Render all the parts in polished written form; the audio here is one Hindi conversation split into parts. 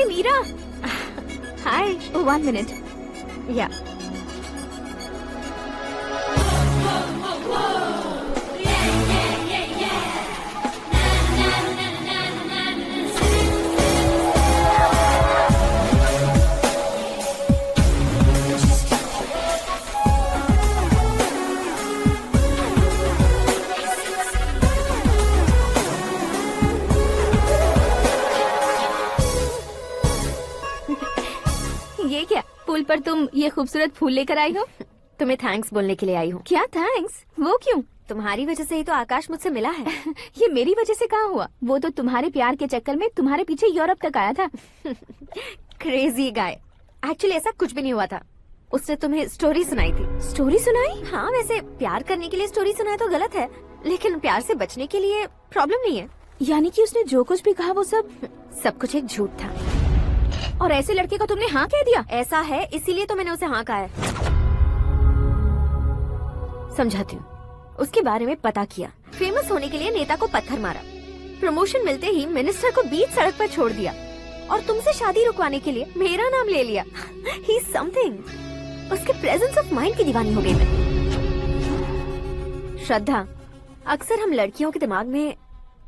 मीरा। हाय, 1 मिनट। या ये क्या, पुल पर तुम ये खूबसूरत फूल लेकर आई हो? तुम्हें थैंक्स बोलने के लिए आई हूँ। क्या थैंक्स? वो क्यों? तुम्हारी वजह से ही तो आकाश मुझसे मिला है। ये मेरी वजह से कहाँ हुआ? वो तो तुम्हारे प्यार के चक्कर में तुम्हारे पीछे यूरोप तक आया था। Crazy guy. एक्चुअली ऐसा कुछ भी नहीं हुआ था। उसने तुम्हें स्टोरी सुनाई थी। स्टोरी सुनाई? हाँ, वैसे प्यार करने के लिए स्टोरी सुनाए तो गलत है, लेकिन प्यार से बचने के लिए प्रॉब्लम नहीं है। यानी कि उसने जो कुछ भी कहा वो सब कुछ एक झूठ था। और ऐसे लड़के को तुमने हाँ कह दिया? ऐसा है, इसीलिए तो मैंने उसे हाँ कहा है। समझाती हूँ। उसके बारे में पता किया। फेमस होने के लिए नेता को पत्थर मारा। प्रमोशन मिलते ही मिनिस्टर को बीच सड़क पर छोड़ दिया और तुमसे शादी रुकवाने के लिए मेरा नाम ले लिया। ही समथिंग। उसके प्रेजेंस ऑफ माइंड की दीवानी हो गई मैं। श्रद्धा, अक्सर हम लड़कियों के दिमाग में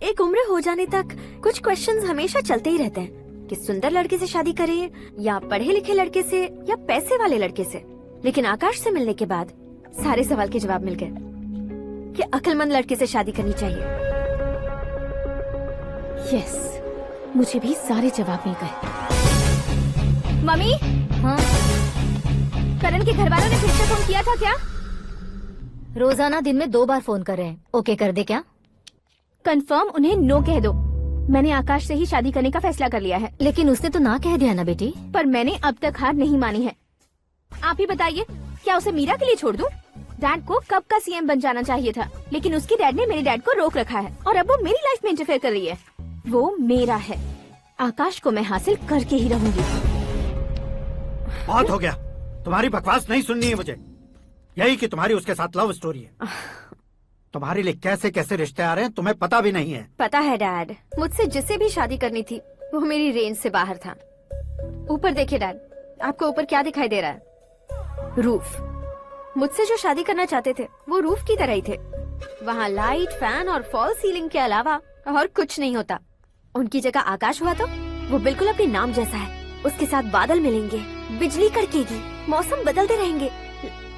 एक उम्र हो जाने तक कुछ क्वेश्चंस हमेशा चलते ही रहते हैं कि सुंदर लड़के से शादी करें या पढ़े लिखे लड़के से या पैसे वाले लड़के से। लेकिन आकाश से मिलने के बाद सारे सवाल के जवाब मिल गए कि अक्लमंद लड़के से शादी करनी चाहिए। यस, मुझे भी सारे जवाब मिल गए। मम्मी। हाँ? करण के घर वालों ने फिर से फोन किया था क्या? रोजाना दिन में 2 बार फोन कर रहे हैं। ओके कर दे क्या? कंफर्म उन्हें नो कह दो। मैंने आकाश से ही शादी करने का फैसला कर लिया है। लेकिन उसने तो ना कह दिया ना बेटी। पर मैंने अब तक हार नहीं मानी है। आप ही बताइए, क्या उसे मीरा के लिए छोड़ दूं? डैड को कब का सीएम बन जाना चाहिए था, लेकिन उसके डैड ने मेरे डैड को रोक रखा है और अब वो मेरी लाइफ में इंटरफेयर कर रही है। वो मेरा है। आकाश को मैं हासिल करके ही रहूंगी। बहुत हो गया, तुम्हारी बकवास नहीं सुननी है मुझे। यही कि तुम्हारी उसके साथ लव स्टोरी है। तुम्हारे लिए कैसे कैसे रिश्ते आ रहे हैं तुम्हें पता भी नहीं है। पता है डैड, मुझसे जिसे भी शादी करनी थी वो मेरी रेंज से बाहर था। ऊपर देखिए डैड, आपको ऊपर क्या दिखाई दे रहा है? रूफ। मुझसे जो शादी करना चाहते थे वो रूफ की तरह ही थे। वहाँ लाइट, फैन और फॉल सीलिंग के अलावा और कुछ नहीं होता। उनकी जगह आकाश हुआ तो वो बिल्कुल अपने नाम जैसा है। उसके साथ बादल मिलेंगे, बिजली कड़केगी, मौसम बदलते रहेंगे।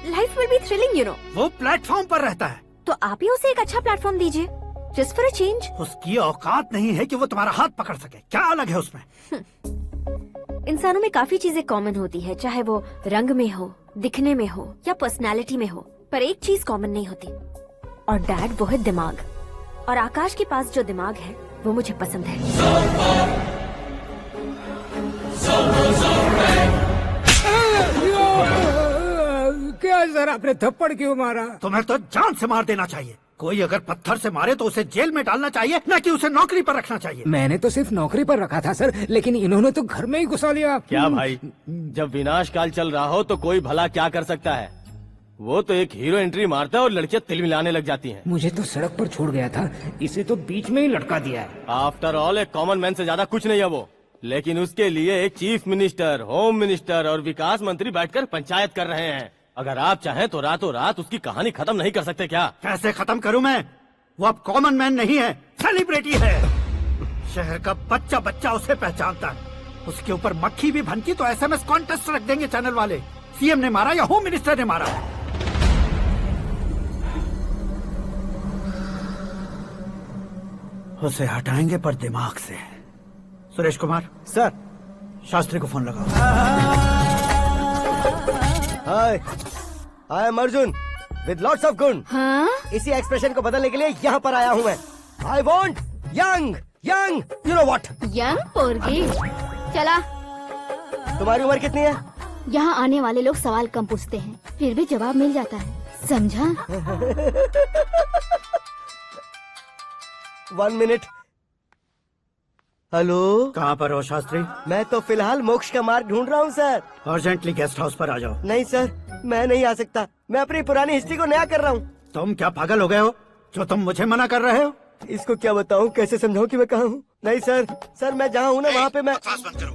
Life will be thrilling, you know. वो प्लेटफॉर्म पर रहता है तो आप ही उसे एक अच्छा प्लेटफॉर्म दीजिए, जस्ट फॉर अ चेंज। उसकी औकात नहीं है कि वो तुम्हारा हाथ पकड़ सके। क्या अलग है उसमें? इंसानों में काफी चीजें कॉमन होती है, चाहे वो रंग में हो, दिखने में हो या पर्सनालिटी में हो, पर एक चीज कॉमन नहीं होती, और डैड वो है दिमाग। और आकाश के पास जो दिमाग है वो मुझे पसंद है। क्या सर, आपने थप्पड़ क्यों मारा? तुम्हें तो जान से मार देना चाहिए। कोई अगर पत्थर से मारे तो उसे जेल में डालना चाहिए, न कि उसे नौकरी पर रखना चाहिए। मैंने तो सिर्फ नौकरी पर रखा था सर, लेकिन इन्होंने तो घर में ही घुसा लिया। क्या भाई, जब विनाश काल चल रहा हो तो कोई भला क्या कर सकता है? वो तो एक हीरो एंट्री मारता है और लड़कियां तिल मिलाने लग जाती हैं। मुझे तो सड़क पर छोड़ गया था, इसे तो बीच में ही लटका दिया है। आफ्टर ऑल एक कॉमन मैन से ज्यादा कुछ नहीं है वो। लेकिन उसके लिए एक चीफ मिनिस्टर, होम मिनिस्टर और विकास मंत्री बैठकर पंचायत कर रहे हैं। अगर आप चाहें तो रातों रात उसकी कहानी खत्म नहीं कर सकते क्या? कैसे खत्म करूं मैं? वो अब कॉमन मैन नहीं है, सेलिब्रिटी है। शहर का बच्चा बच्चा उसे पहचानता है। उसके ऊपर मक्खी भी भनकी तो SMS कॉन्टेस्ट रख देंगे चैनल वाले। सीएम ने मारा या होम मिनिस्टर ने मारा। उसे हटाएंगे पर दिमाग से। सुरेश कुमार सर, शास्त्री को फोन लगाओ। Hi, I am Arjun with lots of gun. हाँ? इसी एक्सप्रेशन को बदलने के लिए यहाँ पर आया हूँ मैं। I want young young, you know what. Young पोरगी। चला। तुम्हारी उम्र कितनी है? यहाँ आने वाले लोग सवाल कम पूछते हैं, फिर भी जवाब मिल जाता है, समझा? 1 मिनट। हेलो, कहाँ पर हो शास्त्री? मैं तो फिलहाल मोक्ष का मार्ग ढूंढ रहा हूँ सर। अर्जेंटली गेस्ट हाउस पर आ जाओ। नहीं सर, मैं नहीं आ सकता। मैं अपनी पुरानी हिस्ट्री को नया कर रहा हूँ। तुम क्या पागल हो गए हो जो तुम मुझे मना कर रहे हो? इसको क्या बताऊँ, कैसे समझाऊँ कि मैं कहाँ हूँ? नहीं सर, सर मैं जहाँ हूँ ना वहाँ पे मैं। बकवास बंद करो।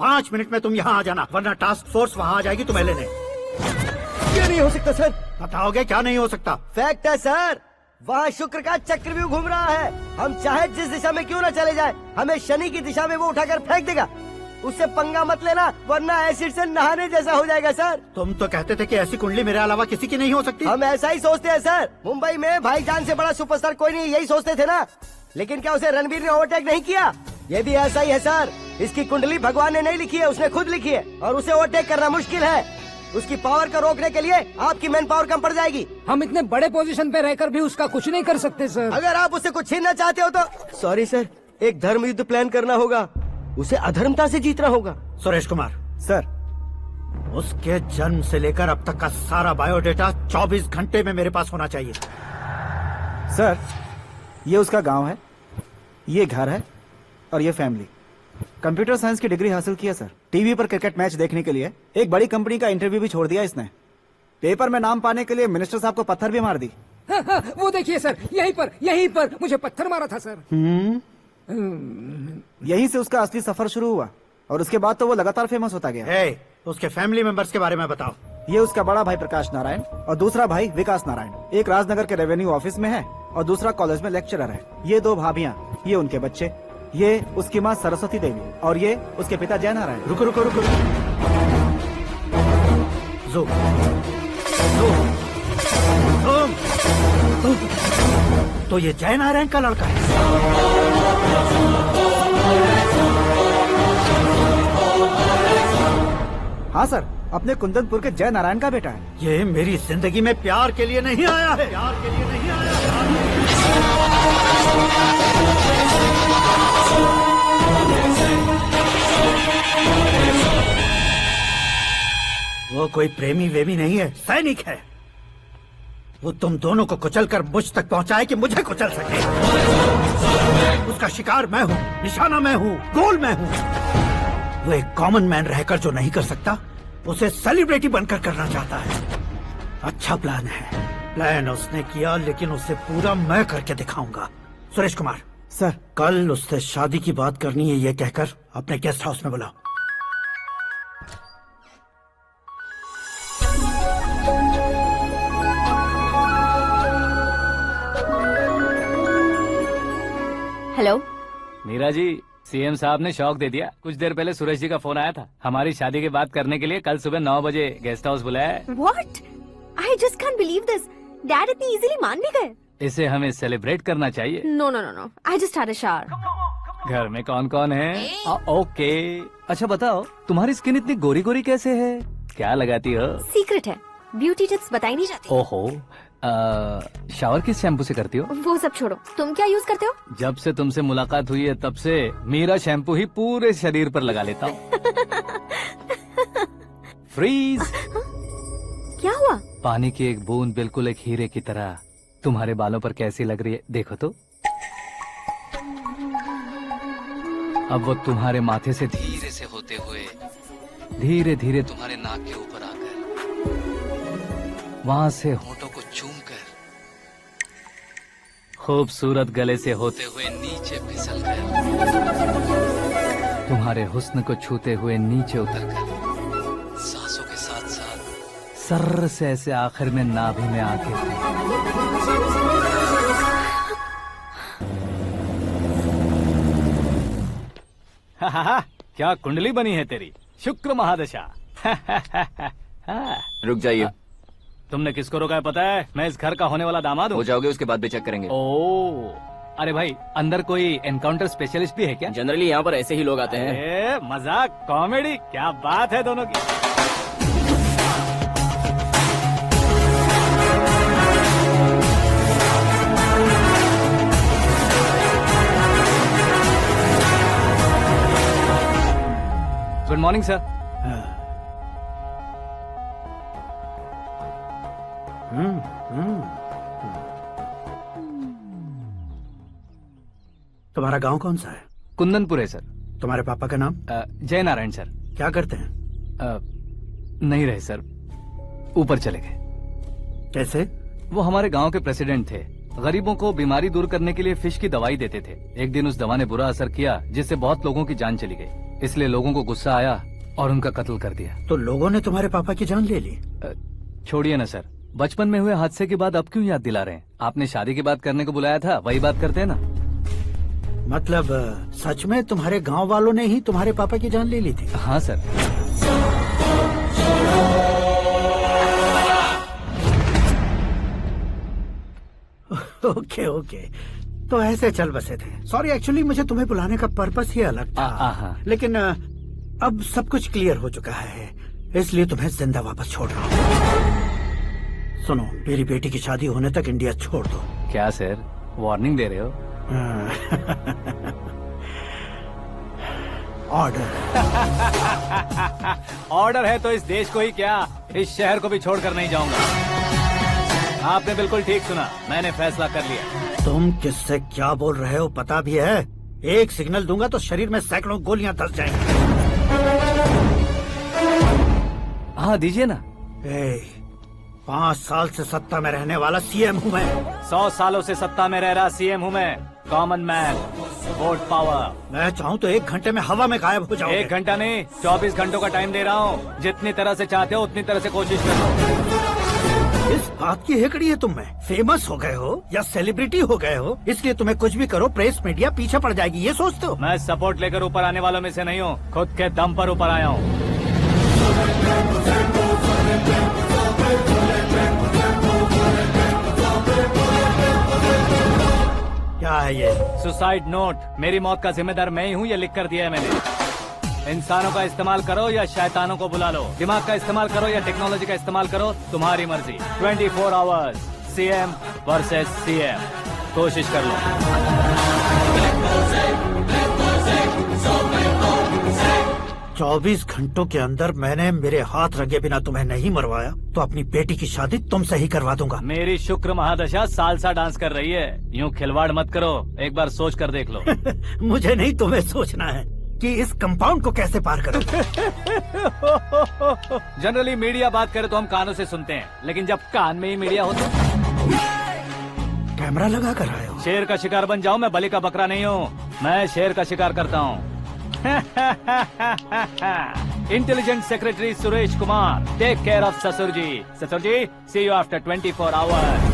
5 मिनट में तुम यहाँ आ जाना, वरना टास्क फोर्स वहाँ आ जाएगी तुम्हें लेने। क्यों नहीं हो सकता सर? बताओगे क्या नहीं हो सकता? फैक्ट है सर, वहाँ शुक्र का चक्रव्यूह घूम रहा है। हम चाहे जिस दिशा में क्यों न चले जाए, हमें शनि की दिशा में वो उठाकर फेंक देगा। उससे पंगा मत लेना, वरना एसिड से नहाने जैसा हो जाएगा सर। तुम तो कहते थे कि ऐसी कुंडली मेरे अलावा किसी की नहीं हो सकती। हम ऐसा ही सोचते हैं सर। मुंबई में भाईजान से बड़ा सुपरस्टार कोई नहीं, यही सोचते थे ना। लेकिन क्या उसे रणवीर ने ओवरटेक नहीं किया? ये भी ऐसा ही है सर। इसकी कुंडली भगवान ने नहीं लिखी है, उसने खुद लिखी है, और उसे ओवरटेक करना मुश्किल है। उसकी पावर को रोकने के लिए आपकी मैन पावर कम पड़ जाएगी। हम इतने बड़े पोजीशन पे रहकर भी उसका कुछ नहीं कर सकते सर। अगर आप उससे कुछ छीनना चाहते हो तो सॉरी सर, एक धर्म युद्ध प्लान करना होगा। उसे अधर्मता से जीतना होगा। सुरेश कुमार सर, उसके जन्म से लेकर अब तक का सारा बायोडेटा 24 घंटे में मेरे पास होना चाहिए। सर, ये उसका गांव है, ये घर है और ये फैमिली। कंप्यूटर साइंस की डिग्री हासिल किया सर। टीवी पर क्रिकेट मैच देखने के लिए एक बड़ी कंपनी का इंटरव्यू भी छोड़ दिया इसने। पेपर में नाम पाने के लिए मिनिस्टर साहब को पत्थर भी मार दी। वो देखिए सर, यहीं पर मुझे पत्थर मारा था सर। यहीं से उसका असली सफर शुरू हुआ और उसके बाद तो वो लगातार फेमस होता गया। हे, उसके फैमिली मेंबर्स के बारे में बताओ। ये उसका बड़ा भाई प्रकाश नारायण और दूसरा भाई विकास नारायण। एक राजनगर के रेवेन्यू ऑफिस में है और दूसरा कॉलेज में लेक्चरर है। ये 2 भाभियां, ये उनके बच्चे, ये उसकी माँ सरस्वती देवी और ये उसके पिता जय नारायण। रुको रुको रुको, जो तो ये जय नारायण का लड़का है। हाँ सर, अपने कुंदनपुर के जय नारायण का बेटा है। ये मेरी जिंदगी में प्यार के लिए नहीं आया है, प्यार के लिए नहीं आया है। वो कोई प्रेमी वेमी नहीं है, सैनिक है। वो तुम दोनों को कुचल कर मुझ तक पहुंचाए कि मुझे कुचल सके। उसका शिकार मैं हूँ, निशाना मैं हूँ, गोल मैं हूँ। वो एक कॉमन मैन रहकर जो नहीं कर सकता, उसे सेलिब्रिटी बनकर करना चाहता है। अच्छा प्लान है। प्लान उसने किया, लेकिन उसे पूरा मैं करके दिखाऊंगा। सुरेश कुमार सर, कल उससे शादी की बात करनी है, ये कहकर अपने गेस्ट हाउस में बुलाओ। हेलो। मीरा जी, सीएम साहब ने शौक दे दिया। कुछ देर पहले सुरेश जी का फोन आया था, हमारी शादी की बात करने के लिए कल सुबह 9 बजे गेस्ट हाउस बुलाया है। What? I just can't believe this. Dad इतनी इजीली मान भी गए। इसे हमें सेलिब्रेट करना चाहिए। No. I just had a shower. घर में कौन कौन है? ओके। अच्छा बताओ, तुम्हारी स्किन इतनी गोरी गोरी कैसे है? क्या लगाती हो? सीक्रेट है, ब्यूटी टिप्स बताई नहीं जाती। ओहो, शावर किस शैम्पू से करती हो? वो सब छोड़ो, तुम क्या यूज करते हो? जब से तुमसे मुलाकात हुई है तब से मीरा शैम्पू ही पूरे शरीर पर लगा लेता हूँ। फ्रीज। क्या हुआ? पानी की एक बूंद बिल्कुल एक हीरे की तरह तुम्हारे बालों पर कैसी लग रही है, देखो तो। अब वो तुम्हारे माथे से धीरे से होते हुए धीरे धीरे तुम्हारे नाक के ऊपर आकर वहां से होठों को चूमकर खूबसूरत गले से होते हुए नीचे फिसलकर तुम्हारे हुस्न को छूते हुए नीचे उतरकर सांसों के साथ साथ सर्र से ऐसे आखिर में नाभि में आके क्या कुंडली बनी है तेरी, शुक्र महादशा। रुक जाइए। तुमने किसको रोका है पता है? मैं इस घर का होने वाला दामाद हूँ। हो जाओगे उसके बाद भी चेक करेंगे। ओ, अरे भाई, अंदर कोई एनकाउंटर स्पेशलिस्ट भी है क्या? जनरली यहाँ पर ऐसे ही लोग आते हैं। अरे मजाक, कॉमेडी, क्या बात है दोनों की। Good morning sir. तुम्हारा गांव कौन सा है? कुंदनपुर है सर। तुम्हारे पापा का नाम? जय नारायण सर। क्या करते हैं? नहीं रहे सर, ऊपर चले गए। कैसे? वो हमारे गांव के प्रेसिडेंट थे, गरीबों को बीमारी दूर करने के लिए फिश की दवाई देते थे। एक दिन उस दवा ने बुरा असर किया जिससे बहुत लोगों की जान चली गई। इसलिए लोगों को गुस्सा आया और उनका कत्ल कर दिया। तो लोगों ने तुम्हारे पापा की जान ले ली? छोड़िए ना सर, बचपन में हुए हादसे के बाद अब क्यों याद दिला रहे हैं? आपने शादी की बात करने को बुलाया था, वही बात करते हैं ना। मतलब सच में तुम्हारे गांव वालों ने ही तुम्हारे पापा की जान ले ली थी? हाँ सर। ओके ओके, तो ऐसे चल बसे थे। सॉरी, एक्चुअली मुझे तुम्हें बुलाने का पर्पस ही अलग था। लेकिन अब सब कुछ क्लियर हो चुका है, इसलिए तुम्हें जिंदा वापस छोड़ रहा हूँ। सुनो, मेरी बेटी की शादी होने तक इंडिया छोड़ दो। क्या सर, वार्निंग दे रहे हो? ऑर्डर। ऑर्डर है तो इस देश को ही क्या, इस शहर को भी छोड़कर नहीं जाऊंगा। आपने बिल्कुल ठीक सुना, मैंने फैसला कर लिया। तुम किससे क्या बोल रहे हो पता भी है? एक सिग्नल दूंगा तो शरीर में सैकड़ों गोलियां धस जाएंगी। हाँ दीजिए ना। 5 साल से सत्ता में रहने वाला सीएम हूँ मैं। 100 सालों से सत्ता में रह रहा सीएम हूँ मैं। Common man, vote power. मैं चाहूँ तो 1 घंटे में हवा में गायब हो जाऊँ। 1 घंटा नहीं, 24 घंटों का टाइम दे रहा हूँ। जितनी तरह से चाहते हो उतनी तरह से कोशिश करो। इस बात की हेकड़ी है तुम में? फेमस हो गए हो या सेलिब्रिटी हो गए हो, इसलिए तुम्हें कुछ भी करो प्रेस मीडिया पीछे पड़ जाएगी, ये सोचते हो? मैं सपोर्ट लेकर ऊपर आने वालों में से नहीं हूँ, खुद के दम पर ऊपर आया हूँ। क्या है ये? Suicide note. मेरी मौत का जिम्मेदार मैं ही हूँ, ये लिख कर दिया है मैंने। इंसानों का इस्तेमाल करो या शैतानों को बुला लो, दिमाग का इस्तेमाल करो या टेक्नोलॉजी का इस्तेमाल करो, तुम्हारी मर्जी। 24 आवर्स, सीएम वर्सेस सीएम, कोशिश कर लो। 24 घंटों के अंदर मैंने मेरे हाथ रंगे बिना तुम्हें नहीं मरवाया तो अपनी बेटी की शादी तुमसे ही करवा दूंगा। मेरी शुक्र महादशा सालसा डांस कर रही है, यूँ खिलवाड़ मत करो, एक बार सोच कर देख लो। मुझे नहीं, तुम्हें सोचना है कि इस कंपाउंड को कैसे पार करो। जनरली मीडिया बात करे तो हम कानों से सुनते हैं, लेकिन जब कान में ही मीडिया हो तो कैमरा लगा कर आए हो। शेर का शिकार बन जाऊं, मैं बलि का बकरा नहीं हूँ, मैं शेर का शिकार करता हूँ। Intelligent secretary Suresh Kumar, take care of ससुर जी। ससुर जी, सी यू आफ्टर 24 आवर्स।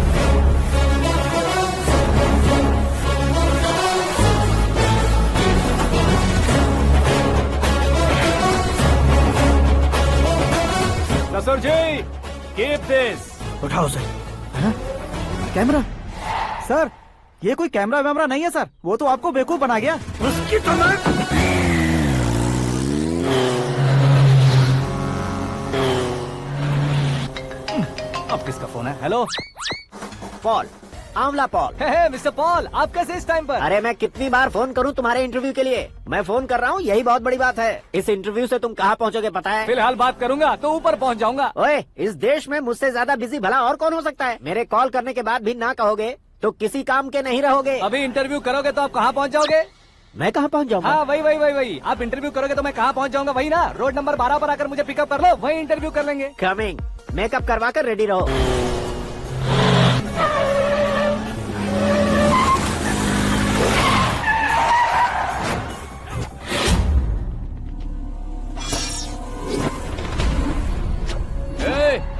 ससुर जी, कीप दिस। उठाओ उसे। कैमरा? सर, ये कोई कैमरा वैमरा नहीं है सर, वो तो आपको बेवकूफ बना गया। उसकी तो मैं... अब किसका फोन है? हेलो पॉल, आंवला पॉल। मिस्टर पॉल, आप कैसे इस टाइम पर? अरे मैं कितनी बार फोन करूं तुम्हारे इंटरव्यू के लिए? मैं फोन कर रहा हूं, यही बहुत बड़ी बात है। इस इंटरव्यू से तुम कहां पहुंचोगे पता है? फिलहाल बात करूंगा तो ऊपर पहुंच जाऊंगा। ओए, इस देश में मुझसे ज्यादा बिजी भला और कौन हो सकता है? मेरे कॉल करने के बाद भी ना कहोगे तो किसी काम के नहीं रहोगे। अभी इंटरव्यू करोगे तो आप कहाँ पहुँच जाओगे? मैं कहाँ पहुँच जाऊंगा? हाँ वही। आप इंटरव्यू करोगे तो मैं कहाँ पहुँच जाऊंगा? वही ना, रोड नंबर 12 पर आकर मुझे पिकअप कर लो, वही इंटरव्यू कर लेंगे। कमिंग। मेकअप करवा कर रेडी रहो।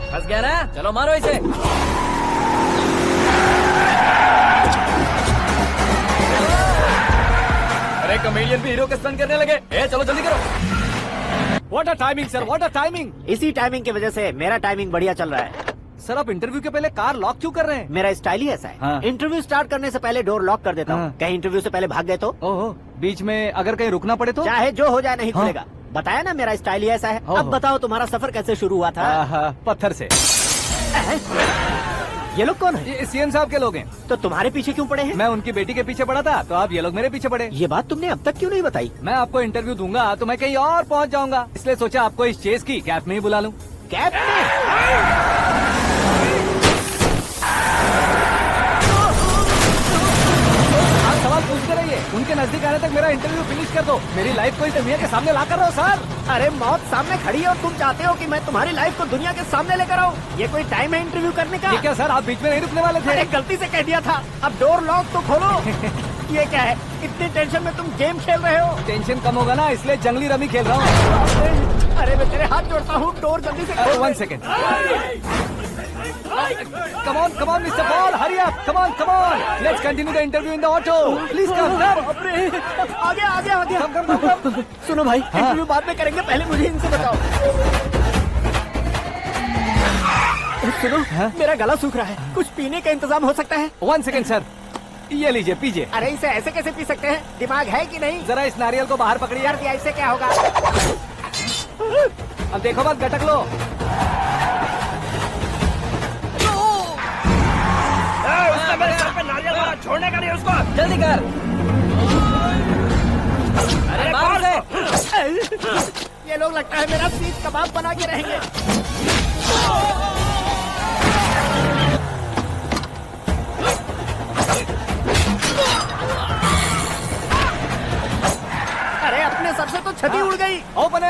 फंस गया ना, चलो मारो इसे। अरे कमेडियन भी हीरो के स्टंट करने लगे। चलो जल्दी करो। What a timing sir, what a timing. इसी टाइमिंग की वजह से मेरा टाइमिंग बढ़िया चल रहा है। सर आप इंटरव्यू के पहले कार लॉक क्यों कर रहे हैं? मेरा स्टाइल ही ऐसा है। हाँ। इंटरव्यू स्टार्ट करने से पहले डोर लॉक कर देता हूँ। हाँ। कहीं इंटरव्यू से पहले भाग गए तो? ओहो, बीच में अगर कहीं रुकना पड़े तो? चाहे जो हो जाए नहीं हाँ। खुलेगा। बताया ना मेरा स्टाइल ही ऐसा है। ओहो। अब बताओ तुम्हारा सफर कैसे शुरू हुआ था? पत्थर से। ये लोग कौन है? ये सीएम साहब के लोग हैं। तो तुम्हारे पीछे क्यों पड़े हैं? मैं उनकी बेटी के पीछे पड़ा था तो आप ये लोग मेरे पीछे पड़े। ये बात तुमने अब तक क्यों नहीं बताई? मैं आपको इंटरव्यू दूंगा तो मैं कहीं और पहुंच जाऊंगा, इसलिए सोचा आपको इस चेस की कैप में ही बुला लूं। कैप में? आप सवाल पूछते रहिए, उनके नजदीक आने तक मेरा इंटरव्यू फिनिश कर दो। मेरी लाइफ को इस दुनिया के सामने ला कर रहो सर। अरे मौत सामने खड़ी है और तुम चाहते हो कि मैं तुम्हारी लाइफ को दुनिया के सामने लेकर आऊं? ये कोई टाइम है इंटरव्यू करने का? ये क्या सर, आप बीच में नहीं रुकने वाले थे? अरे गलती से कह दिया था, अब डोर लॉक तो खोलो। ये क्या है, इतनी टेंशन में तुम गेम खेल रहे हो? टेंशन कम होगा ना, इसलिए जंगली रमी खेल रहा हूँ। अरे मैं तेरे हाथ जोड़ता हूँ, डोर जल्दी से खोल। 1 second. Come on, Mr. Paul, hurry up. Come on. Let's continue the interview in the auto. Please come. आ गया। सुनो भाई, इंटरव्यू बाद में करेंगे, पहले मुझे इनसे बताओ। सुनो, मेरा गला सूख रहा है, कुछ पीने का इंतजाम हो सकता है? 1 सेकेंड सर, ये लीजिए पीजिए। अरे इसे ऐसे कैसे पी सकते हैं? दिमाग है कि नहीं? जरा इस नारियल को बाहर पकड़िए। यार दिया, इससे क्या होगा? अब देखो मत, गटक लो। मेरे सर पे नारियल मारा, छोड़ने का नहीं उसको। जल्दी कर। अरे बाहर से। ये लोग लगता है मेरा सीख कबाब बना के रहेंगे। अरे अपने सर से तो छती उड़ गई। ओपन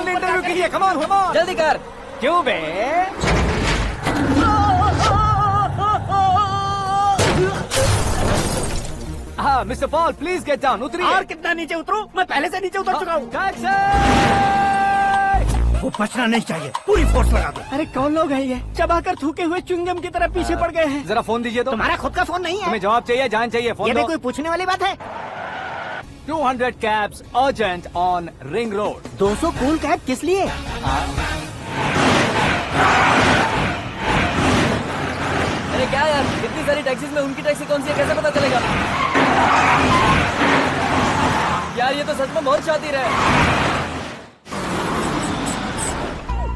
इंटरव्यू कीजिए। Come on. जल्दी कर। क्यों बे? हाँ mister Paul, please get down. उतरिए। और कितना नीचे उतरूं? मैं पहले से नीचे उतर चुका हूँ। वो बचना नहीं चाहिए, पूरी फोर्स लगा दो। अरे कौन लोग हैं ये? चबाकर थूके हुए च्युइंगम की तरह पीछे पड़ गए हैं। जरा फोन दीजिए तो। तुम्हारा खुद का फोन नहीं है? तुम्हें जवाब चाहिए, जान चाहिए, फोन ये भी दो। कोई पूछने वाली बात है? 200 cabs urgent on Ring Road. 200 cool cab किस लिए? अरे क्या यार, इतनी सारी टैक्सीज में उनकी टैक्सी कौन सी है, कैसे पता चलेगा? यार ये तो सच में बहुत शातिर है।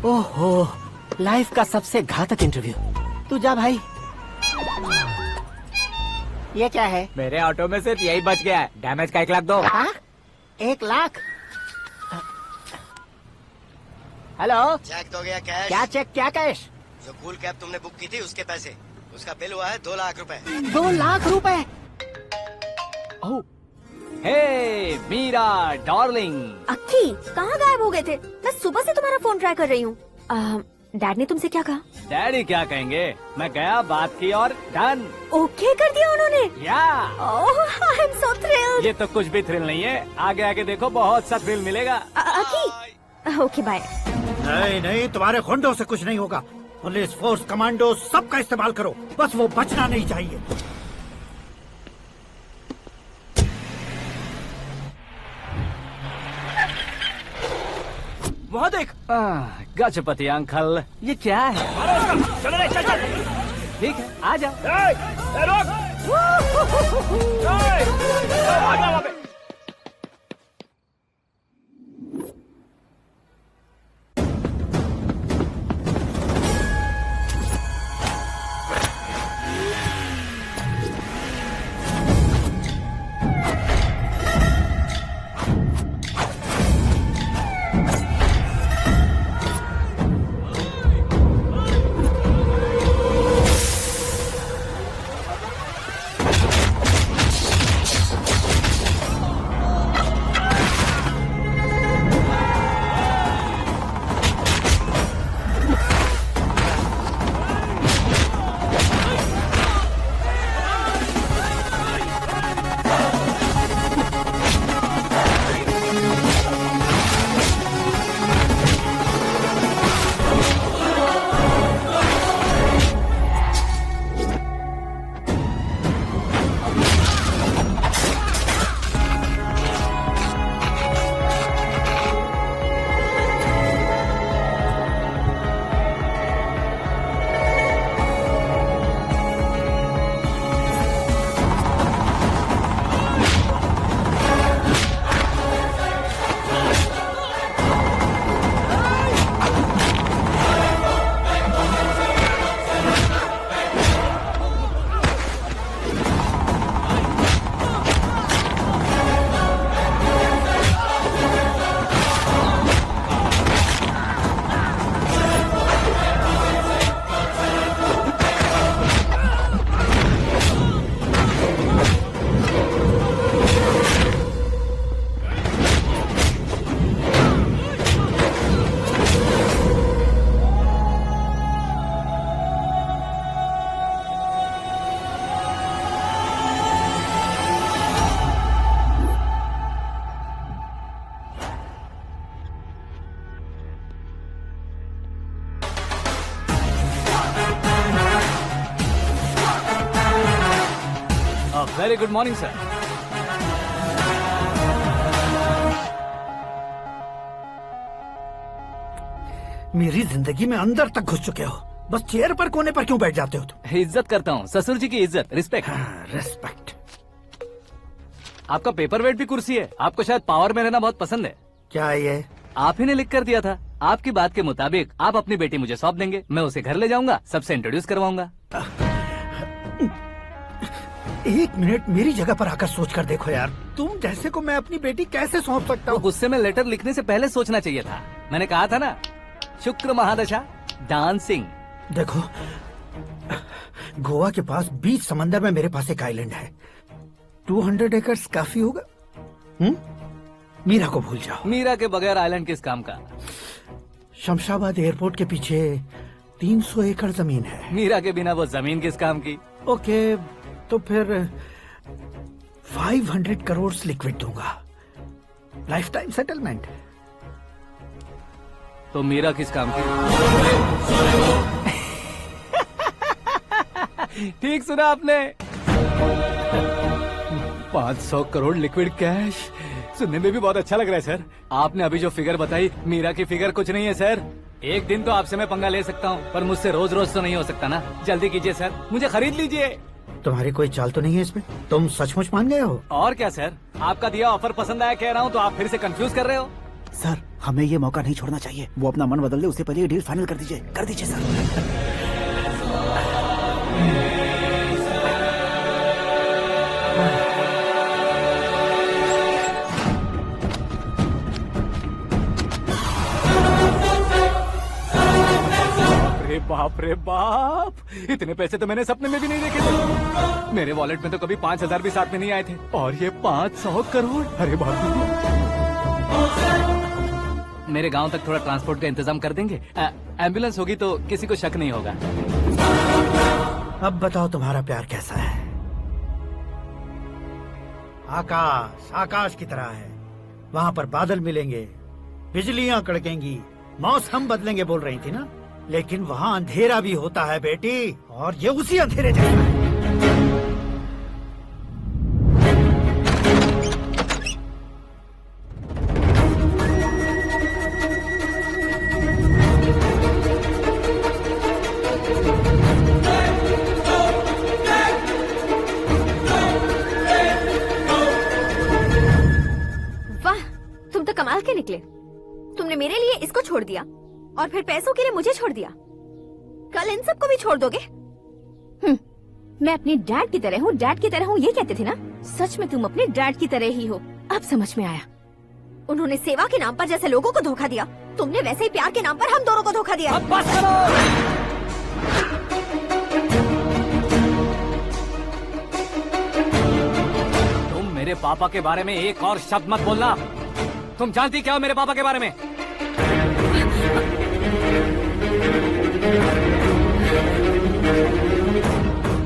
ओहो, लाइफ का सबसे घातक इंटरव्यू। तू जा भाई। ये क्या है? मेरे ऑटो में सिर्फ यही बच गया है, डैमेज का 1 लाख दो। 1 लाख? हेलो, चेक तो गया कैश। क्या चेक, क्या कैश? जो कूल कैब तुमने बुक की थी उसके पैसे, उसका बिल हुआ है 2 लाख रुपए। 2 लाख रुपए? हे मीरा डार्लिंग। अक्की, कहाँ गायब हो गए थे? मैं सुबह से तुम्हारा फोन ट्राई कर रही हूँ। डैड ने तुमसे क्या कहा? डैडी क्या कहेंगे, मैं गया, बात की और डन। ओके कर दिया उन्होंने? या आई एम सो थ्रिल्ड। ये तो कुछ भी थ्रिल नहीं है, आगे आगे देखो बहुत सा थ्रिल मिलेगा। अक्की, ओके बाय। नहीं, तुम्हारे गुंडों से कुछ नहीं होगा। पुलिस फोर्स, कमांडो, सबका इस्तेमाल करो, बस वो बचना नहीं चाहिए। वहाँ देख। गजपति अंकल, ये क्या है? चलो रे, चल। ठीक है, आ जा। Very good morning sir. मेरी जिंदगी में अंदर तक घुस चुके हो, बस चेयर पर कोने पर क्यों बैठ जाते हो तुम? इज्जत करता हूँ, ससुर जी की इज्जत, रिस्पेक्ट। रेस्पेक्ट। आपका पेपर वेट भी कुर्सी है। आपको शायद पावर में रहना बहुत पसंद है। क्या ये? आप ही ने लिख कर दिया था। आपकी बात के मुताबिक आप अपनी बेटी मुझे सौंप देंगे, मैं उसे घर ले जाऊंगा, सबसे इंट्रोड्यूस करवाऊंगा। एक मिनट मेरी जगह पर आकर सोच कर देखो यार, तुम जैसे को मैं अपनी बेटी कैसे सौंप सकता तो हूँ? गुस्से में लेटर लिखने से पहले सोचना चाहिए था। मैंने कहा था ना, शुक्र महादशा डांसिंग। देखो, गोवा के पास बीच समंदर में मेरे पास एक आइलैंड है, 200 एकर्स काफी होगा। मीरा को भूल जाओ। मीरा के बगैर आइलैंड किस काम का? शमशाबाद एयरपोर्ट के पीछे 300 एकड़ जमीन है। मीरा के बिना वो जमीन किस काम की? ओके, तो फिर 500 करोड़ लिक्विड दूंगा, लाइफ टाइम सेटलमेंट। तो मीरा किस काम की? ठीक सुना आपने, 500 करोड़ लिक्विड कैश। सुनने में भी बहुत अच्छा लग रहा है सर। आपने अभी जो फिगर बताई, मीरा की फिगर कुछ नहीं है सर। एक दिन तो आपसे मैं पंगा ले सकता हूँ, पर मुझसे रोज रोज तो नहीं हो सकता ना। जल्दी कीजिए सर, मुझे खरीद लीजिए। तुम्हारी कोई चाल तो नहीं है इसमें? तुम सचमुच मान गए हो? और क्या सर, आपका दिया ऑफर पसंद आया कह रहा हूँ, तो आप फिर से कंफ्यूज कर रहे हो। सर, हमें ये मौका नहीं छोड़ना चाहिए। वो अपना मन बदल दे, उससे पहले ये डील फाइनल कर दीजिए। कर दीजिए सर। बाप रे बाप, इतने पैसे तो मैंने सपने में भी नहीं देखे थे। मेरे वॉलेट में तो कभी 5,000 भी साथ में नहीं आए थे, और ये 500 करोड़। अरे बाप रे। मेरे गांव तक थोड़ा ट्रांसपोर्ट का इंतजाम कर देंगे? एम्बुलेंस होगी तो किसी को शक नहीं होगा। अब बताओ तुम्हारा प्यार कैसा है? आकाश आकाश की तरह है, वहाँ पर बादल मिलेंगे, बिजलियाँ कड़केंगी, मौसम बदलेंगे बोल रही थी ना, लेकिन वहाँ अंधेरा भी होता है बेटी, और ये उसी अंधेरे जैसा है। वाह, तुम तो कमाल के निकले। तुमने मेरे लिए इसको छोड़ दिया और फिर पैसों के लिए मुझे छोड़ दिया। कल इन सबको भी छोड़ दोगे? मैं अपने डैड की तरह हूँ, डैड की तरह हूँ, ये कहते थे ना। सच में तुम अपने डैड की तरह ही हो, अब समझ में आया। उन्होंने सेवा के नाम पर जैसे लोगों को धोखा दिया, तुमने वैसे ही प्यार के नाम पर हम दोनों को धोखा दिया। अब बस करो। तुम मेरे पापा के बारे में एक और शब्द मत बोलना। तुम जानती क्या हो मेरे पापा के बारे में?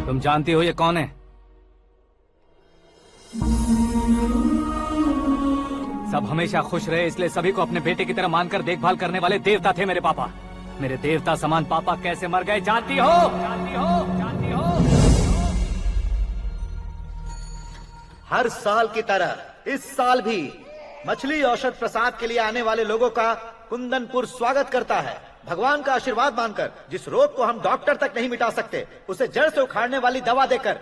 तुम जानती हो ये कौन है? सब हमेशा खुश रहे इसलिए सभी को अपने बेटे की तरह मानकर देखभाल करने वाले देवता थे मेरे पापा। मेरे देवता समान पापा कैसे मर गए जानती हो? जानती हो? जानती हो? हर साल की तरह इस साल भी मछली औषध प्रसाद के लिए आने वाले लोगों का कुंदनपुर स्वागत करता है। भगवान का आशीर्वाद मानकर जिस रोग को हम डॉक्टर तक नहीं मिटा सकते, उसे जड़ से उखाड़ने वाली दवा देकर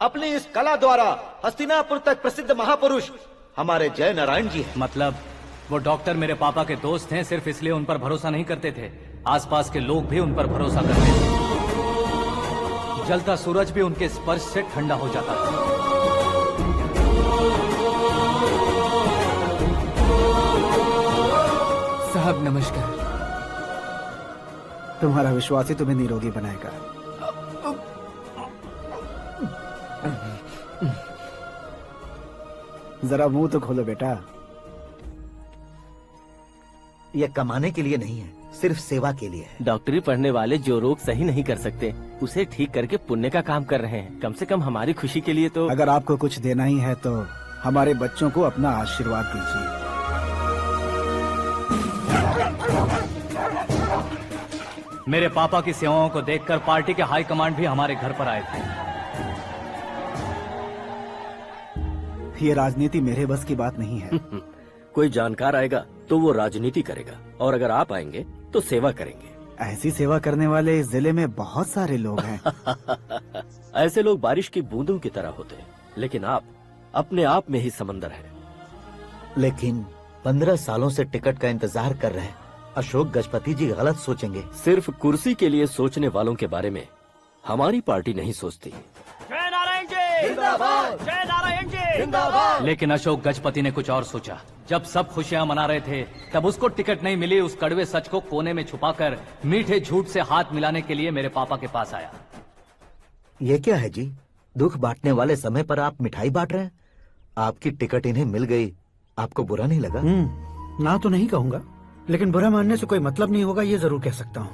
अपनी इस कला द्वारा हस्तिनापुर तक प्रसिद्ध महापुरुष हमारे जय नारायण जी हैं। मतलब वो डॉक्टर मेरे पापा के दोस्त हैं, सिर्फ इसलिए उन पर भरोसा नहीं करते थे, आसपास के लोग भी उन पर भरोसा करते थे। जलता सूरज भी उनके स्पर्श से ठंडा हो जाता था। साहब नमस्कार। तुम्हारा विश्वास ही तुम्हें निरोगी बनाएगा। जरा मुंह तो खोलो बेटा। यह कमाने के लिए नहीं है, सिर्फ सेवा के लिए है। डॉक्टरी पढ़ने वाले जो रोग सही नहीं कर सकते, उसे ठीक करके पुण्य का काम कर रहे हैं। कम से कम हमारी खुशी के लिए तो। अगर आपको कुछ देना ही है तो हमारे बच्चों को अपना आशीर्वाद दीजिए। मेरे पापा की सेवाओं को देखकर पार्टी के हाई कमांड भी हमारे घर पर आए थे। ये राजनीति मेरे बस की बात नहीं है। कोई जानकार आएगा तो वो राजनीति करेगा, और अगर आप आएंगे तो सेवा करेंगे। ऐसी सेवा करने वाले इस जिले में बहुत सारे लोग हैं। ऐसे लोग बारिश की बूंदों की तरह होते हैं, लेकिन आप अपने आप में ही समंदर हैं। लेकिन 15 सालों से टिकट का इंतजार कर रहे हैं। अशोक गजपति जी गलत सोचेंगे। सिर्फ कुर्सी के लिए सोचने वालों के बारे में हमारी पार्टी नहीं सोचती। जय नारायण जी जिंदाबाद, जय नारायण जी जिंदाबाद। लेकिन अशोक गजपति ने कुछ और सोचा। जब सब खुशियां मना रहे थे तब उसको टिकट नहीं मिली। उस कड़वे सच को कोने में छुपाकर मीठे झूठ से हाथ मिलाने के लिए मेरे पापा के पास आया। ये क्या है जी? दुख बांटने वाले समय पर आप मिठाई बांट रहे हैं। आपकी टिकट इन्हें मिल गई, आपको बुरा नहीं लगा? ना तो नहीं कहूंगा, लेकिन बुरा मानने से कोई मतलब नहीं होगा, ये जरूर कह सकता हूँ।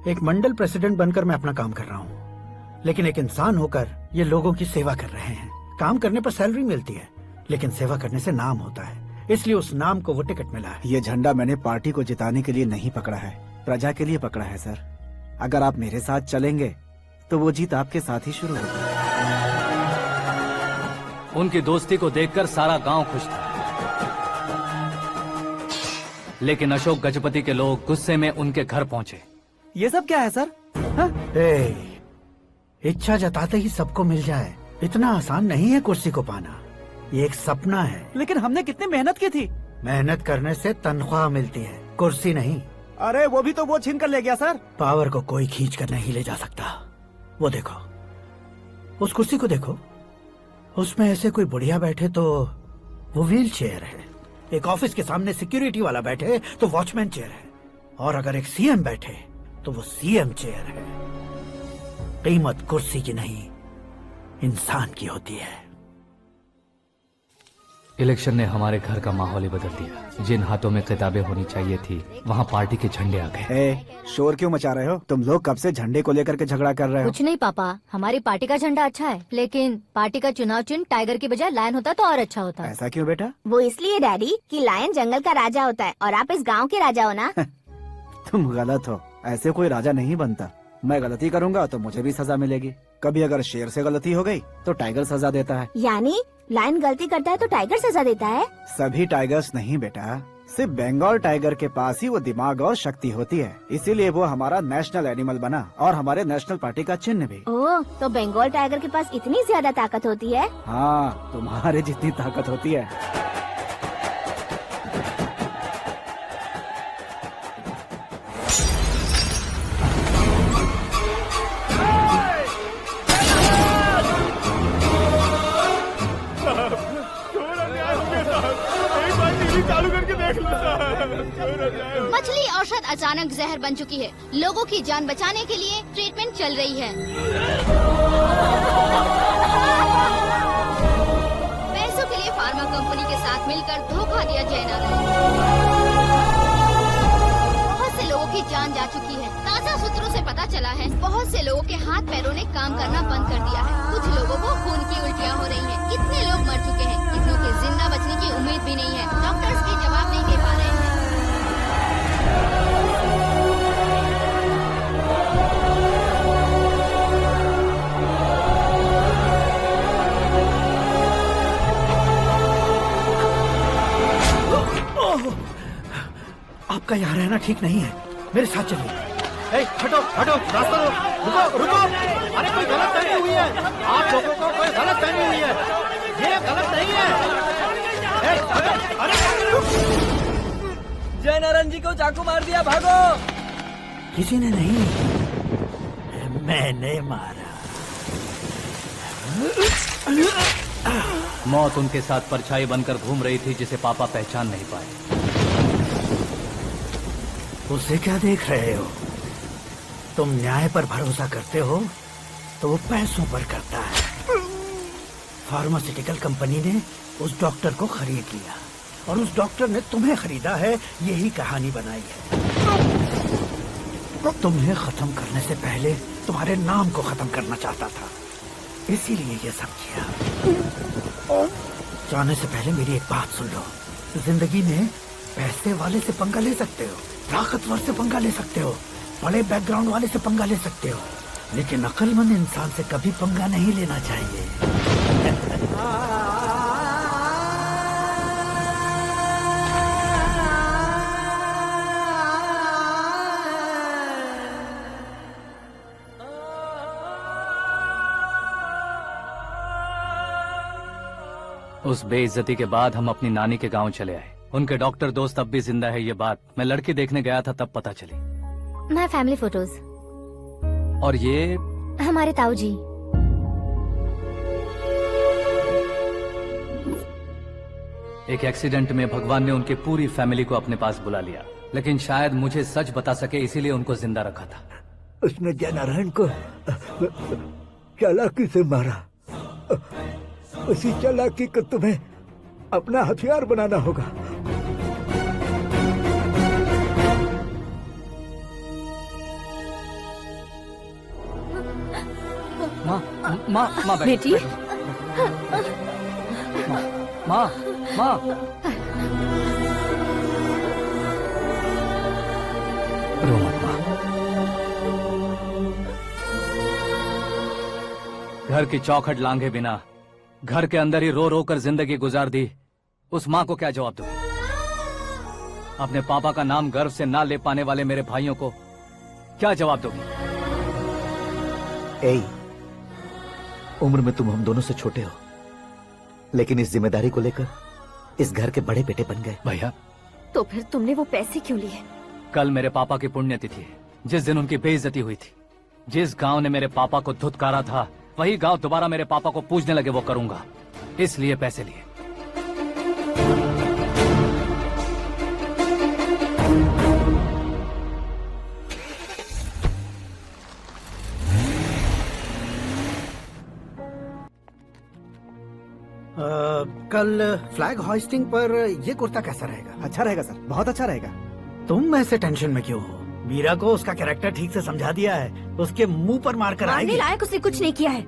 एक मंडल प्रेसिडेंट बनकर मैं अपना काम कर रहा हूँ, लेकिन एक इंसान होकर ये लोगों की सेवा कर रहे हैं। काम करने पर सैलरी मिलती है, लेकिन सेवा करने से नाम होता है, इसलिए उस नाम को वो टिकट मिला है। ये झंडा मैंने पार्टी को जिताने के लिए नहीं पकड़ा है, प्रजा के लिए पकड़ा है सर। अगर आप मेरे साथ चलेंगे तो वो जीत आपके साथ ही शुरू होगी। उनकी दोस्ती को देखकर सारा गांव खुश था, लेकिन अशोक गजपति के लोग गुस्से में उनके घर पहुंचे। ये सब क्या है सर? इच्छा जताते ही सबको मिल जाए, इतना आसान नहीं है कुर्सी को पाना। ये एक सपना है। लेकिन हमने कितनी मेहनत की थी। मेहनत करने से तनख्वाह मिलती है, कुर्सी नहीं। अरे वो भी तो वो छीन कर ले गया सर। पावर को कोई खींच कर नहीं ले जा सकता। वो देखो, उस कुर्सी को देखो, उसमें ऐसे कोई बुढ़िया बैठे तो वो व्हील चेयर है। एक ऑफिस के सामने सिक्योरिटी वाला बैठे तो वॉचमैन चेयर है, और अगर एक सीएम बैठे तो वो सीएम चेयर है। कीमत कुर्सी की नहीं, इंसान की होती है। इलेक्शन ने हमारे घर का माहौल ही बदल दिया। जिन हाथों में किताबें होनी चाहिए थी, वहाँ पार्टी के झंडे आ गए। शोर क्यों मचा रहे हो? तुम लोग कब से झंडे को लेकर के झगड़ा कर रहे हो? कुछ नहीं पापा, हमारी पार्टी का झंडा अच्छा है, लेकिन पार्टी का चुनाव चिन्ह टाइगर की बजाय लायन होता तो और अच्छा होता। ऐसा क्यों बेटा? वो इसलिए डैडी कि लायन जंगल का राजा होता है और आप इस गांव के राजा हो ना। तुम गलत हो, ऐसे कोई राजा नहीं बनता। मैं गलती करूंगा तो मुझे भी सजा मिलेगी। कभी अगर शेर से गलती हो गई तो टाइगर सजा देता है। यानी लायन गलती करता है तो टाइगर सजा देता है? सभी टाइगर्स नहीं बेटा, सिर्फ बंगाल टाइगर के पास ही वो दिमाग और शक्ति होती है, इसीलिए वो हमारा नेशनल एनिमल बना और हमारे नेशनल पार्टी का चिन्ह भी। ओह, तो बंगाल टाइगर के पास इतनी ज्यादा ताकत होती है? हाँ, तुम्हारे जितनी ताकत होती है। मछली औषध अचानक जहर बन चुकी है। लोगों की जान बचाने के लिए ट्रीटमेंट चल रही है। पैसों के लिए फार्मा कंपनी के साथ मिलकर धोखा दिया जय नारायण। बहुत से लोगों की जान जा चुकी है। ताज़ा सूत्रों से पता चला है बहुत से लोगों के हाथ पैरों ने काम करना बंद कर दिया है। कुछ लोगों को खून की उल्टियाँ हो रही हैं। कितने लोग मर चुके हैं, कितनों के जिंदा बचने की उम्मीद भी नहीं है। डॉक्टर्स भी जवाब नहीं दे पा रहे हैं। आपका यहाँ रहना ठीक नहीं है, मेरे साथ चलिए। हटो हटो, रास्ता दो। रुको रुको, अरे कोई गलत फहमी हुई है। आप लोगों को कोई गलत फहमी हुई है, ये गलत नहीं है। अरे जय नारायण जी को चाकू मार दिया, भागो। किसी ने नहीं, मैंने मारा। मौत उनके साथ परछाई बनकर घूम रही थी, जिसे पापा पहचान नहीं पाए। उसे क्या देख रहे हो? तुम न्याय पर भरोसा करते हो तो वो पैसों पर करता है। फार्मास्यूटिकल कंपनी ने उस डॉक्टर को खरीद लिया और उस डॉक्टर ने तुम्हें खरीदा है। यही कहानी बनाई है। तुम्हें खत्म करने से पहले तुम्हारे नाम को खत्म करना चाहता था, इसीलिए ये सब किया। जाने से पहले मेरी एक बात सुन लो। जिंदगी में पैसे वाले से पंगा ले सकते हो, ताकतवर से पंगा ले सकते हो, बड़े बैकग्राउंड वाले से पंगा ले सकते हो, लेकिन अक्लमंद इंसान से कभी पंगा नहीं लेना चाहिए। उस बेइज्जती के बाद हम अपनी नानी के गांव चले आए। उनके डॉक्टर दोस्त अब भी जिंदा है, ये बात मैं लड़की देखने गया था तब पता चली। My family photos. और ये हमारे ताऊ जी। एक एक्सीडेंट में भगवान ने उनकी पूरी फैमिली को अपने पास बुला लिया, लेकिन शायद मुझे सच बता सके इसीलिए उनको जिंदा रखा था। उसने जयनारायण को चालाकी से मारा। उसी चालाकी को तुम्हें अपना हथियार बनाना होगा। माँ बेटी। माँ माँ रो मत माँ। घर की चौखट लांघे बिना घर के अंदर ही रो रो कर जिंदगी गुजार दी उस माँ को क्या जवाब दूं? अपने पापा का नाम गर्व से ना ले पाने वाले मेरे भाइयों को क्या जवाब दोगी? ए, उम्र में तुम हम दोनों से छोटे हो, लेकिन इस जिम्मेदारी को लेकर इस घर के बड़े बेटे बन गए। भैया, तो फिर तुमने वो पैसे क्यों लिए? कल मेरे पापा की पुण्यतिथि है, जिस दिन उनकी बेइज्जती हुई थी। जिस गांव ने मेरे पापा को धुतकारा था वही गांव दोबारा मेरे पापा को पूजने लगे वो करूंगा, इसलिए पैसे लिए। कल फ्लैग होइस्टिंग पर ये कुर्ता कैसा रहेगा? अच्छा रहेगा सर, बहुत अच्छा रहेगा। तुम ऐसे टेंशन में क्यों हो? मीरा को उसका कैरेक्टर ठीक से समझा दिया है, उसके मुंह पर मारकर आएगी। लायक उसने कुछ नहीं किया है।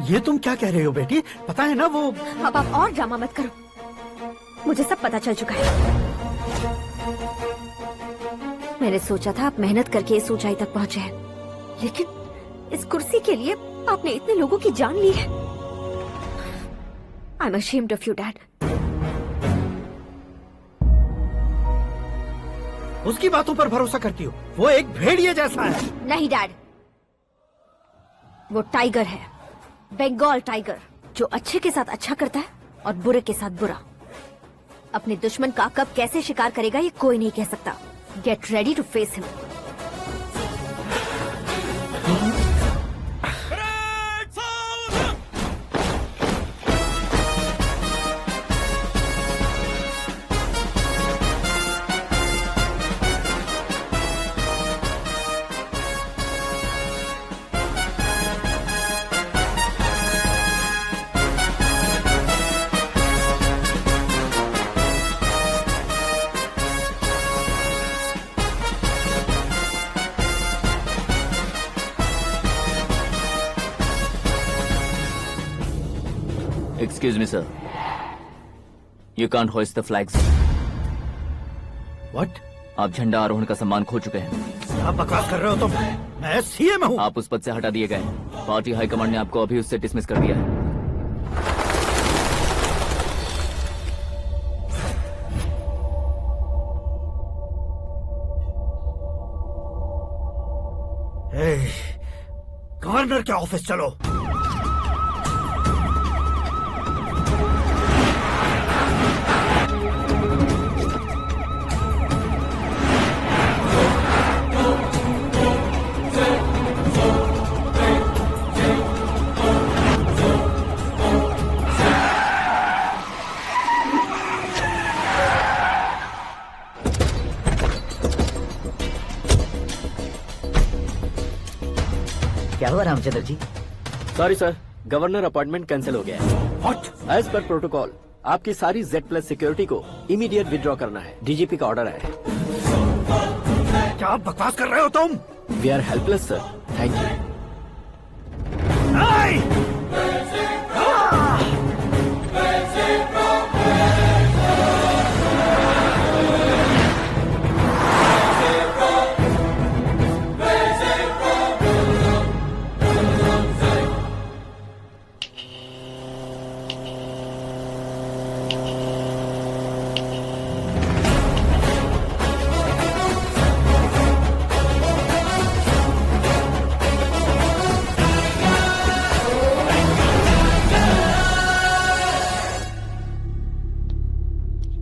ये तुम क्या कह रहे हो बेटी? पता है ना वो। अब आप और ड्रामा मत करो, मुझे सब पता चल चुका है। मैंने सोचा था आप मेहनत करके इस ऊंचाई तक पहुंचे हैं, लेकिन इस कुर्सी के लिए आपने इतने लोगों की जान ली है। I am ashamed of you dad. उसकी बातों पर भरोसा करती हो? वो एक भेड़िए जैसा है। नहीं डैड, वो टाइगर है, बंगाल टाइगर, जो अच्छे के साथ अच्छा करता है और बुरे के साथ बुरा। अपने दुश्मन का कब कैसे शिकार करेगा ये कोई नहीं कह सकता। Get ready to face him. Excuse me, sir. You can't hoist the flags. What? आप झंडा आरोहण का सम्मान खो चुके हैं। क्या बकवास कर रहे हो तुम? मैं सीएम हूँ। आप उस पद से हटा दिए गए। पार्टी हाईकमांड ने आपको अभी उससे डिसमिस कर दिया है। गवर्नर के ऑफिस चलो। क्या हुआ Ramchandra ji? Sorry sir, governor appointment cancel हो गया है। What? एज पर प्रोटोकॉल आपकी सारी Z+ सिक्योरिटी को इमीडिएट विड्रॉ करना है। डीजीपी का ऑर्डर है। क्या बकवास कर रहे हो तुम? We are helpless sir, thank you.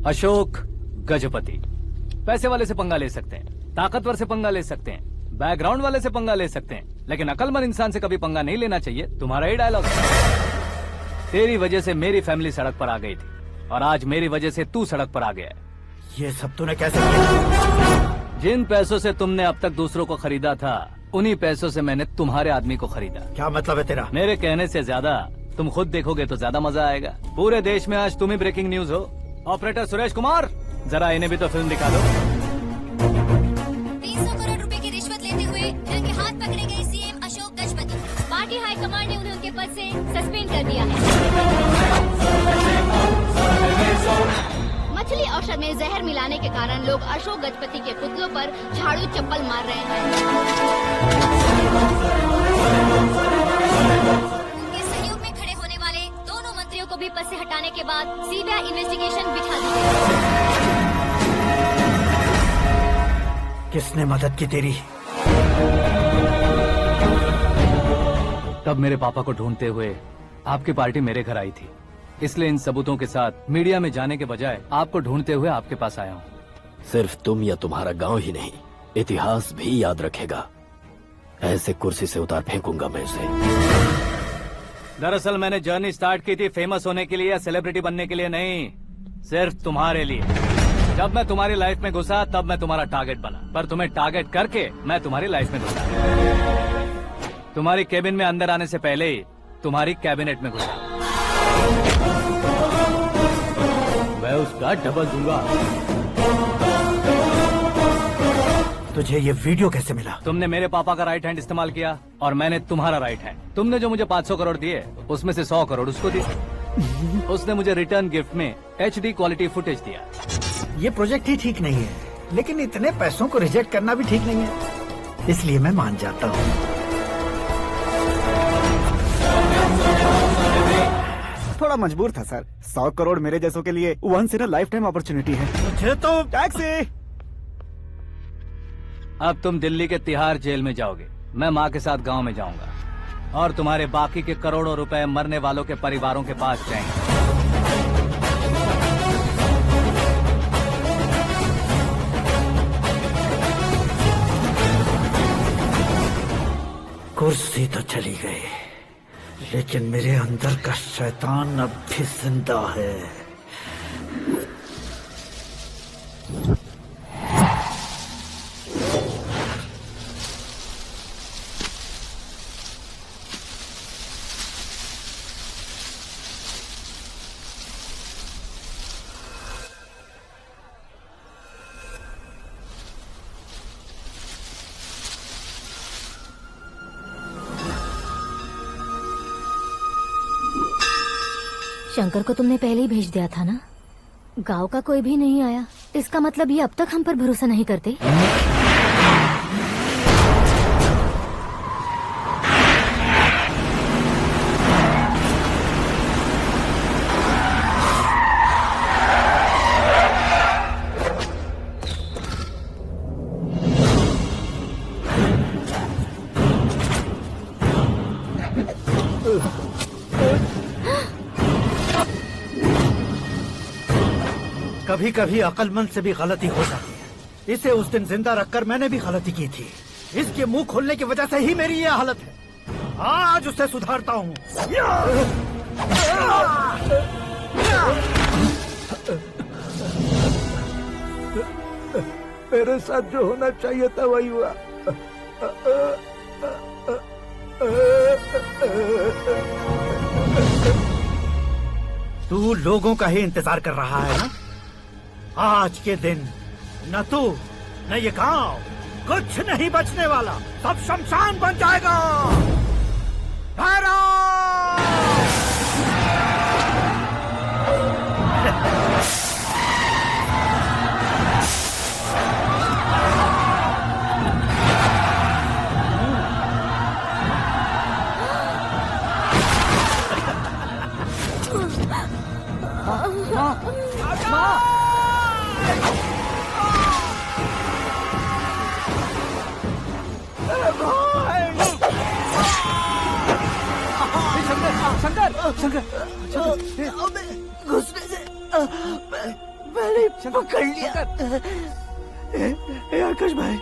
Ashok Gajapati. पैसे वाले से पंगा ले सकते हैं, ताकतवर से पंगा ले सकते हैं, बैकग्राउंड वाले से पंगा ले सकते हैं, लेकिन अकलमंद इंसान से कभी पंगा नहीं लेना चाहिए। तुम्हारा ही डायलॉग। तेरी वजह से मेरी फैमिली सड़क पर आ गई थी और आज मेरी वजह से तू सड़क पर आ गया है। ये सब तूने कैसे किया? जिन पैसों से तुमने अब तक दूसरों को खरीदा था, उन्हीं पैसों से मैंने तुम्हारे आदमी को खरीदा। क्या मतलब है तेरा? मेरे कहने से ज्यादा तुम खुद देखोगे तो ज्यादा मजा आएगा। पूरे देश में आज तुम ही ब्रेकिंग न्यूज हो। ऑपरेटर सुरेश कुमार, जरा इन्हें भी तो फिल्म दिखा दो। 300 करोड़ रुपए की रिश्वत लेते हुए जिनके हाथ पकड़े गए CM Ashok Gajapati. Party high command ने उन्हें उनके पद से सस्पेंड कर दिया है। मछली औषध में जहर मिलाने के कारण लोग अशोक गजपति के पुतलों पर झाड़ू चप्पल मार रहे हैं। उनके सहयोग में खड़े होने वाले दोनों मंत्रियों को भी पद से हटाने के बाद सीबीआई इन्वेस्टिगेशन बिठा दी गई। किसने मदद की तेरी? तब मेरे पापा को ढूंढते हुए आपकी पार्टी मेरे घर आई थी, इसलिए इन सबूतों के साथ मीडिया में जाने के बजाय आपको ढूंढते हुए आपके पास आया हूँ। सिर्फ तुम या तुम्हारा गांव ही नहीं, इतिहास भी याद रखेगा। ऐसे कुर्सी से उतार फेंकूंगा मैं उसे। दरअसल मैंने जर्नी स्टार्ट की थी फेमस होने के लिए या सेलिब्रिटी बनने के लिए नहीं, सिर्फ तुम्हारे लिए। जब मैं तुम्हारी लाइफ में घुसा तब मैं तुम्हारा टारगेट बना, पर तुम्हें टारगेट करके मैं तुम्हारी लाइफ में घुसा। तुम्हारी केबिन में अंदर आने से पहले ही तुम्हारी कैबिनेट में घुसा। मैं उसका डबल दूंगा। तुझे ये वीडियो कैसे मिला? तुमने मेरे पापा का राइट हैंड इस्तेमाल किया और मैंने तुम्हारा राइट हैंड। तुमने जो मुझे 500 करोड़ दिए उसमें से 100 करोड़ उसको दिए। उसने मुझे रिटर्न गिफ्ट में HD क्वालिटी फुटेज दिया। ये प्रोजेक्ट ही ठीक नहीं है, लेकिन इतने पैसों को रिजेक्ट करना भी ठीक नहीं है, इसलिए मैं मान जाता हूँ। थोड़ा मजबूर था सर। 100 करोड़ मेरे जैसों के लिए once in a lifetime opportunity है। मुझे तो टैक्सी। अब तुम दिल्ली के तिहाड़ जेल में जाओगे, मैं माँ के साथ गांव में जाऊंगा और तुम्हारे बाकी के करोड़ों रुपए मरने वालों के परिवारों के पास जाएंगे। कुर्सी तो चली गई, लेकिन मेरे अंदर का शैतान अब भी जिंदा है। शंकर को तुमने पहले ही भेज दिया था ना? गांव का कोई भी नहीं आया, इसका मतलब ये अब तक हम पर भरोसा नहीं करते। कभी कभी अक्लमंद से भी गलती हो जाती है। इसे उस दिन जिंदा रखकर मैंने भी गलती की थी। इसके मुंह खोलने की वजह से ही मेरी ये हालत है। आज उसे सुधारता हूँ। मेरे साथ जो होना चाहिए था वही हुआ। तू लोगों का ही इंतजार कर रहा है ना? आज के दिन न तू न ये गांव कुछ नहीं बचने वाला, सब शमशान बन जाएगा। पहले पकड़ लिया। आकाश भाई,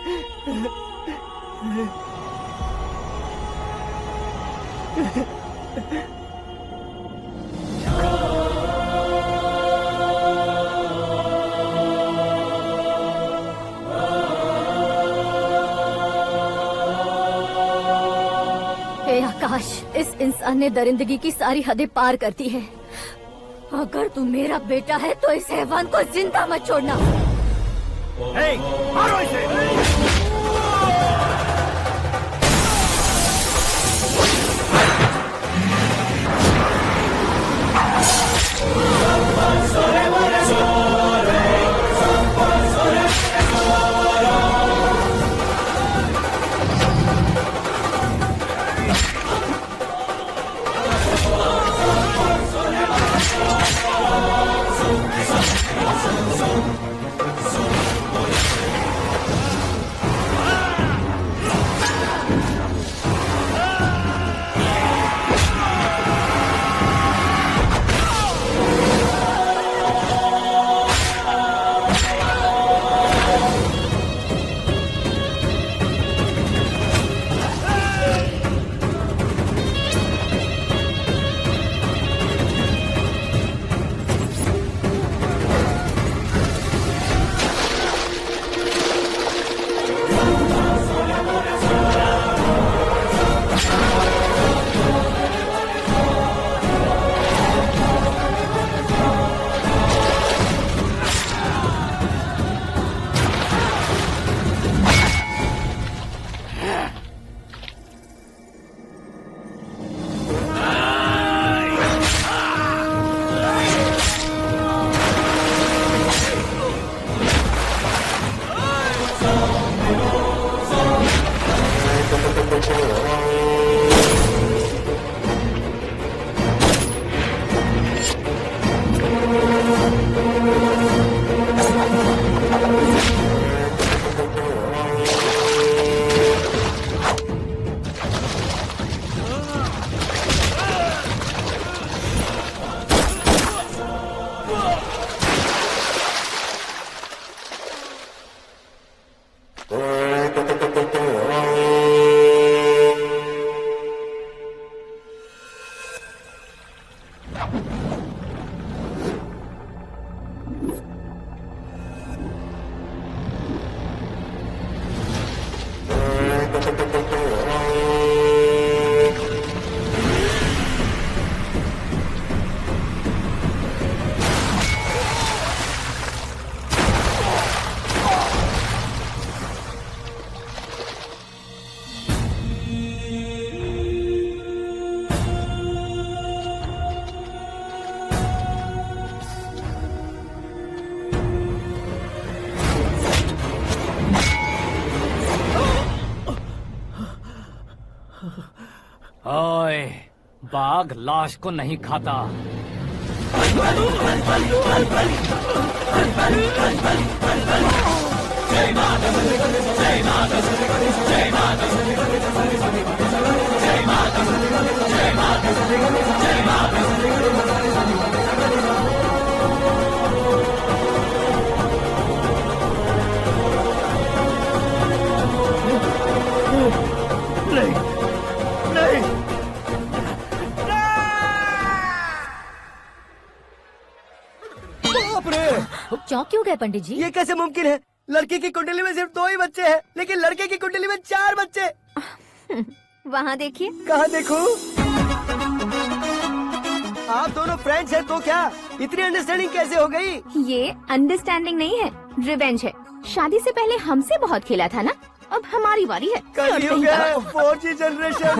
हे आकाश, इस इंसान ने दरिंदगी की सारी हदें पार कर दी है। अगर तू मेरा बेटा है तो इस हैवान को जिंदा मत छोड़ना। मारो इसे। ओए, बाघ लाश को नहीं खाता। जय माता, जय माता, जय माता, जय माता, जय माता, जय माता। नहीं, नहीं, बाप रे! चौंक क्यों गए पंडित जी? ये कैसे मुमकिन है? लड़की की कुंडली में सिर्फ 2 ही बच्चे हैं, लेकिन लड़के की कुंडली में 4 बच्चे। वहाँ देखिए। कहाँ देखूं? आप दोनों फ्रेंड्स हैं तो क्या? इतनी अंडरस्टैंडिंग कैसे हो गई? ये अंडरस्टैंडिंग नहीं है, रिवेंज है। शादी से पहले हमसे बहुत खेला था ना, अब हमारी बारी है। कलयुग है, 4G जनरेशन।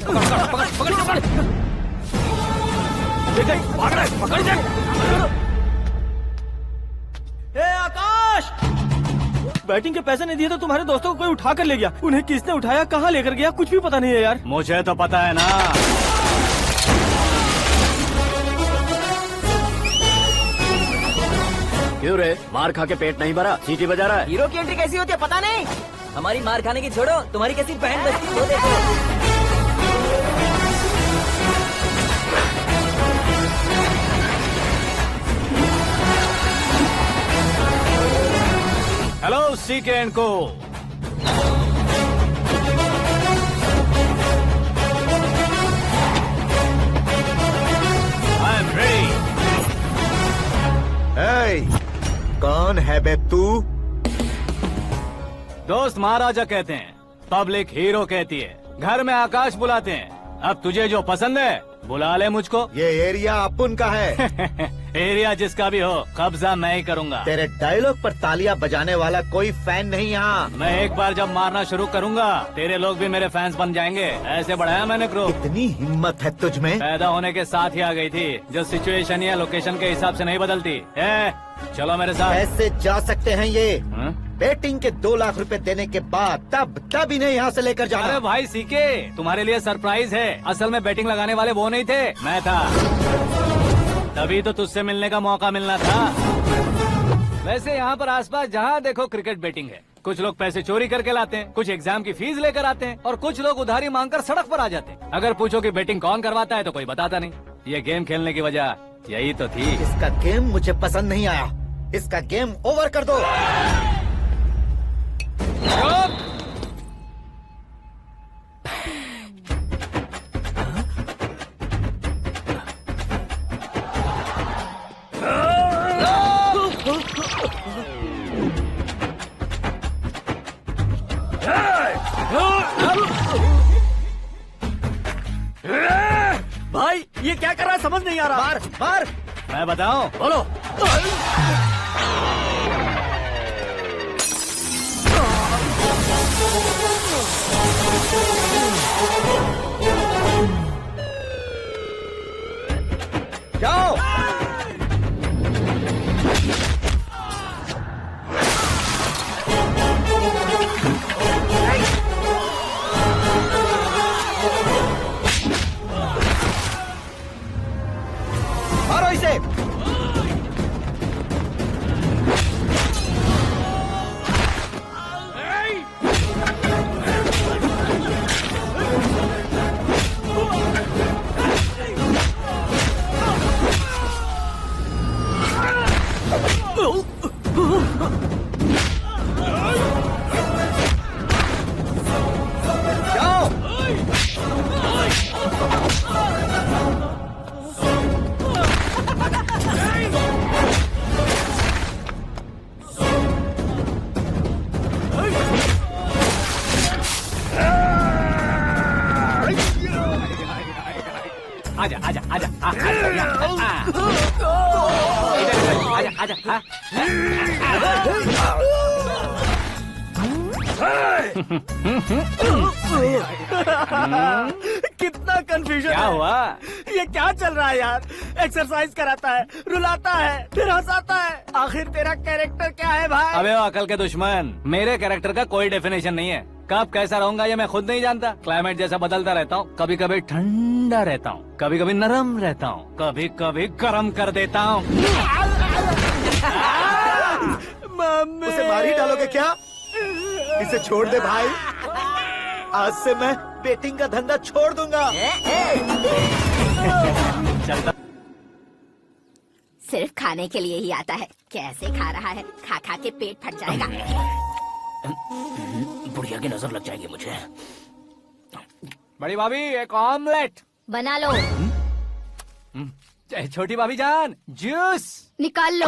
ए आकाश, बैटिंग के पैसे नहीं दिए तो तुम्हारे दोस्तों को कोई उठा कर ले गया। उन्हें किसने उठाया, कहाँ लेकर गया, कुछ भी पता नहीं है यार। मुझे तो पता है ना। क्यों रे, मार खा के पेट नहीं भरा, सीटी बजा रहा है? हीरो की एंट्री कैसी होती है पता नहीं। हमारी मार खाने की छोड़ो, तुम्हारी कैसी बहन बचती है वो देखो। हेलो सीके एंड को। I am ready. कौन है बे तू? दोस्त महाराजा कहते हैं, पब्लिक हीरो कहती है, घर में आकाश बुलाते हैं। अब तुझे जो पसंद है बुला ले मुझको। ये एरिया अपुन का है। एरिया जिसका भी हो, कब्जा मैं ही करूंगा। तेरे डायलॉग पर तालियां बजाने वाला कोई फैन नहीं यहाँ। मैं एक बार जब मारना शुरू करूंगा, तेरे लोग भी मेरे फैंस बन जाएंगे। ऐसे बढ़ाया मैंने ग्रुप। इतनी हिम्मत है तुझ में? पैदा होने के साथ ही आ गई थी, जो सिचुएशन या लोकेशन के हिसाब से नहीं बदलती। चलो मेरे साथ। कैसे जा सकते हैं ये? हा? बेटिंग के 2 लाख रुपए देने के बाद तब इन्हें यहाँ से लेकर जाना। अरे भाई सीके, तुम्हारे लिए सरप्राइज है। असल में बेटिंग लगाने वाले वो नहीं थे, मैं था। तभी तो तुझसे मिलने का मौका मिलना था। वैसे यहाँ पर आसपास जहाँ देखो क्रिकेट बेटिंग है। कुछ लोग पैसे चोरी करके लाते हैं, कुछ एग्जाम की फीस लेकर आते हैं, और कुछ लोग उधारी मांगकर सड़क पर आ जाते हैं। अगर पूछो कि बेटिंग कौन करवाता है तो कोई बताता नहीं। ये गेम खेलने की वजह यही तो थी। इसका गेम मुझे पसंद नहीं आया। इसका गेम ओवर कर दो। भाई ये क्या कर रहा है, समझ नहीं आ रहा। मार मार। मैं बताऊं? बोलो। जाओ। मारो इसे। आजा आजा आजा आजा आजा आजा। कितना कंफ्यूजन क्या है। हुआ? ये क्या चल रहा है यार? एक्सरसाइज कराता है, रुलाता है, फिर हंसाता है। आखिर तेरा कैरेक्टर क्या है भाई? अबे ओ अकल के दुश्मन, मेरे कैरेक्टर का कोई डेफिनेशन नहीं है। कब कैसा रहूंगा ये मैं खुद नहीं जानता। क्लाइमेट जैसा बदलता रहता हूँ। कभी कभी ठंडा रहता हूँ, कभी कभी नरम रहता हूँ, कभी कभी गर्म कर देता हूँ। उसे मार ही डालोगे क्या? इसे छोड़ दे भाई। आज से मैं बेटिंग का धंधा छोड़ दूंगा। चलता। सिर्फ खाने के लिए ही आता है। कैसे खा रहा है, खा खा के पेट फट जाएगा। बुढ़िया की नजर लग जाएगी मुझे। बड़ी भाभी एक ऑमलेट बना लो। छोटी भाभी जान जूस निकाल लो।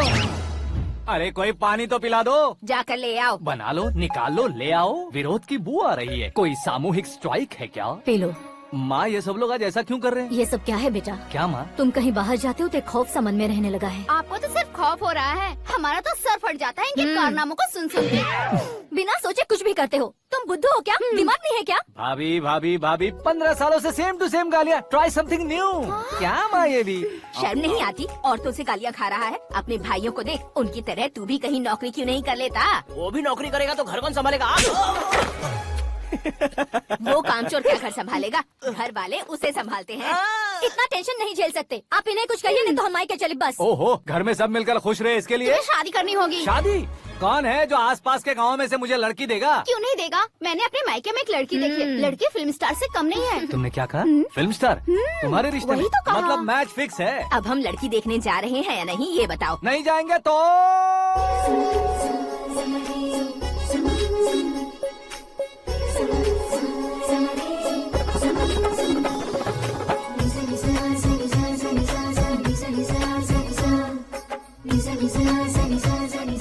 अरे कोई पानी तो पिला दो। जाकर ले आओ। बना लो, निकाल लो, ले आओ। विरोध की बू आ रही है। कोई सामूहिक स्ट्राइक है क्या? P low. माँ ये सब लोग आज ऐसा क्यों कर रहे हैं? ये सब क्या है बेटा? क्या माँ? तुम कहीं बाहर जाते हो तो एक खौफ सा मन में रहने लगा है। आपको तो सिर्फ खौफ हो रहा है, हमारा तो सर फट जाता है इनके कारनामों को सुन सुन के। बिना सोचे कुछ भी करते हो। तुम बुद्धू हो क्या? दिमाग नहीं है क्या? भाभी भाभी भाभी 15 सालों से सेम टू सेम गालियाँ। Try something new. क्या माँ ये भी? शर्म नहीं आती? औरतों से गालियाँ खा रहा है। अपने भाइयों को देख, उनकी तरह तू भी कहीं नौकरी क्यों नहीं कर लेता? वो भी नौकरी करेगा तो घर कौन संभालेगा? वो कामचोर क्या घर संभालेगा? घर वाले उसे संभालते हैं। इतना टेंशन नहीं झेल सकते। आप इन्हें कुछ कहिए नहीं तो हम मायके चले बस। ओहो, घर में सब मिलकर खुश रहे इसके लिए। तुम्हें शादी करनी होगी। शादी? कौन है जो आसपास के गाँव में से मुझे लड़की देगा? क्यों नहीं देगा? मैंने अपने मायके में एक लड़की देखी है। लड़की फिल्म स्टार से कम नहीं है। तुमने क्या कहा? Film star? तुम्हारे रिश्ते में? वही तो कहा। मतलब मैच फिक्स है। अब हम लड़की देखने जा रहे हैं या नहीं, ये बताओ। नहीं जाएंगे तो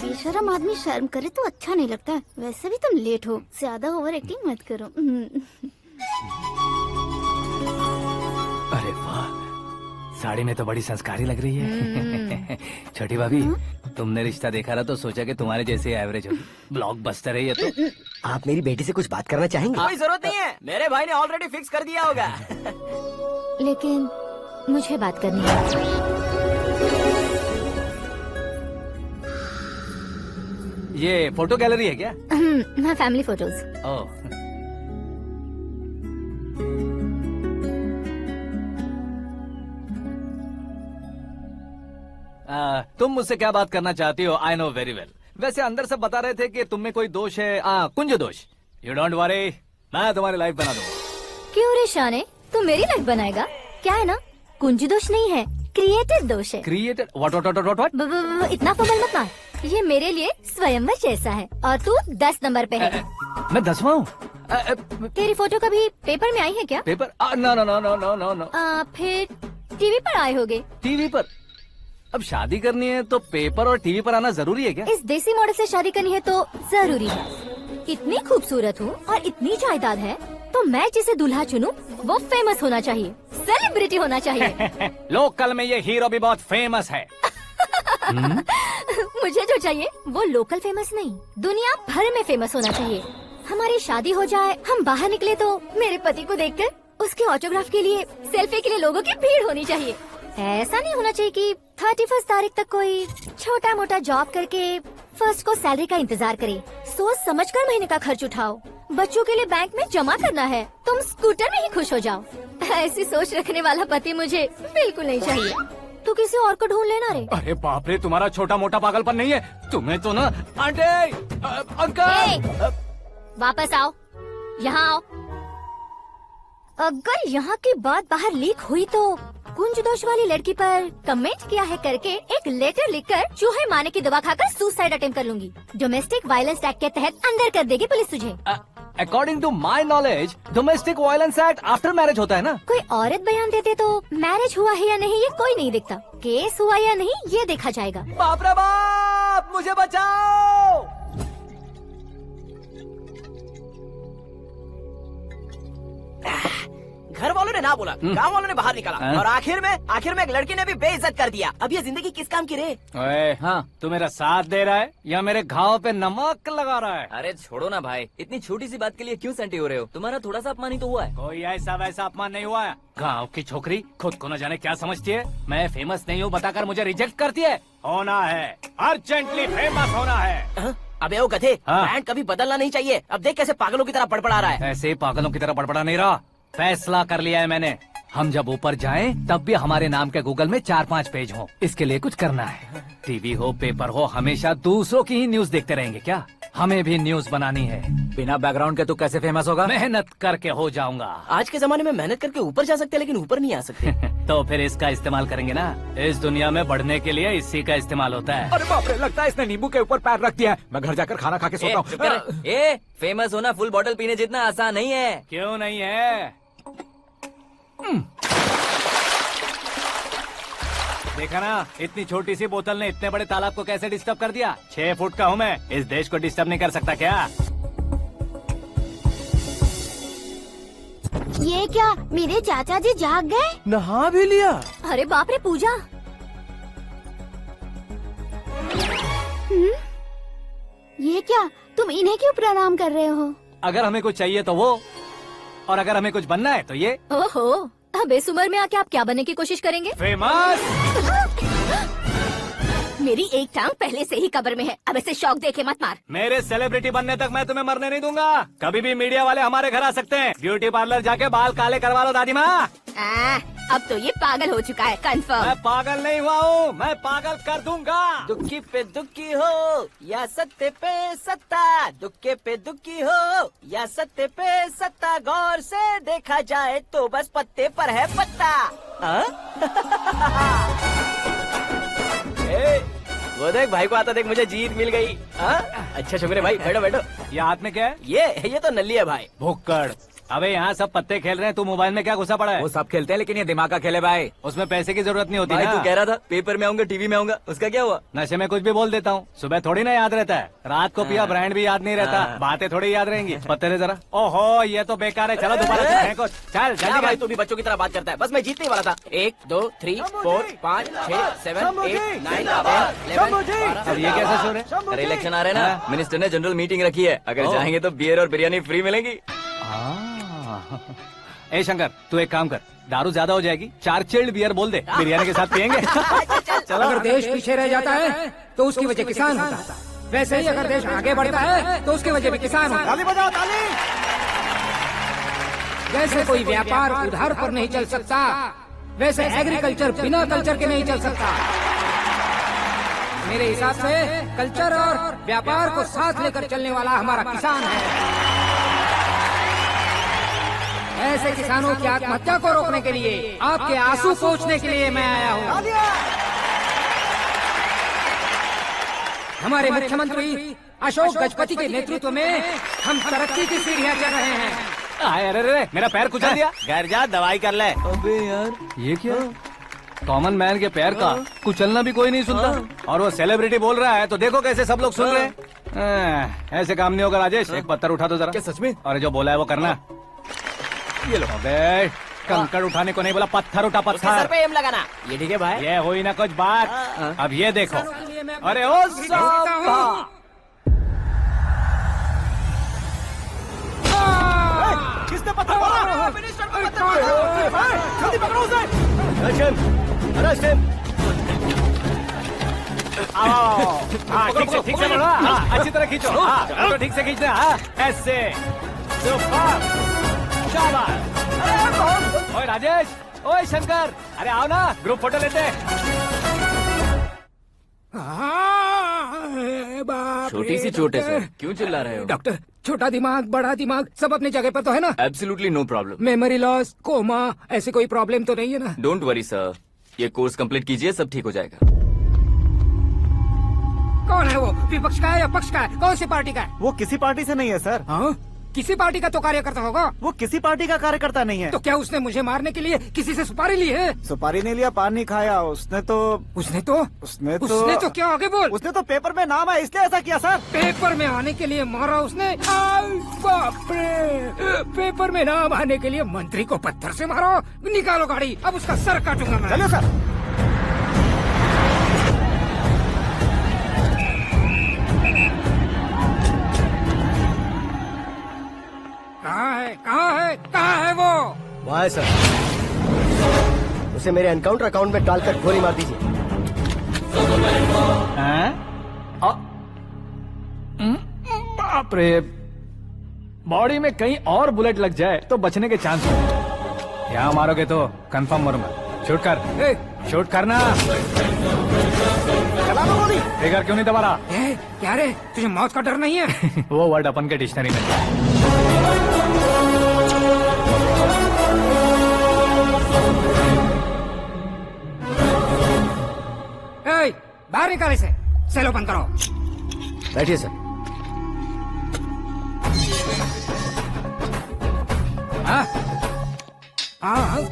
बेशरम आदमी शर्म करे तो अच्छा नहीं लगता है। वैसे भी तुम लेट हो, ज्यादा ओवर एक्टिंग मत करो। अरे वाह, साड़ी में तो बड़ी संस्कारी लग रही है। छोटी भाभी, तुमने रिश्ता देखा रहा तो सोचा कि तुम्हारे जैसे एवरेज होगी। ब्लॉकबस्टर है ये तो। आप मेरी बेटी से कुछ बात करना चाहेंगे? कोई जरूरत नहीं है, मेरे भाई ने ऑलरेडी फिक्स कर दिया होगा। लेकिन मुझे बात करनी है। ये फोटो गैलरी है क्या? हाँ, फैमिली फोटोज। ओह, तुम मुझसे क्या बात करना चाहती हो? I know very well. वैसे अंदर से बता रहे थे कि तुम में कोई दोष है। कुंज दोष। यू डोंट वरी, मैं तुम्हारी लाइफ बना दूंगा। क्यों रे शाने, तू मेरी लाइफ बनाएगा? क्या है ना, कुंज दोष नहीं है, क्रिएटेड दोष है। क्रिएटेड? व्हाट? इतना फॉर्मल मत मार। ये मेरे लिए स्वयंवर जैसा है और तू 10 नंबर पे है। मैं 10वां हूँ? तेरी फोटो कभी पेपर में आई है क्या? Paper? No no no no no no no. फिर टीवी पर आए होगे। टीवी पर? अब शादी करनी है तो पेपर और टीवी पर आना जरूरी है क्या? इस देसी मॉडल से शादी करनी है तो जरूरी है। इतनी खूबसूरत हूँ और इतनी जायदाद है तो मैं जिसे दूल्हा चुनूं वो फेमस होना चाहिए, सेलिब्रिटी होना चाहिए। लोकल में ये हीरो भी बहुत फेमस है। मुझे जो चाहिए वो लोकल फेमस नहीं, दुनिया भर में फेमस होना चाहिए। हमारी शादी हो जाए, हम बाहर निकले तो मेरे पति को देखकर उसके ऑटोग्राफ के लिए, सेल्फी के लिए लोगों की भीड़ होनी चाहिए। ऐसा नहीं होना चाहिए कि 31 तारीख तक कोई छोटा मोटा जॉब करके 1st को सैलरी का इंतजार करे। सोच समझकर महीने का खर्च उठाओ। बच्चों के लिए बैंक में जमा करना है, तुम स्कूटर में ही खुश हो जाओ। ऐसी सोच रखने वाला पति मुझे बिल्कुल नहीं चाहिए। तू किसी और को ढूंढ लेना रे। अरे बाप रे, तुम्हारा छोटा मोटा पागलपन नहीं है। तुम्हें तो ना आंटी, अंकल। वापस आओ, यहाँ आओ। अगर यहाँ की बात बाहर लीक हुई तो कुंज दोष वाली लड़की पर कमेंट किया है करके एक लेटर लिखकर चूहे मारने की दवा खाकर सुसाइड अटेम्प्ट कर लूंगी। डोमेस्टिक वायलेंस एक्ट के तहत अंदर कर देगी पुलिस तुझे। According to my knowledge domestic violence act after marriage होता है ना? कोई औरत बयान देते तो मैरिज हुआ है या नहीं ये कोई नहीं देखता, केस हुआ या नहीं ये देखा जाएगा। बाप रे बाप, मुझे बचाओ। घर वालों ने ना बोला, गांव वालों ने बाहर निकाला और आखिर में एक लड़की ने भी बेइज्जत कर दिया। अब ये जिंदगी किस काम की रे? ओए, हाँ, तू मेरा साथ दे रहा है या मेरे घाव पे नमक लगा रहा है? अरे छोड़ो ना भाई, इतनी छोटी सी बात के लिए क्यों सैंटी हो रहे हो? तुम्हारा थोड़ा सा अपमान ही तो हुआ है। कोई ऐसा वैसा अपमान नहीं हुआ है। गाँव की छोकरी खुद को न जाने क्या समझती है। मैं फेमस नहीं हूँ बताकर मुझे रिजेक्ट करती है। होना है, अर्जेंटली फेमस होना है। अबे ओ गधे, ब्रांड कभी बदलना नहीं चाहिए। अब देख कैसे पागलों की तरह बड़बड़ा रहा है। ऐसे पागलों की तरह बड़बड़ा नहीं रहा, फैसला कर लिया है मैंने। हम जब ऊपर जाएं तब भी हमारे नाम के गूगल में 4-5 पेज हो। इसके लिए कुछ करना है। टीवी हो, पेपर हो, हमेशा दूसरों की ही न्यूज देखते रहेंगे क्या? हमें भी न्यूज बनानी है। बिना बैकग्राउंड के तो कैसे फेमस होगा? मेहनत करके हो जाऊंगा। आज के जमाने में मेहनत करके ऊपर जा सकते हैं लेकिन ऊपर नहीं आ सकते। तो फिर इसका इस्तेमाल करेंगे ना। इस दुनिया में बढ़ने के लिए इसी का इस्तेमाल होता है। अरे बाप रे, लगता है इसने नींबू के ऊपर पैर रख दिया है। मैं घर जाकर खाना खा के सोता हूँ। फेमस होना फुल बॉटल पीने जितना आसान नहीं है। क्यों नहीं है? देखा ना, इतनी छोटी सी बोतल ने इतने बड़े तालाब को कैसे डिस्टर्ब कर दिया। 6 फुट का हूँ मैं, इस देश को डिस्टर्ब नहीं कर सकता क्या? ये क्या मेरे चाचा जी जाग गए? नहा भी लिया? अरे बाप रे पूजा, ये क्या तुम इन्हें क्यों प्रणाम कर रहे हो? अगर हमें कुछ चाहिए तो वो, और अगर हमें कुछ बनना है तो ये। ओहो, अब इस उम्र में आके आप क्या बनने की कोशिश करेंगे? फेमस। मेरी एक टांग पहले से ही कब्र में है, अब ऐसे शौक देके मत मार। मेरे सेलिब्रिटी बनने तक मैं तुम्हें मरने नहीं दूंगा। कभी भी मीडिया वाले हमारे घर आ सकते हैं। ब्यूटी पार्लर जाके बाल काले करवा लो दादी माँ। अब तो ये पागल हो चुका है, कंफर्म। मैं पागल नहीं हुआ हूँ, मैं पागल कर दूंगा। दुखी पे दुखी हो या सत्ते पे सत्ता, दुखे पे दुखी हो या सत्ते पे सत्ता, गौर से देखा जाए तो बस पत्ते पर है पत्ता। वो देख भाई को आता देख, मुझे जीत मिल गई। अच्छा शुक्र भाई, बैठो बैठो। ये हाथ में क्या है? ये तो नल्ली है भाई। भुक्कड़। अबे यहाँ सब पत्ते खेल रहे हैं, तू मोबाइल में क्या घुसा पड़ा है? वो सब खेलते हैं लेकिन ये दिमाग का खेल है भाई। उसमें पैसे की जरूरत नहीं होती भाई ना। तू कह रहा था पेपर में आऊंगा, टीवी में आऊंगा, उसका क्या हुआ? नशे में कुछ भी बोल देता हूँ, सुबह थोड़ी ना याद रहता है। रात को पिया ब्रांड भी याद नहीं रहता, बातें थोड़ी याद रहेंगी। पत्ते दे जरा। ओहो ये तो बेकार है, चलो दोबारा फेंको। चल जल्दी भाई, तू भी बच्चों की तरह बात करता है। बस मैं जीतने वाला था। 1 2 3 4 5 6 7 8 9 10 अब ये कैसे सो रहे? अरे इलेक्शन आ रहे हैं ना, मिनिस्टर ने जनरल मीटिंग रखी है, अगर जाएंगे तो बियर और बिरयानी फ्री मिलेगी। ए शंकर, तू एक काम कर, दारू ज्यादा हो जाएगी, 4 चिल्ड बियर बोल दे, बिरयानी के साथ पियेंगे। चलो। अगर देश पीछे रह जाता है तो उसकी वजह किसान होता है, वैसे ही अगर देश आगे बढ़ता है तो उसकी वजह भी किसान होता है। ताली बजाओ ताली। जैसे कोई व्यापार उधार पर नहीं चल सकता, वैसे एग्रीकल्चर बिना कल्चर के नहीं चल सकता। मेरे हिसाब से कल्चर और व्यापार को साथ लेकर चलने वाला हमारा किसान है। ऐसे किसानों की आत्महत्या को रोकने के लिए, आपके आंसू पोंछने के लिए मैं आया हूँ। हमारे मुख्यमंत्री अशोक गजपति के नेतृत्व में हम तरक्की की सीढ़ियाँ चढ़ रहे हैं। अरे मेरा पैर कुचल दिया। घर जा दवाई कर ले। अबे यार ये क्या? कॉमन मैन के पैर का कुचलना भी कोई नहीं सुनता, और वो सेलिब्रिटी बोल रहा है तो देखो कैसे सब लोग सुन रहे हैं। ऐसे काम नहीं होगा राजेश, एक पत्थर उठा दो जरा। क्या सच में? और जो बोला है वो करना। ये लो। अबे कंकड़ उठाने को नहीं बोला, पत्थर उठा, सर पत्थर। पे एम लगाना। ये ठीक है भाई। ये हुई ना कुछ बात। अब ये देखो। अरे ओ साहब, किसने पत्थर मारा? मिनिस्टर को पत्थर मारा। जल्दी पकड़ो उसे। Arrest him. हाँ ठीक से बोलो। हाँ अच्छी तरह खींचो। हाँ तो ठीक से खींचना। हाँ ऐसे। सुपर। शाबाश। ओए राजेश, ओए शंकर, अरे आओ ना, ग्रुप फोटो लेते हैं। छोटी सी चोट है सर, क्यों चिल्ला रहे हो? डॉक्टर, छोटा दिमाग बड़ा दिमाग सब अपनी जगह पर तो है ना? Absolutely no problem. Memory loss, coma, ऐसी कोई प्रॉब्लम तो नहीं है ना? डोंट वरी सर, ये कोर्स कंप्लीट कीजिए, सब ठीक हो जाएगा। कौन है वो? विपक्ष का है या पक्ष का है? कौन सी पार्टी का है? वो किसी पार्टी से नहीं है सर। हाँ? किसी पार्टी का तो कार्यकर्ता होगा। वो किसी पार्टी का कार्यकर्ता नहीं है। तो क्या उसने मुझे मारने के लिए किसी से सुपारी ली है? सुपारी नहीं लिया, पान नहीं खाया। उसने तो क्या आगे बोल? उसने तो पेपर में नाम है इसलिए ऐसा किया सर। पेपर में आने के लिए मारा उसने? बाप रे, पेपर में नाम आने के लिए मंत्री को पत्थर से मारो? निकालो गाड़ी, अब उसका सर काटूंगा मैं। चलो सर। कहाँ है वो? वहाँ है सर। उसे मेरे एनकाउंटर अकाउंट में डालकर गोली मार दीजिए। बाप रे, बॉडी में कहीं और बुलेट लग जाए तो बचने के चांस हो। यहाँ मारोगे तो कंफर्म मरूंगा। शूट कर, शूट करना। चला लो गोली। ट्रिगर क्यों नहीं दबा रहा? क्या रे, तुझे मौत का डर नहीं है? वो वर्ड अपन के डिक्शनरी में है। बाहर निकाले से, सेलो बंद करो। बैठिए सर।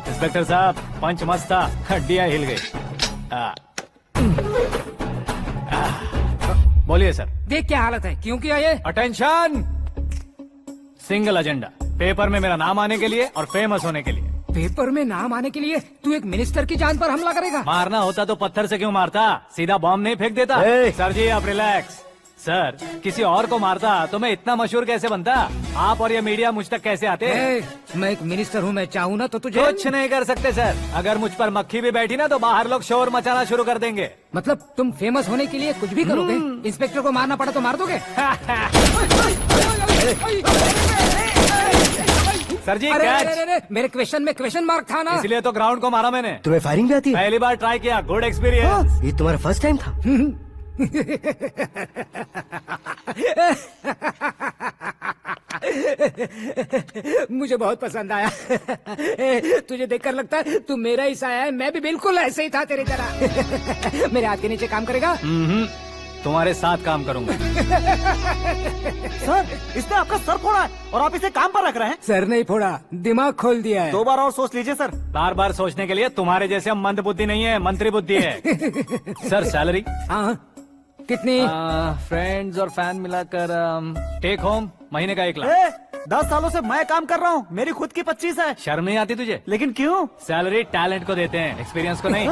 इंस्पेक्टर साहब, पंच मस्त था, हड्डियां हिल गई। बोलिए सर। देख क्या हालत है, क्यों किया ये? अटेंशन, सिंगल एजेंडा, पेपर में मेरा नाम आने के लिए और फेमस होने के लिए। पेपर में नाम आने के लिए तू एक मिनिस्टर की जान पर हमला करेगा? मारना होता तो पत्थर से क्यों मारता, सीधा बॉम्ब नहीं फेंक देता। सर जी आप रिलैक्स। सर किसी और को मारता तो मैं इतना मशहूर कैसे बनता? आप और ये मीडिया मुझ तक कैसे आते? मैं एक मिनिस्टर हूँ, मैं चाहूँ ना तो तुझे कुछ नहीं कर सकते सर। अगर मुझ पर मक्खी भी बैठी ना तो बाहर लोग शोर मचाना शुरू कर देंगे। मतलब तुम फेमस होने के लिए कुछ भी करोगे? इंस्पेक्टर को मारना पड़ा तो मार दोगे? सर जी अरे, मेरे क्वेश्चन में क्वेश्चन मार्क था ना, इसलिए तो ग्राउंड को मारा मैंने। तुम्हें फायरिंग भी आती है? पहली बार ट्राई किया, गुड एक्सपीरियंस। ये तुम्हारा फर्स्ट टाइम था? मुझे बहुत पसंद आया। तुझे देखकर लगता है तू मेरा ही साया है। मैं भी बिल्कुल ऐसे ही था तेरी तरह। मेरे हाथ के नीचे काम करेगा? तुम्हारे साथ काम करूंगा। सर इसने आपका सर फोड़ा है और आप इसे काम पर रख रहे हैं। सर नहीं फोड़ा, दिमाग खोल दिया है। 2 बार और सोच लीजिए सर। बार बार सोचने के लिए तुम्हारे जैसे मंद बुद्धि नहीं है, मंत्री बुद्धि है। Sir salary? हाँ कितनी? फ्रेंड्स और फैन मिलाकर टेक होम महीने का 1 लाख। 10 सालों से मैं काम कर रहा हूँ, मेरी खुद की 25 है। शर्म नहीं आती तुझे? लेकिन क्यों? सैलरी टैलेंट को देते हैं, एक्सपीरियंस को नहीं।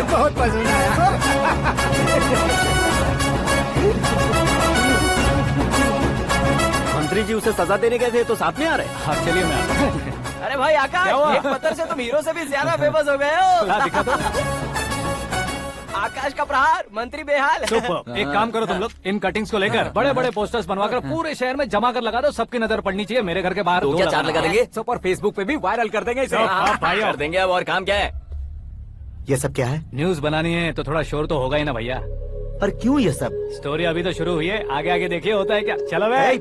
बहुत पसंद आया। मंत्री जी उसे सजा देने गए थे तो साथ में आ रहे। हाँ चलिए मैं आता हूँ। अरे भाई आकाश, एक पत्थर से तुम हीरो से भी ज्यादा फेमस हो गए हो। दिखा दो। आकाश का प्रहार, मंत्री बेहाल। सुपर। एक काम करो तुम लोग, इन कटिंग्स को लेकर बड़े बड़े पोस्टर्स बनवाकर पूरे शहर में जमा कर लगा दो। सबकी नजर पड़नी चाहिए। मेरे घर के बाहर तो क्या 4 लगा देंगे? सब और फेसबुक पे भी वायरल कर देंगे इसे। भाई कर देंगे। अब और काम क्या है? ये सब क्या है? न्यूज बनानी है तो थोड़ा शोर तो होगा ही ना भैया। पर क्यों ये सब? स्टोरी अभी तो शुरू हुई है, आगे आगे देखिए होता है क्या। चलो भाई।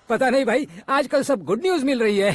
पता नहीं भाई, आजकल सब गुड न्यूज मिल रही है।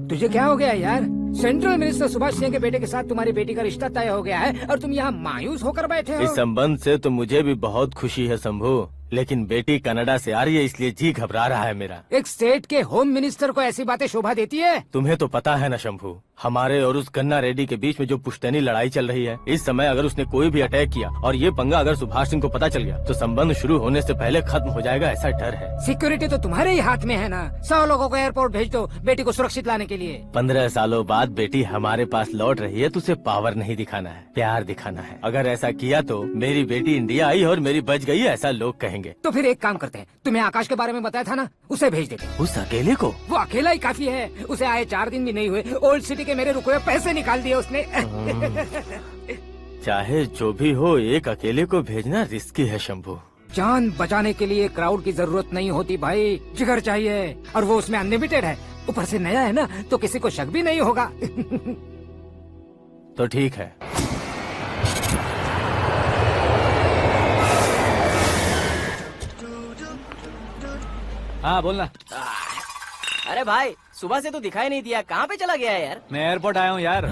तुझे क्या हो गया यार? सेंट्रल मिनिस्टर सुभाष सिंह के बेटे के साथ तुम्हारी बेटी का रिश्ता तय हो गया है और तुम यहाँ मायूस होकर बैठे हो। इस संबंध से तो मुझे भी बहुत खुशी है शंभू, लेकिन बेटी कनाडा से आ रही है इसलिए जी घबरा रहा है मेरा। एक स्टेट के होम मिनिस्टर को ऐसी बातें शोभा देती है? तुम्हें तो पता है ना शंभू, हमारे और उस गन्ना रेड्डी के बीच में जो पुश्तैनी लड़ाई चल रही है। इस समय अगर उसने कोई भी अटैक किया और ये पंगा अगर सुभाष सिंह को पता चल गया तो संबंध शुरू होने से पहले खत्म हो जाएगा, ऐसा डर है। सिक्योरिटी तो तुम्हारे ही हाथ में है ना। 100 लोगों को एयरपोर्ट भेज दो बेटी को सुरक्षित लाने के लिए। 15 सालों बाद बेटी हमारे पास लौट रही है तो उसे पावर नहीं दिखाना है, प्यार दिखाना है। अगर ऐसा किया तो मेरी बेटी इंडिया आई और मेरी बच गई, ऐसा लोग कहेंगे। तो फिर एक काम करते हैं, तुम्हें आकाश के बारे में बताया था ना, उसे भेज देते। उस अकेले को? वो अकेला ही काफी है। उसे आए 4 दिन भी नहीं हुए, ओल्ड सिटी के मेरे रुके हुए पैसे निकाल दिए उसने। चाहे जो भी हो, एक अकेले को भेजना रिस्की है शंभू। जान बचाने के लिए क्राउड की जरूरत नहीं होती भाई, जिगर चाहिए, और वो उसमें अनलिमिटेड है। ऊपर से नया है ना तो किसी को शक भी नहीं होगा। तो ठीक है। हाँ बोलना। अरे भाई सुबह से तो दिखाई नहीं दिया, कहाँ पे चला गया है यार? मैं एयरपोर्ट आया हूँ यार।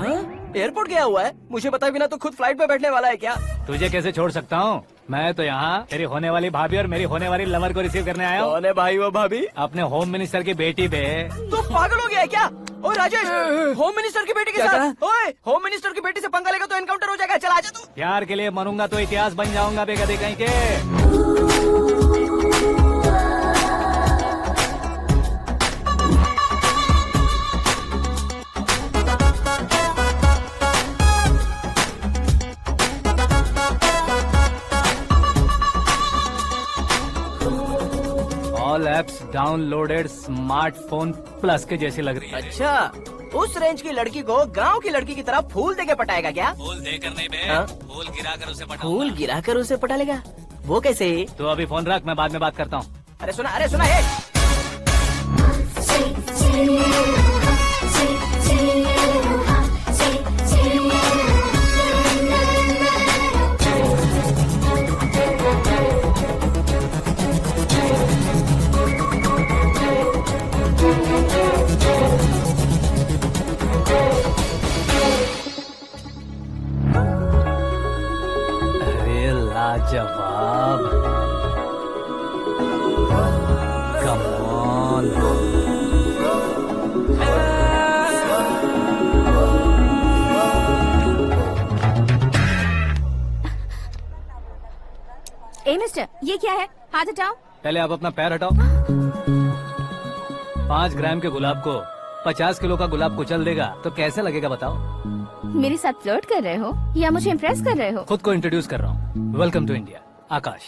एयरपोर्ट गया हुआ है? मुझे बताए बिना तो खुद फ्लाइट पे बैठने वाला है क्या? तुझे कैसे छोड़ सकता हूँ? मैं तो यहाँ तेरी होने वाली भाभी और मेरी होने वाली लवर को रिसीव करने आया हूँ। कौन है भाई वो भाभी? अपने होम मिनिस्टर की बेटी पे। तू पागल हो गया है क्या? ओए राजेश, होम मिनिस्टर की बेटी के साथ? ओए होम मिनिस्टर की बेटी से पंगा लेगा तो एनकाउंटर हो जाएगा। चला आजा तू। प्यार के लिए मरूंगा तो इतिहास बन जाऊंगा बेगदे कहीं के। All apps downloaded smartphone plus के जैसी लग रही है। अच्छा, उस रेंज की लड़की को गांव की लड़की की तरह फूल देके पटाएगा क्या? फूल देकर नहीं बे, फूल गिराकर उसे पटा। फूल गिराकर उसे पटा लेगा? वो कैसे? तो अभी फोन रख, मैं बाद में बात करता हूँ। अरे सुना है। लाजवाब, कम ऑन, मिस्टर, ये क्या है? हाथ हटाओ। पहले आप अपना पैर हटाओ। 5 ग्राम के गुलाब को 50 किलो का गुलाब कुचल देगा तो कैसे लगेगा बताओ? मेरे साथ फ्लर्ट कर रहे हो या मुझे इम्प्रेस कर रहे हो? खुद को इंट्रोड्यूस कर रहा हूँ। Welcome to India, Akash.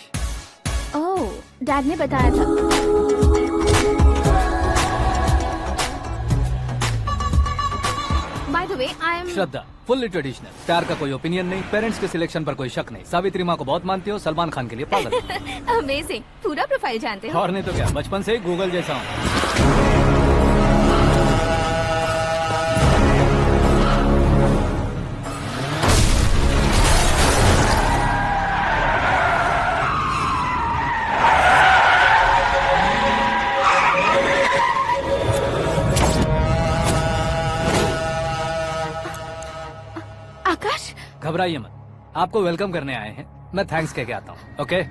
Oh, dad ने बताया था। By the way, I am Shraddha, fully traditional. प्यार का कोई ओपिनियन नहीं, पेरेंट्स के सिलेक्शन पर कोई शक नहीं। सावित्री माँ को बहुत मानती हो, सलमान खान के लिए पागल। अमेजिंग, पूरा प्रोफाइल जानते हो। और नहीं तो क्या, बचपन से ही गूगल जैसा हूँ। आकाश, घबराइए मत, आपको वेलकम करने आए हैं। मैं थैंक्स कह के आता हूँ। ओके?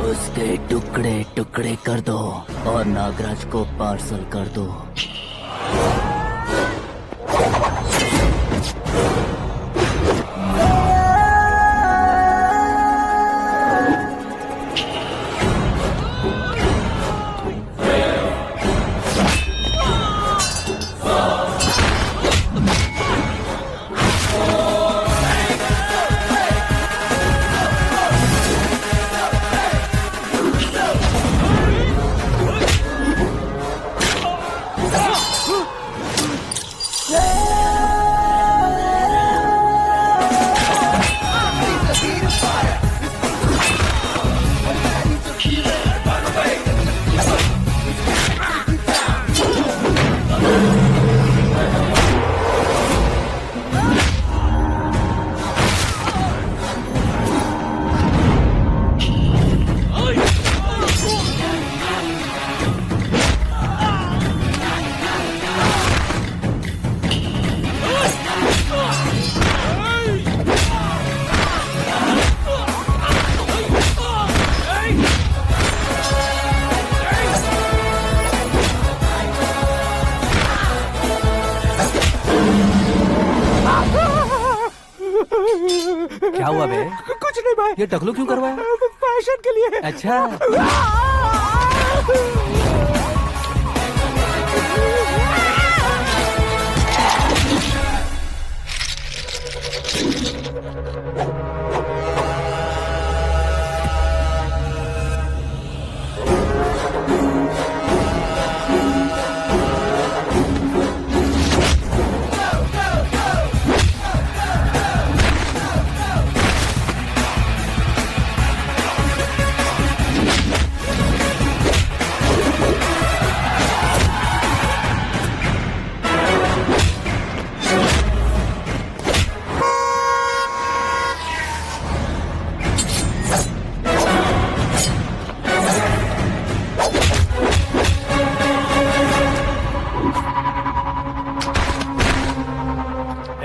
उसके टुकड़े टुकड़े कर दो और नागराज को पार्सल कर दो। क्या हुआ बे? कुछ नहीं भाई। ये टकलू क्यों करवाया? फैशन के लिए। अच्छा।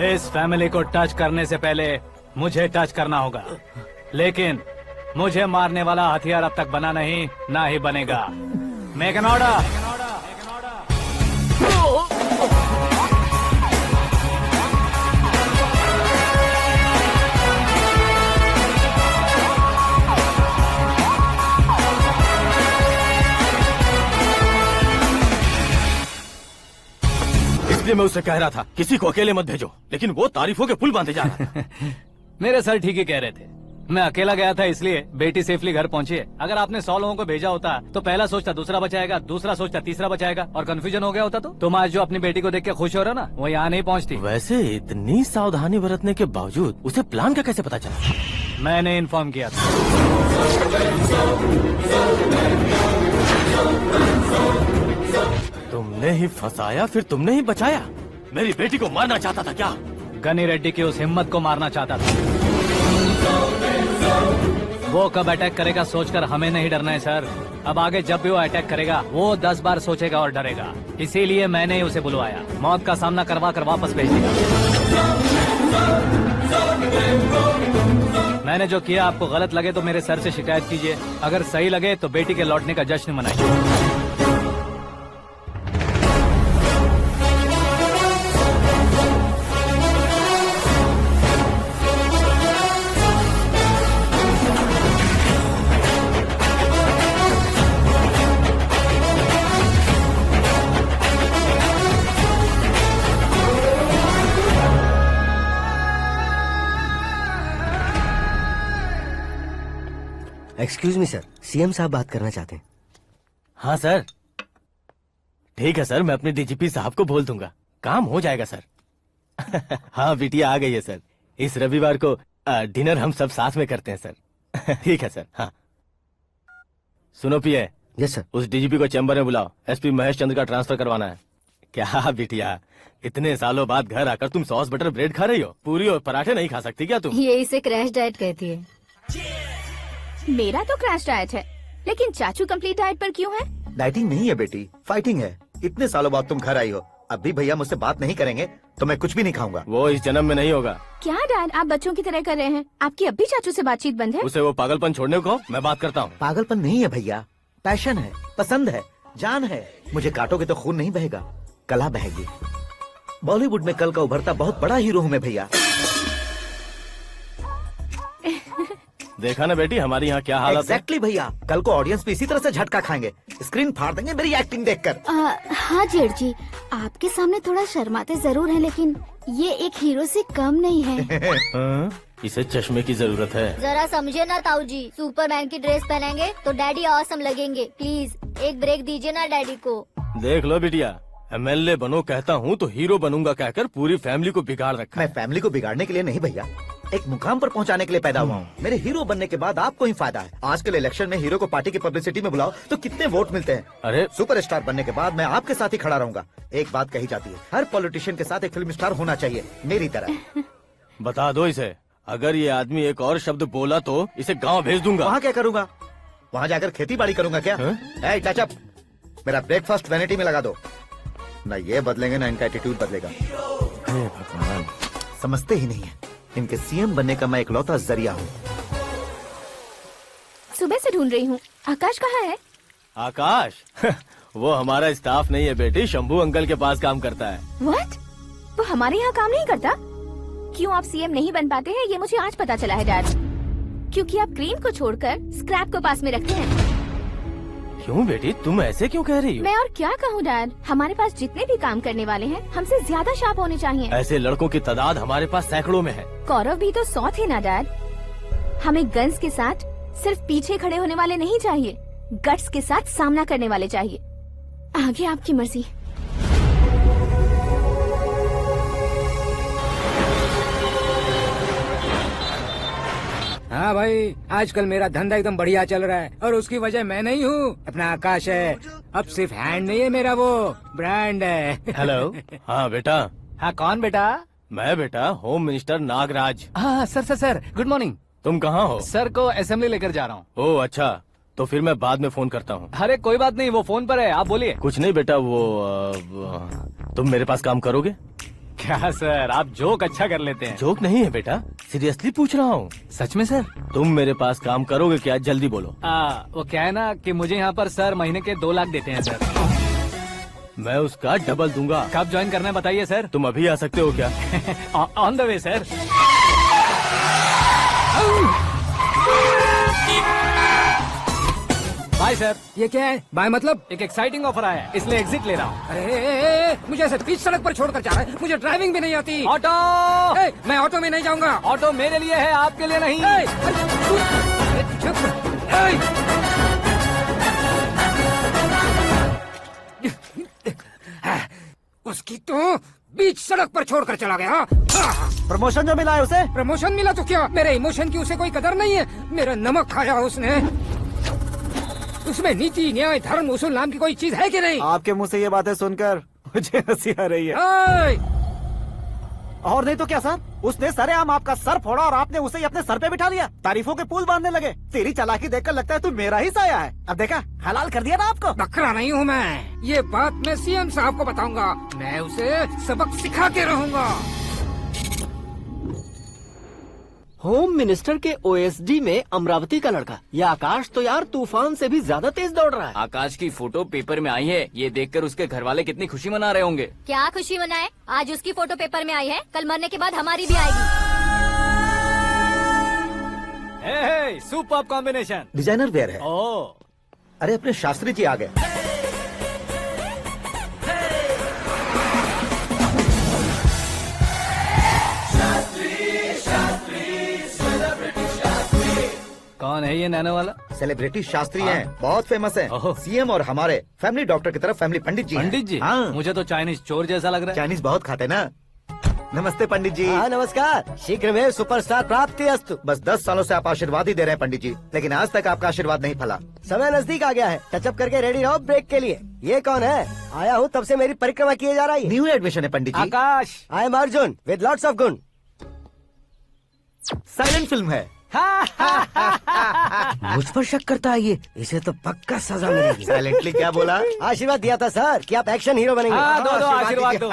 इस फैमिली को टच करने से पहले मुझे टच करना होगा, लेकिन मुझे मारने वाला हथियार अब तक बना नहीं, ना ही बनेगा। Make an order. इसलिए मैं उससे कह रहा था किसी को अकेले मत भेजो, लेकिन वो तारीफों के पुल बांधे जा रहा था। मेरे सर ठीक ही कह रहे थे। मैं अकेला गया था इसलिए बेटी सेफली घर पहुंची है। अगर आपने 100 लोगों को भेजा होता तो पहला सोचता दूसरा बचाएगा, दूसरा सोचता तीसरा बचाएगा, और कंफ्यूजन हो गया होता। तो तुम आज जो अपनी बेटी को देख के खुश हो रहे हो ना, वो यहाँ नहीं पहुँचती। वैसे इतनी सावधानी बरतने के बावजूद उसे प्लान का कैसे पता चला? मैंने इन्फॉर्म किया था। तुमने ही फंसाया, फिर तुमने ही बचाया। मेरी बेटी को मारना चाहता था क्या? गनी रेड्डी की उस हिम्मत को मारना चाहता था। वो कब अटैक करेगा सोचकर हमें नहीं डरना है सर। अब आगे जब भी वो अटैक करेगा वो 10 बार सोचेगा और डरेगा। इसीलिए मैंने ही उसे बुलवाया। मौत का सामना करवा कर वापस भेज दिया। मैंने जो किया आपको गलत लगे तो मेरे सर से शिकायत कीजिए, अगर सही लगे तो बेटी के लौटने का जश्न मनाइए। एक्सक्यूज मी सर, सीएम साहब बात करना चाहते हैं। हाँ सर, ठीक है सर, मैं अपने डीजीपी साहब को बोल दूंगा, काम हो जाएगा सर। हाँ बिटिया आ गई है सर, इस रविवार को डिनर हम सब साथ में करते हैं सर। ठीक है सर। हाँ सुनो पिए। Yes sir. उस डीजीपी को चैम्बर में बुलाओ, एसपी महेश चंद्र का ट्रांसफर करवाना है। क्या बिटिया, इतने सालों बाद घर आकर तुम सॉस बटर ब्रेड खा रही हो? पूरी और पराठे नहीं खा सकती क्या तुम? ये इसे क्रैश डाइट कहती है। मेरा तो क्रैश डाइट है, लेकिन चाचू कंप्लीट डाइट पर क्यों है? डाइटिंग नहीं है बेटी, फाइटिंग है। इतने सालों बाद तुम घर आई हो, अब भी भैया मुझसे बात नहीं करेंगे तो मैं कुछ भी नहीं खाऊंगा। वो इस जन्म में नहीं होगा। क्या डैड, आप बच्चों की तरह कर रहे हैं? आपकी अब भी चाचू से बातचीत बंद है? उसे वो पागलपन छोड़ने को, मैं बात करता हूँ। पागलपन नहीं है भैया, पैशन है, पसंद है, जान है। मुझे काटोगे तो खून नहीं बहेगा, कला बहेगी। बॉलीवुड में कल का उभरता बहुत बड़ा हीरो हूँ मैं भैया। देखा ना बेटी हमारी यहाँ क्या हालत है। एग्जैक्टली भैया, कल को ऑडियंस भी इसी तरह से झटका खाएंगे, स्क्रीन फाड़ देंगे मेरी एक्टिंग देखकर। हाँ जेठ जी, आपके सामने थोड़ा शर्माते जरूर हैं, लेकिन ये एक हीरो से कम नहीं है। इसे चश्मे की जरूरत है। जरा समझे ना ताऊ जी, सुपरमैन की ड्रेस पहनेंगे तो डैडी ऑसम लगेंगे। प्लीज एक ब्रेक दीजिए ना डैडी को। देख लो बिटिया, एमएलए बनो कहता हूँ तो हीरो बनूंगा कहकर पूरी फैमिली को बिगाड़ रखा। मैं फैमिली को बिगाड़ने के लिए नहीं भैया, एक मुकाम पर पहुंचाने के लिए पैदा हुआ हूँ। मेरे हीरो बनने के बाद आपको ही फायदा है। आजकल इलेक्शन में हीरो को पार्टी की पब्लिसिटी में बुलाओ तो कितने वोट मिलते हैं। अरे सुपरस्टार बनने के बाद मैं आपके साथ ही खड़ा रहूंगा। एक बात कही जाती है, हर पॉलिटिशियन के साथ एक फिल्म स्टार होना चाहिए, मेरी तरह। बता दो इसे, अगर ये आदमी एक और शब्द बोला तो इसे गाँव भेज दूंगा। वहाँ क्या करूंगा? वहाँ जाकर खेती बाड़ी करूंगा क्या? टच अप, मेरा ब्रेकफास्ट वैनिटी में लगा दो। न ये बदलेंगे न इनका एटीट्यूड बदलेगा। भगवान, समझते ही नहीं है, इनके सीएम बनने का मैं इकलौता जरिया हूँ। सुबह से ढूंढ रही हूँ, आकाश कहाँ है? आकाश? वो हमारा स्टाफ नहीं है बेटी, शंभू अंकल के पास काम करता है। व्हाट? वो हमारे यहाँ काम नहीं करता? क्यों आप सीएम नहीं बन पाते हैं ये मुझे आज पता चला है डैड। क्योंकि आप क्रीम को छोड़कर स्क्रैप को पास में रखते हैं। क्यों बेटी, तुम ऐसे क्यों कह रही हो? मैं और क्या कहूँ डैड, हमारे पास जितने भी काम करने वाले हैं हमसे ज्यादा शार्प होने चाहिए। ऐसे लड़कों की तादाद हमारे पास सैकड़ों में है। कौरव भी तो 100 थे ना डैड। हमें गन्स के साथ सिर्फ पीछे खड़े होने वाले नहीं चाहिए, गट्स के साथ सामना करने वाले चाहिए। आगे आपकी मर्जी। हाँ भाई, आजकल मेरा धंधा एकदम बढ़िया चल रहा है और उसकी वजह मैं नहीं हूँ, अपना आकाश है। अब सिर्फ हैंड नहीं है मेरा, वो ब्रांड है। हेलो। हाँ बेटा। हाँ कौन बेटा? मैं बेटा होम मिनिस्टर नागराज। हाँ सर गुड मॉर्निंग। तुम कहाँ हो? सर को असेंबली लेकर जा रहा हूँ। ओह अच्छा, तो फिर मैं बाद में फोन करता हूँ। अरे कोई बात नहीं, वो फोन पर है, आप बोलिए। कुछ नहीं बेटा, तुम मेरे पास काम करोगे? क्या सर, आप जोक अच्छा कर लेते हैं। जोक नहीं है बेटा, सीरियसली पूछ रहा हूँ। सच में सर? तुम मेरे पास काम करोगे क्या? जल्दी बोलो। वो क्या है ना कि मुझे यहाँ पर सर महीने के 2 लाख देते हैं सर। मैं उसका डबल दूंगा। कब ज्वाइन करना है बताइए सर। तुम अभी आ सकते हो क्या? On the way sir. Bye sir. ये क्या है? बाय मतलब? एक एक्साइटिंग ऑफर आया है, इसलिए एग्जिट ले रहा हूँ। अरे मुझे ऐसे बीच सड़क पर छोड़कर जा रहा है, मुझे ड्राइविंग भी नहीं आती। ऑटो! मैं ऑटो में नहीं जाऊंगा। ऑटो मेरे लिए है, आपके लिए नहीं। उसकी तो बीच सड़क पर छोड़कर चला गया। प्रमोशन जो मिला है उसे? प्रमोशन मिला तो क्या, मेरे इमोशन की उसे कोई कदर नहीं है। मेरा नमक खाया उसने। उसमें नीति न्याय धर्म उसूल नाम की कोई चीज है कि नहीं? आपके मुंह से ये बातें सुनकर मुझे हंसी आ रही है। और नहीं तो क्या सर, उसने सरेआम आपका सर फोड़ा और आपने उसे ही अपने सर पे बिठा लिया। तारीफों के पुल बांधने लगे। तेरी चालाकी देखकर लगता है तू मेरा ही साया है। अब देखा, हलाल कर दिया ना आपको। बकरा नहीं हूँ मैं, ये बात मैं सीएम साहब को बताऊंगा। मैं उसे सबक सिखाते रहूंगा। होम मिनिस्टर के ओएसडी में अमरावती का लड़का, ये आकाश तो यार तूफान से भी ज्यादा तेज दौड़ रहा है। आकाश की फोटो पेपर में आई है, ये देखकर उसके घर वाले कितनी खुशी मना रहे होंगे। क्या खुशी मनाए? आज उसकी फोटो पेपर में आई है, कल मरने के बाद हमारी भी आएगी। Super combination. डिजाइनर वेयर है। ओह, अरे अपने शास्त्री जी आ गए। कौन है ये नैनो वाला? सेलिब्रिटी शास्त्री हैं, बहुत फेमस हैं। सीएम और हमारे फैमिली डॉक्टर की तरफ फैमिली पंडित जी हैं। पंडित जी? हाँ। मुझे तो चाइनीज चोर जैसा लग रहा है। चाइनीज बहुत खाते ना। नमस्ते पंडित जी। हाँ नमस्कार। शीघ्र में सुपरस्टार प्राप्ति अस्तु। बस 10 सालों से आप आशीर्वाद ही दे रहे हैं पंडित जी, लेकिन आज तक आपका आशीर्वाद नहीं फला। समय नजदीक आ गया है, टचअप करके रेडी रहो ब्रेक के लिए। ये कौन है? आया हूँ तब से मेरी परिक्रमा किए जा रही है। न्यू एडमिशन है Pandit ji. Akash. I am Arjun with lots of gun. Silent film है। मुझ पर शक करता है ये, इसे तो पक्का सजा मिलेगी। साइलेंटली क्या बोला? आशीर्वाद दिया था सर कि आप एक्शन हीरो बनेंगे। दो आशीर्वाद दो।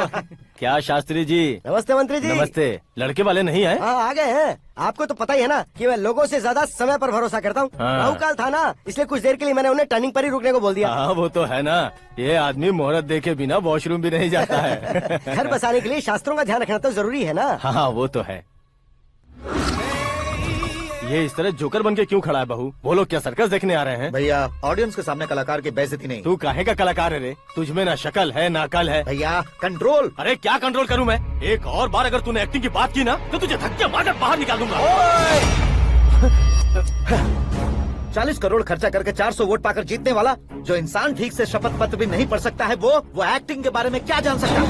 क्या शास्त्री जी? नमस्ते मंत्री जी। नमस्ते। लड़के वाले नहीं आए? हाँ आ गए हैं। आपको तो पता ही है ना कि मैं लोगों से ज्यादा समय पर भरोसा करता हूँ। हाँ। राहु काल था ना, इसलिए कुछ देर के लिए मैंने उन्हें टर्निंग पर ही रुकने को बोल दिया। हाँ वो तो है ना, ये आदमी मुहूर्त देखे बिना वॉशरूम भी नहीं जाता है। घर बसाने के लिए शास्त्रों का ध्यान रखना तो जरूरी है ना। हाँ वो तो है। ये इस तरह जोकर बन के क्यों खड़ा है बहू? वो लोग क्या सर्कस देखने आ रहे हैं? भैया ऑडियंस के सामने कलाकार की बेइज्जती नहीं। तू काहे का कलाकार है रे? तुझमें ना शक्ल है ना अकल है। भैया कंट्रोल। अरे क्या कंट्रोल करूं मैं? एक और बार अगर तूने एक्टिंग की बात की ना तो तुझे धक्के मारकर बाहर निकाल दूंगा। 40 करोड़ खर्चा करके 400 वोट पाकर जीतने वाला जो इंसान ठीक से शपथ पत्र भी नहीं पढ़ सकता है, वो एक्टिंग के बारे में क्या जान सकता है?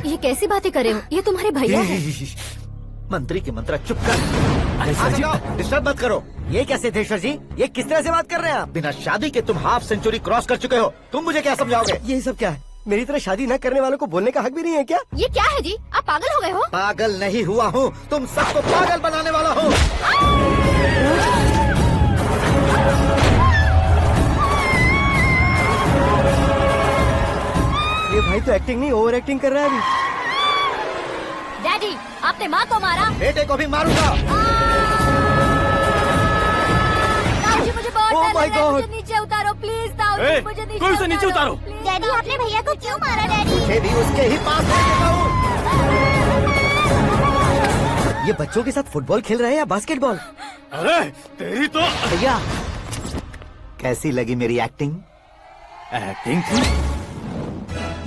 ये कैसी बातें कर रहे हो? ये तुम्हारे भैया हैं। मंत्री की मंत्रा चुप कर। डिस्टर्ब मत करो। ये क्या सिद्धेश्वर जी, ये किस तरह से बात कर रहे हैं आप? बिना शादी के तुम हाफ सेंचुरी क्रॉस कर चुके हो, तुम मुझे क्या समझाओगे? ये सब क्या है? मेरी तरह शादी न करने वालों को बोलने का हक भी नहीं है क्या? ये क्या है जी? आप पागल हो गए हो? पागल नहीं हुआ हूँ, तुम सबको पागल बनाने वाला हूँ। ये भाई तो एक्टिंग नहीं ओवर एक्टिंग कर रहा है अभी। डैडी, आपने माँ को मारा। बेटे को भी मारूंगा। ताऊजी मुझे बहुत Oh डर my लग रहा है, God! मुझे नीचे उतारो प्लीज। ताऊजी मुझे नीचे कोई उसे नीचे उतारो। डैडी आपने भैया को क्यों मारा डैडी? मुझे भी उसके ही पास लेके जाऊं। ये बच्चों के साथ फुटबॉल खेल रहे हैं या बास्केटबॉल? अरे तेरी तो भैया कैसी लगी मेरी एक्टिंग? एक्टिंग थी।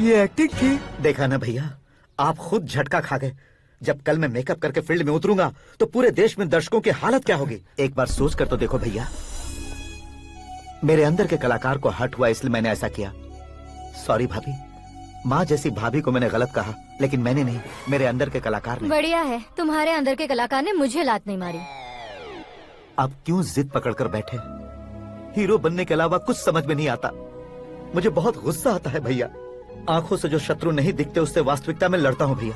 ये एक्टिंग थी। देखा ना भैया, आप खुद झटका खा गए। जब कल मैं मेकअप करके फील्ड में उतरूंगा तो पूरे देश में दर्शकों की हालत क्या होगी? एक बार सोच कर तो देखो भैया। मेरे अंदर के कलाकार को हर्ट हुआ इसलिए मैंने ऐसा किया। सॉरी भाभी। माँ जैसी भाभी को मैंने गलत कहा, लेकिन मैंने नहीं, मेरे अंदर के कलाकार ने। बढ़िया है, तुम्हारे अंदर के कलाकार ने मुझे लात नहीं मारी। अब क्यों जिद पकड़कर बैठे? हीरो बनने के अलावा कुछ समझ में नहीं आता। मुझे बहुत गुस्सा आता है भैया। आंखों से जो शत्रु नहीं दिखते उससे वास्तविकता में लड़ता हूँ भैया।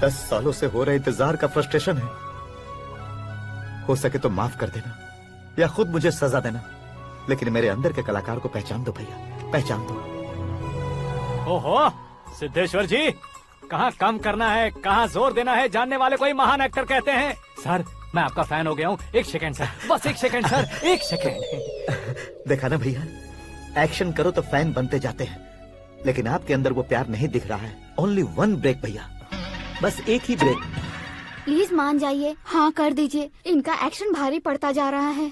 10 सालों से हो रहे इंतजार का फ्रस्ट्रेशन है। हो सके तो माफ कर देना या खुद मुझे सजा देना, लेकिन मेरे अंदर के कलाकार को पहचान दो भैया, पहचान दो। ओहो सिद्धेश्वर जी, कहाँ कम करना है कहाँ जोर देना है जानने वाले को ही महान एक्टर कहते हैं। सर मैं आपका फैन हो गया हूँ। एक सेकंड सर, बस एक सेकंड सर, एक सेकंड। देखा ना भैया, एक्शन करो तो फैन बनते जाते हैं, लेकिन आपके अंदर वो प्यार नहीं दिख रहा है। ओनली वन ब्रेक भैया, बस एक ही ब्रेक। प्लीज मान जाइए, हाँ कर दीजिए। इनका एक्शन भारी पड़ता जा रहा है।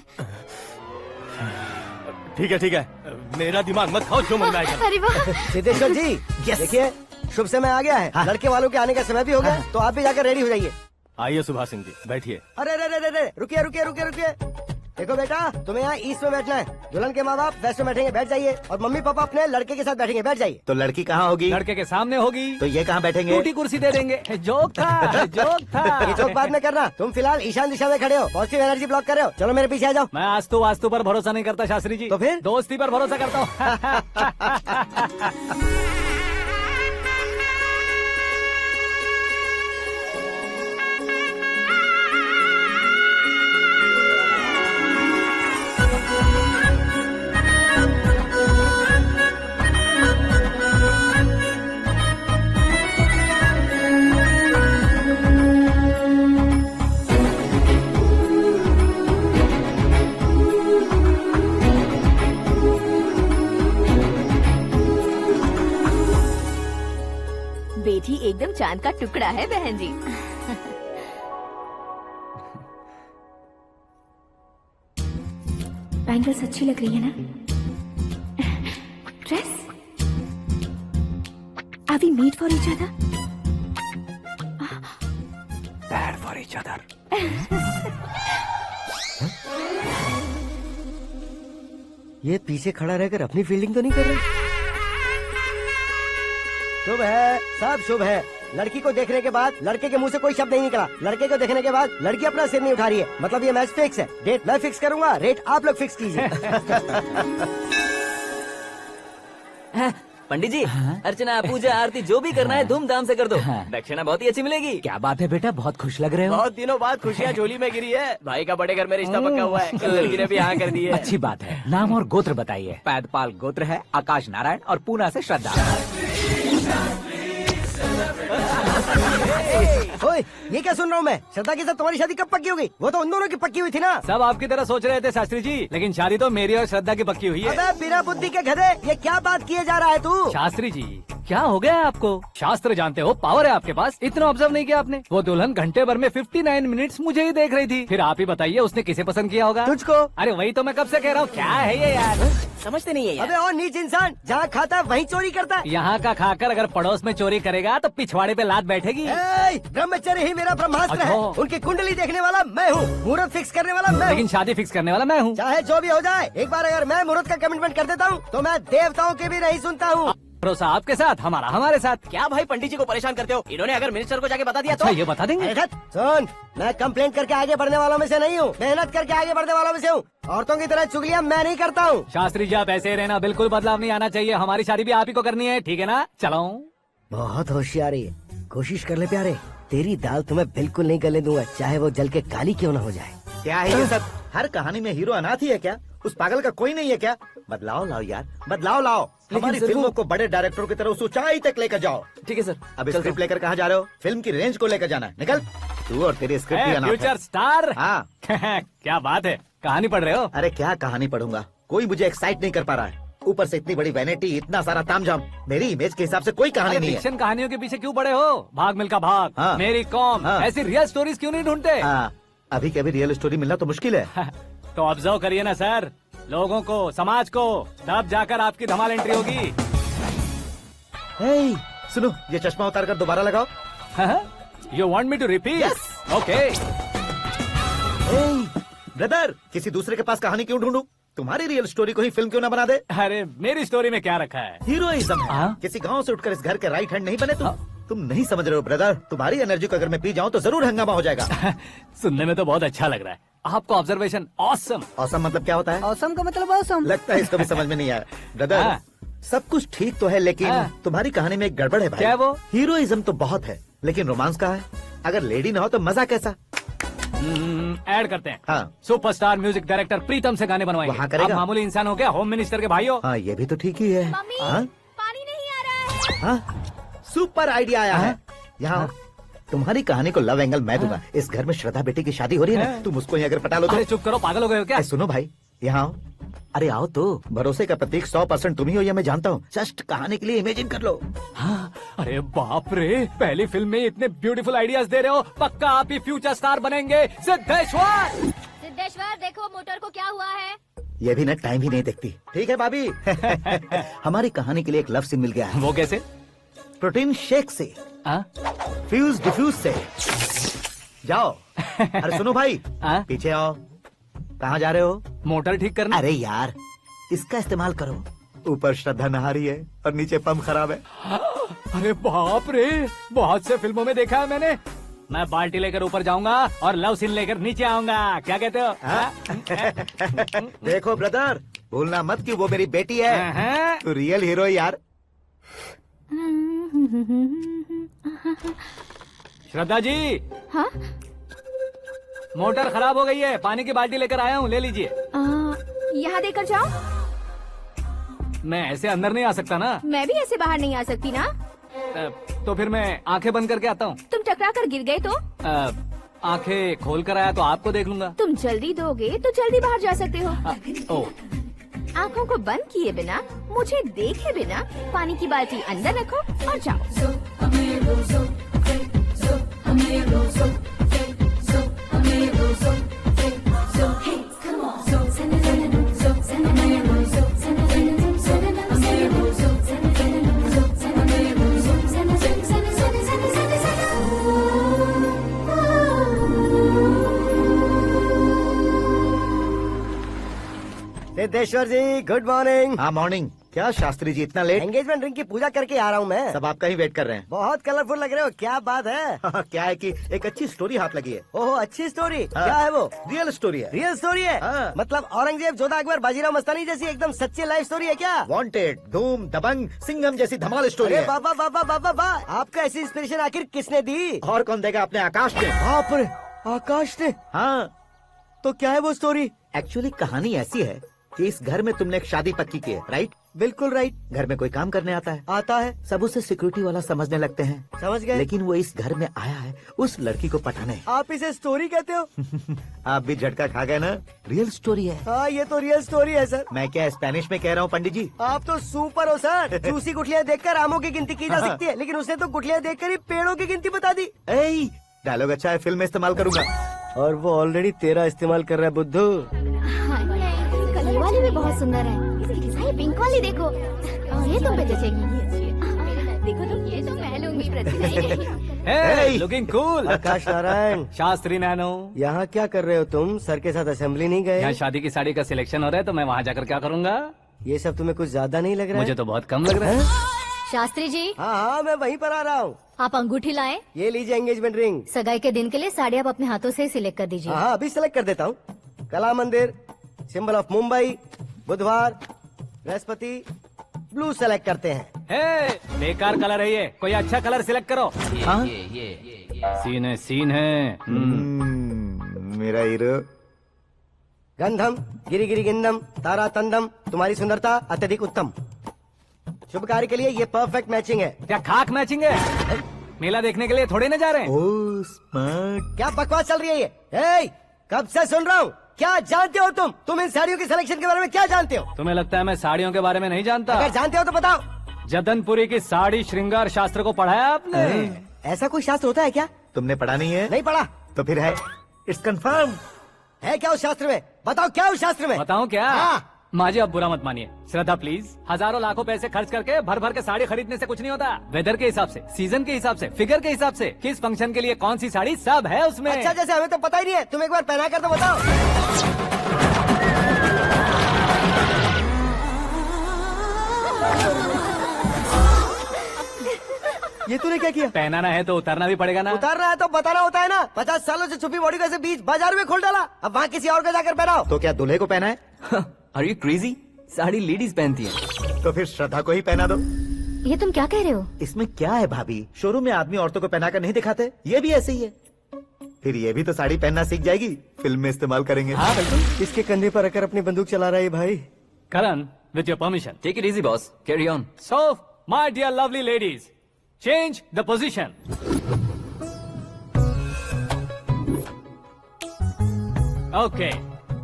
ठीक है, मेरा दिमाग मत खाओ, जो मन में आएगा। अरे वाह सिद्धेश्वर जी देखिए, शुभ समय आ गया है। हाँ। लड़के वालों के आने का समय भी हो गया, तो आप भी जाकर रेडी हो जाइए। आइए सुभाष सिंह जी, बैठिए। अरे रे रे रे रे, रुकिए रुकिए रुकिए रुकिए। देखो बेटा, तुम्हें यहाँ ईस्ट में बैठना है। दुल्हन के माँ बाप वेस्ट में बैठेंगे, बैठ जाइए। और मम्मी पापा अपने लड़के के साथ बैठेंगे, बैठ जाइए। तो लड़की कहाँ होगी? लड़के के सामने होगी। तो ये कहाँ बैठेंगे? टूटी कुर्सी दे देंगे। जोक था, जोक था। ये जोक बाद में करना। तुम फिलहाल ईशान दिशा में खड़े हो, पॉजिटिव एनर्जी ब्लॉक कर रहे हो। चलो मेरे पीछे आ जाओ। मैं आस्तु वास्तु पर भरोसा नहीं करता शास्त्री जी। तो फिर? दोस्ती पर भरोसा करता हूँ। चांद का टुकड़ा है बहन जी। बैंगल्स अच्छी लग रही है ना? Dress? Are we made for each other? Bad for each other. ये पीछे खड़ा रहकर अपनी फील्डिंग तो नहीं कर रहा? शुभ है, सब शुभ है। लड़की को देखने के बाद लड़के के मुंह से कोई शब्द नहीं निकला। लड़के को देखने के बाद लड़की अपना सिर नहीं उठा रही है। मतलब ये मैच फिक्स है। डेट मैं फिक्स करूंगा, रेट आप लोग फिक्स कीजिए। पंडित जी, अर्चना, पूजा, आरती जो भी करना है धूमधाम से कर दो। दक्षिणा बहुत ही अच्छी मिलेगी। क्या बात है बेटा, बहुत खुश लग रहे हो। बहुत दिनों बाद खुशियाँ झोली में गिरी है। भाई का बड़े घर में रिश्ता पक्का हुआ है। कल लड़की ने भी हाँ कर दी है। अच्छी बात है। नाम और गोत्र बताइए। पैदपाल गोत्र है, आकाश नारायण और पूना से श्रद्धा। ओए, ये क्या सुन रहा हूँ मैं? श्रद्धा के साथ तुम्हारी शादी कब पक्की हो गई? वो तो उन दोनों की पक्की हुई थी ना। सब आपकी तरह सोच रहे थे शास्त्री जी, लेकिन शादी तो मेरी और श्रद्धा की पक्की हुई है। अबे बिना बुद्धि के गधे, ये क्या बात किए जा रहा है तू? शास्त्री जी, क्या हो गया है आपको? शास्त्र जानते हो, पावर है आपके पास। इतना ऑब्जर्व नहीं किया आपने? वो दुल्हन घंटे भर में 59 मिनट्स मुझे ही देख रही थी। फिर आप ही बताइए उसने किसे पसंद किया होगा? तुझको। अरे वही तो मैं कब से कह रहा हूँ, क्या है ये यार? समझते नहीं है यार। अबे और नीच इंसान, जहाँ खाता वहीं चोरी करता। यहाँ का खाकर अगर पड़ोस में चोरी करेगा तो पिछवाड़े पे लात बैठेगी। ब्रह्मचर्य ही मेरा ब्रह्मास्त्र है। उनकी कुंडली देखने वाला मैं हूँ, मुहूर्त फिक्स करने वाला मैं हूँ। लेकिन शादी फिक्स करने वाला मैं हूँ। चाहे जो भी हो जाए, एक बार अगर मैं मुहूर्त का कमिटमेंट कर देता हूँ तो मैं देवताओं के भी नहीं सुनता हूँ। भरोसा आपके साथ, हमारा हमारे साथ। क्या भाई पंडित जी को परेशान करते हो? इन्होंने अगर मिनिस्टर को जाके बता दिया अच्छा, तो ये बता देंगे। सुन, मैं कंप्लेंट करके आगे बढ़ने वालों में से नहीं हूँ, मेहनत करके आगे बढ़ने वालों में से हूँ। औरतों की तरह चुगलियाँ मैं नहीं करता हूँ। शास्त्री जी आप ऐसे ही रहना, बिल्कुल बदलाव नहीं आना चाहिए। हमारी शादी भी आप ही को करनी है, ठीक है ना? चलो। बहुत होशियारी है, कोशिश कर ले प्यारे। तेरी दाल तुम्हें बिल्कुल नहीं गलने दूंगा, चाहे वो जल के काली क्यों न हो जाए। क्या है ये सब? हर कहानी में हीरो अनाथ ही है क्या? उस पागल का कोई नहीं है क्या? बदलाव लाओ यार, बदलाव लाओ। हमारी फिल्मों को बड़े डायरेक्टरों की तरह उस ऊंचाई तक लेकर जाओ। ठीक है सर। अब स्क्रिप्ट लेकर कहाँ जा रहे हो? फिल्म की रेंज को लेकर जाना है। निकल तू और तेरी स्क्रिप्ट ही अनाथ है। Future star. हाँ। क्या बात है, कहानी पढ़ रहे हो? अरे क्या कहानी पढ़ूंगा, कोई मुझे एक्साइट नहीं कर पा रहा है। ऊपर से इतनी बड़ी वैनिटी, इतना सारा तामझाम। मेरी इमेज के हिसाब से कोई कहानी नहीं है। फिक्शन कहानियों के पीछे क्यों पड़े हो? भाग मिल्खा भाग, हाँ। मेरी कॉम, हाँ। ऐसी रियल स्टोरीज क्यों नहीं ढूंढते? अभी कभी रियल स्टोरी मिलना तो मुश्किल है। तो ऑब्जर्व करिए ना सर, लोगों को, समाज को, तब जाकर आपकी धमाल एंट्री होगी। सुनो, ये चश्मा उतार कर दोबारा लगाओ। You want me to repeat? Okay. Brother, किसी दूसरे के पास कहानी क्यों ढूंढूं? तुम्हारी रियल स्टोरी को ही फिल्म क्यों ना बना दे? अरे मेरी स्टोरी में क्या रखा है? हीरोइज्म है। किसी गांव से उठकर इस घर के राइट हैंड नहीं बने तुम नहीं समझ रहे हो ब्रदर। तुम्हारी एनर्जी को अगर मैं पी जाऊं तो जरूर हंगामा हो जाएगा। सुनने में तो बहुत अच्छा लग रहा है। आपको ऑब्जर्वेशन ऑसम। ऑसम मतलब क्या होता है? ऑसम का मतलब ऑसम। लगता है इसको भी समझ में नहीं आया। ब्रदर, सब कुछ ठीक तो है, लेकिन तुम्हारी कहानी में एक गड़बड़ है भाई। क्या वो? हीरोइज्म तो बहुत है, लेकिन रोमांस का है। अगर लेडी ना हो तो मजा कैसा? ऐड करते हैं। हाँ। सुपरस्टार म्यूजिक डायरेक्टर प्रीतम से गाने बनवाएंगे। वहाँ करेगा? आप मामूली इंसान हो क्या? होम मिनिस्टर के भाई हो। हाँ, ये भी तो ठीक ही है। हाँ? पानी नहीं आ रहा है। हाँ? सुपर आइडिया आया है। यहाँ तुम्हारी कहानी को लव एंगल मैं दूंगा। इस घर में श्रद्धा बेटी की शादी हो रही है ना, तुम उसको ही अगर पटा लो तो। अरे चुप करो, पागल हो गए हो क्या? सुनो भाई, यहाँ आओ। अरे आओ तो। भरोसे का प्रतीक 100% तुम ही हो, ये मैं जानता हूँ। जस्ट कहानी के लिए इमेजिन कर लो। हाँ, अरे बाप रे, पहली फिल्म में इतने ब्यूटीफुल आइडियाज दे रहे हो। पक्का आप ही फ्यूचर स्टार बनेंगे। सिद्धेश्वर, सिद्धेश्वर देखो मोटर को क्या हुआ है। ये भी ना टाइम ही नहीं देखती। ठीक है भाभी। हमारी कहानी के लिए एक लव सीन मिल गया है। वो कैसे? प्रोटीन शेक से, फ्यूज डिफ्यूज से। जाओ। अरे सुनो भाई, पीछे आओ। कहाँ जा रहे हो? मोटर ठीक करना। अरे यार, इसका इस्तेमाल करो। ऊपर श्रद्धा नहा रही है और नीचे पंप खराब है। अरे बाप रे, बहुत से फिल्मों में देखा है मैंने। मैं बाल्टी लेकर ऊपर जाऊंगा और लव सीन लेकर नीचे आऊंगा। क्या कहते हो? देखो ब्रदर, भूलना मत कि वो मेरी बेटी है। तू रियल हीरो यार। श्रद्धा जी। हाँ? मोटर खराब हो गई है, पानी की बाल्टी लेकर आया हूँ, ले लीजिए। यहाँ देकर जाओ। मैं ऐसे अंदर नहीं आ सकता ना। मैं भी ऐसे बाहर नहीं आ सकती ना। तो फिर मैं आंखें बंद करके आता हूँ। तुम टकरा कर गिर गए तो? आंखें खोल कर आया तो आपको देख लूंगा। तुम जल्दी दोगे तो जल्दी बाहर जा सकते हो। आँखों को बंद किए बिना, मुझे देखे बिना पानी की बाल्टी अंदर रखो और जाओ। सिद्धेश्वर जी गुड मॉर्निंग। हाँ मॉर्निंग। क्या शास्त्री जी इतना लेट? एंगेजमेंट रिंग की पूजा करके आ रहा हूँ मैं। सब आपका ही वेट कर रहे हैं। बहुत कलरफुल लग रहे हो, क्या बात है? क्या है कि एक अच्छी स्टोरी हाथ लगी है। ओहो अच्छी स्टोरी। हाँ। क्या है वो? रियल स्टोरी है। रियल स्टोरी है? हाँ। मतलब औरंगजेब, जोधा अकबर, बाजीराव मस्तानी जैसी एकदम सच्ची लाइफ स्टोरी है क्या? वांटेड, धूम, दबंग, सिंघम जैसी धमाल स्टोरी अरे है। बाबा बाबा बाबा बा, आपका ऐसी इंस्पिरेशन आखिर किसने दी? और कौन देगा? अपने आकाश ने। बाप रे, आकाश ने? हाँ। तो क्या है वो स्टोरी? एक्चुअली कहानी ऐसी है कि इस घर में तुमने एक शादी पक्की की है, राइट? बिल्कुल राइट। घर में कोई काम करने आता है? आता है। सब उसे सिक्योरिटी वाला समझने लगते हैं। समझ गए। लेकिन वो इस घर में आया है उस लड़की को पटाने। आप इसे स्टोरी कहते हो? आप भी झटका खा गए ना? रियल स्टोरी है। हाँ ये तो रियल स्टोरी है सर। मैं क्या स्पेनिश में कह रहा हूँ पंडित जी? आप तो सुपर हो सर। चूसी गुठलियाँ देखकर आमों की गिनती की जा सकती है, लेकिन उसने तो गुठलियाँ देखकर ही पेड़ों की गिनती बता दी। डायलॉग अच्छा है, फिल्म में इस्तेमाल करूंगा। और वो ऑलरेडी तेरा इस्तेमाल कर रहा है बुद्धू। ये वाली भी बहुत सुंदर है। इसकी डिजाइन पिंक वाली देखो, ये तुम पे जचेगी। देखो तो ये तो मैं लूंगी। Looking cool. Akash Narayan. Shastri nano. यहाँ क्या कर रहे हो तुम? सर के साथ असेंबली नहीं गए? यहाँ शादी की साड़ी का सिलेक्शन हो रहा है तो मैं वहाँ जाकर क्या करूँगा? ये सब तुम्हें कुछ ज्यादा नहीं लग रहा है? मुझे तो बहुत कम लग रहा है। शास्त्री जी। हाँ हाँ मैं वहीं पर आ रहा हूँ। आप अंगूठी लाएं। ये लीजिए एंगेजमेंट रिंग। सगाई के दिन के लिए साड़ी आप अपने हाथों से सिलेक्ट कर दीजिए। हाँ अभी सिलेक्ट कर देता हूँ। कला मंदिर, सिंबल ऑफ मुंबई, बुधवार, बृहस्पति, ब्लू सेलेक्ट करते हैं। बेकार कलर है ये, कोई अच्छा कलर सिलेक्ट करो। हाँ? सीन है। मेरा हीरो। गंधम गिरी गिरी गिंदम तारा तंदम, तुम्हारी सुंदरता अत्यधिक उत्तम। शुभ कार्य के लिए ये परफेक्ट मैचिंग है। क्या खाक मैचिंग है? मेला देखने के लिए थोड़े न जा रहे हैं। Oh smart. क्या बकवास चल रही है ये? ए, कब से सुन रहा हूँ। क्या जानते हो तुम इन साड़ियों की सिलेक्शन के बारे में क्या जानते हो? तुम्हें लगता है मैं साड़ियों के बारे में नहीं जानता? अगर जानते हो तो बताओ। जदनपुरी की साड़ी श्रृंगार शास्त्र को पढ़ाया आपने? ऐसा कोई शास्त्र होता है क्या? तुमने पढ़ा नहीं है? नहीं पढ़ा। तो फिर है। It's confirm. है क्या उस शास्त्र में? बताओ क्या उस शास्त्र में? बताऊं क्या? हाँ। माँ जी अब बुरा मत मानिए, श्रद्धा प्लीज। हजारों लाखों पैसे खर्च करके भर भर के साड़ी खरीदने से कुछ नहीं होता। वेदर के हिसाब से, सीजन के हिसाब से, फिगर के हिसाब से, किस फंक्शन के लिए कौन सी साड़ी, सब है उसमें। अच्छा जैसे हमें तो पता ही नहीं है, तुम एक बार पहना कर तो बताओ। ये तूने क्या किया? पहनाना है तो उतारना भी पड़ेगा ना। उतारना है तो बताना होता है ना। 50 सालों से छुपी बॉडी को ऐसे बीच बाजार में खोल डाला, अब वहाँ किसी और को जाकर पहनाओ। तो क्या दूल्हे को पहना है? Are you crazy? Sari ladies पहनती है। तो फिर श्रद्धा को ही पहना दो। ये तुम क्या कह रहे हो? इसमें क्या है भाभी? शोरूम में आदमी औरतों को पहनाकर नहीं दिखाते, ये भी ऐसे ही है। फिर ये भी तो साड़ी पहनना सीख जाएगी, फिल्म में इस्तेमाल करेंगे। हाँ बिल्कुल। इसके कंधे पर रखकर अपनी बंदूक चला रहा है भाई। Karan, with your permission. Take it easy boss, carry on. So my dear lovely ladies, change the position. Okay,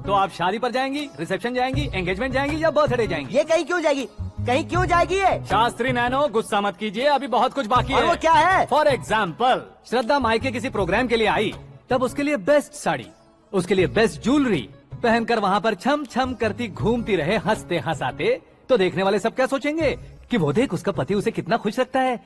तो आप शादी पर जाएंगी, रिसेप्शन जाएंगी, एंगेजमेंट जाएंगी या बर्थडे जाएंगी? ये कहीं क्यों जाएगी? कहीं क्यों जाएगी ये? शास्त्री नैनो गुस्सा मत कीजिए, अभी बहुत कुछ बाकी है। और वो क्या है? फॉर एग्जाम्पल, श्रद्धा मायके किसी प्रोग्राम के लिए आई, तब उसके लिए बेस्ट साड़ी, उसके लिए बेस्ट ज्वेलरी पहनकर वहाँ पर छम छम करती घूमती रहे हंसते हंसाते, तो देखने वाले सब क्या सोचेंगे कि वो देख उसका पति उसे कितना खुश रखता है।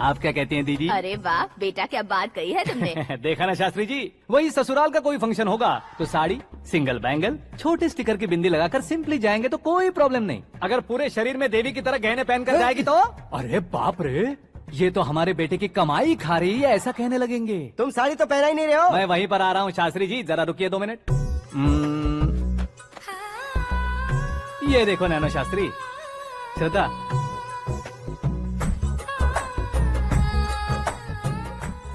आप क्या कहती हैं दीदी? अरे वाह बेटा, क्या बात कही है तुमने। देखा ना शास्त्री जी, वही ससुराल का कोई फंक्शन होगा तो साड़ी, सिंगल बैंगल, छोटे स्टिकर की बिंदी लगाकर सिंपली जाएंगे तो कोई प्रॉब्लम नहीं। अगर पूरे शरीर में देवी की तरह गहने पहनकर जाएगी तो अरे बाप रे, ये तो हमारे बेटे की कमाई खा रही है, ऐसा कहने लगेंगे। तुम साड़ी तो पहना ही नहीं रहे हो। मैं वहीं पर आ रहा हूँ शास्त्री जी, जरा रुकिए 2 मिनट। ये देखो नैनो शास्त्री, श्रद्धा,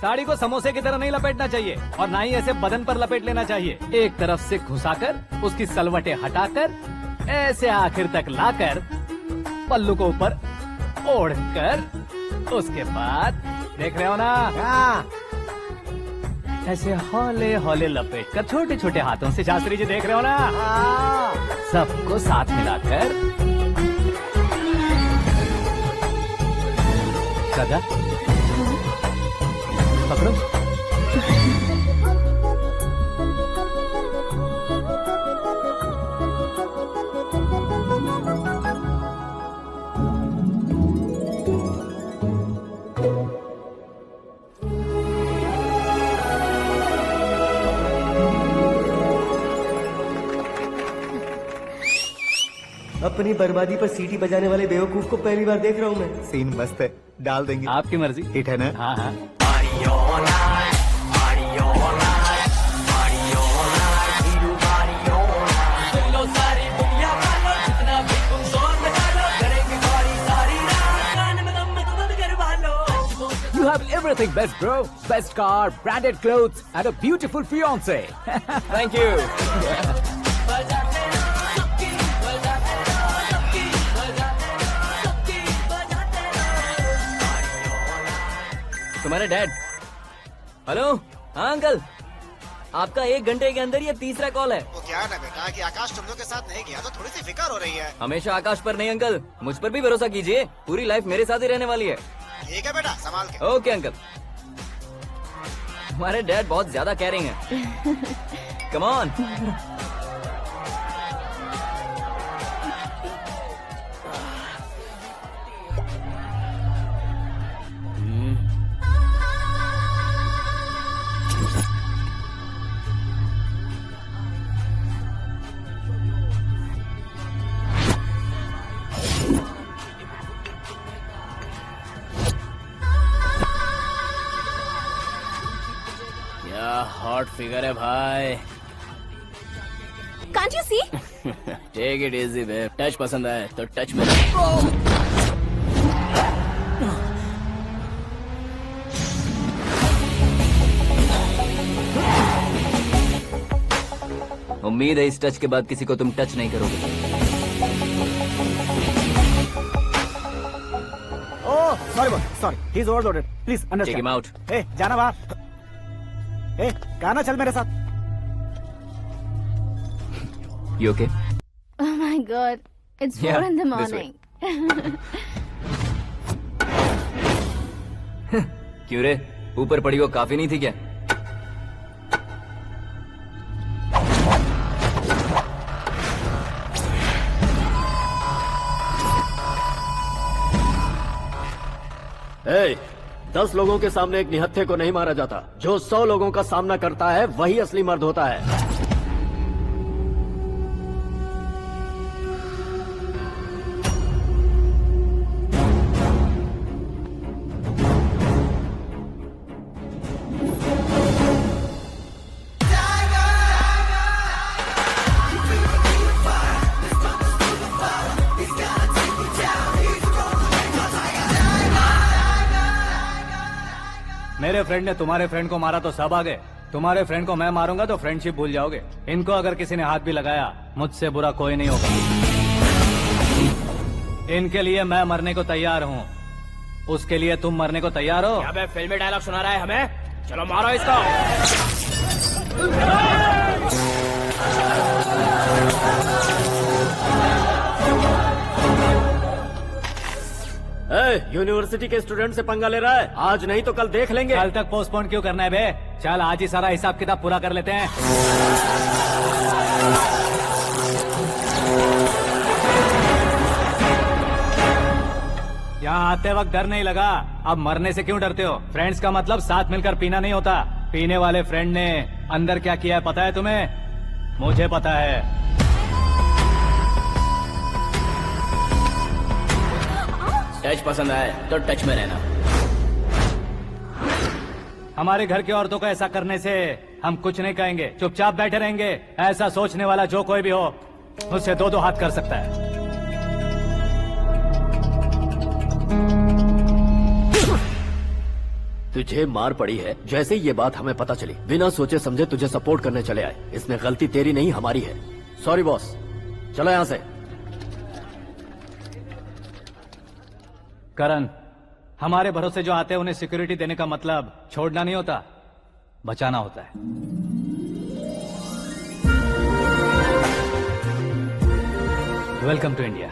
साड़ी को समोसे की तरह नहीं लपेटना चाहिए और ना ही ऐसे बदन पर लपेट लेना चाहिए। एक तरफ से घुसाकर उसकी सलवटें हटाकर ऐसे आखिर तक लाकर पल्लू को ऊपर ओढ़कर, उसके बाद देख रहे हो ना, ऐसे हौले हौले लपेट कर छोटे छोटे हाथों से, शास्त्री जी देख रहे हो ना, सबको साथ मिलाकर। सदा पकड़ो। अपनी बर्बादी पर सीटी बजाने वाले बेवकूफ को पहली बार देख रहा हूँ मैं। सीन मस्त है, डाल देंगे। आपकी मर्जी। हिट है ना? हाँ हाँ। You have everything best, bro. Best car, branded clothes, and a beautiful fiance. Thank you. तुम्हारे डैड। हेलो। हाँ अंकल, आपका 1 घंटे के अंदर ये तीसरा कॉल है। वो क्या है ना बेटा कि आकाश तुम लोग के साथ नहीं गया तो थोड़ी सी फिक्र हो रही है। हमेशा आकाश पर नहीं अंकल, मुझ पर भी भरोसा कीजिए, पूरी लाइफ मेरे साथ ही रहने वाली है। ठीक है बेटा, संभाल के। Okay uncle. हमारे डैड बहुत ज्यादा केयरिंग है। Come on. हॉट फिगर है भाई। Can't you see? Take it easy babe. Touch पसंद आए तो टच में। उम्मीद है इस टच के बाद किसी को तुम टच नहीं करोगे। Oh sorry boss, sorry, he is overloaded, please understand. Take him out. ए जाना बाहर। ए गाना चल मेरे साथ। You okay? Oh my God, it's 4 in the morning. क्यों रे, ऊपर पड़ी वो काफी नहीं थी क्या? ए, 10 लोगों के सामने एक निहत्थे को नहीं मारा जाता। जो 100 लोगों का सामना करता है वही असली मर्द होता है। मेरे फ्रेंड ने तुम्हारे फ्रेंड को मारा तो सब आ गए, तुम्हारे फ्रेंड को मैं मारूंगा तो फ्रेंडशिप भूल जाओगे। इनको अगर किसी ने हाथ भी लगाया, मुझसे बुरा कोई नहीं होगा। इनके लिए मैं मरने को तैयार हूँ, उसके लिए तुम मरने को तैयार हो? अबे फिल्मी डायलॉग सुना रहा है हमें? चलो मारो इसको। यूनिवर्सिटी के स्टूडेंट से पंगा ले रहा है, आज नहीं तो कल देख लेंगे। कल तक पोस्टपोन क्यों करना है बे? चल आज ही सारा हिसाब किताब पूरा कर लेते हैं। यहाँ आते वक्त डर नहीं लगा, अब मरने से क्यों डरते हो? फ्रेंड्स का मतलब साथ मिलकर पीना नहीं होता। पीने वाले फ्रेंड ने अंदर क्या किया है पता है तुम्हें? मुझे पता है। टच पसंद आए तो टच में रहना। हमारे घर की औरतों को ऐसा करने से हम कुछ नहीं कहेंगे, चुपचाप बैठे रहेंगे। ऐसा सोचने वाला जो कोई भी हो, उससे 2-2 हाथ कर सकता है। तुझे मार पड़ी है, जैसे ये बात हमें पता चली, बिना सोचे समझे तुझे सपोर्ट करने चले आए। इसमें गलती तेरी नहीं हमारी है। सॉरी बॉस, चलो यहाँ से। करण, हमारे भरोसे जो आते हैं उन्हें सिक्योरिटी देने का मतलब छोड़ना नहीं होता, बचाना होता है। Welcome to India.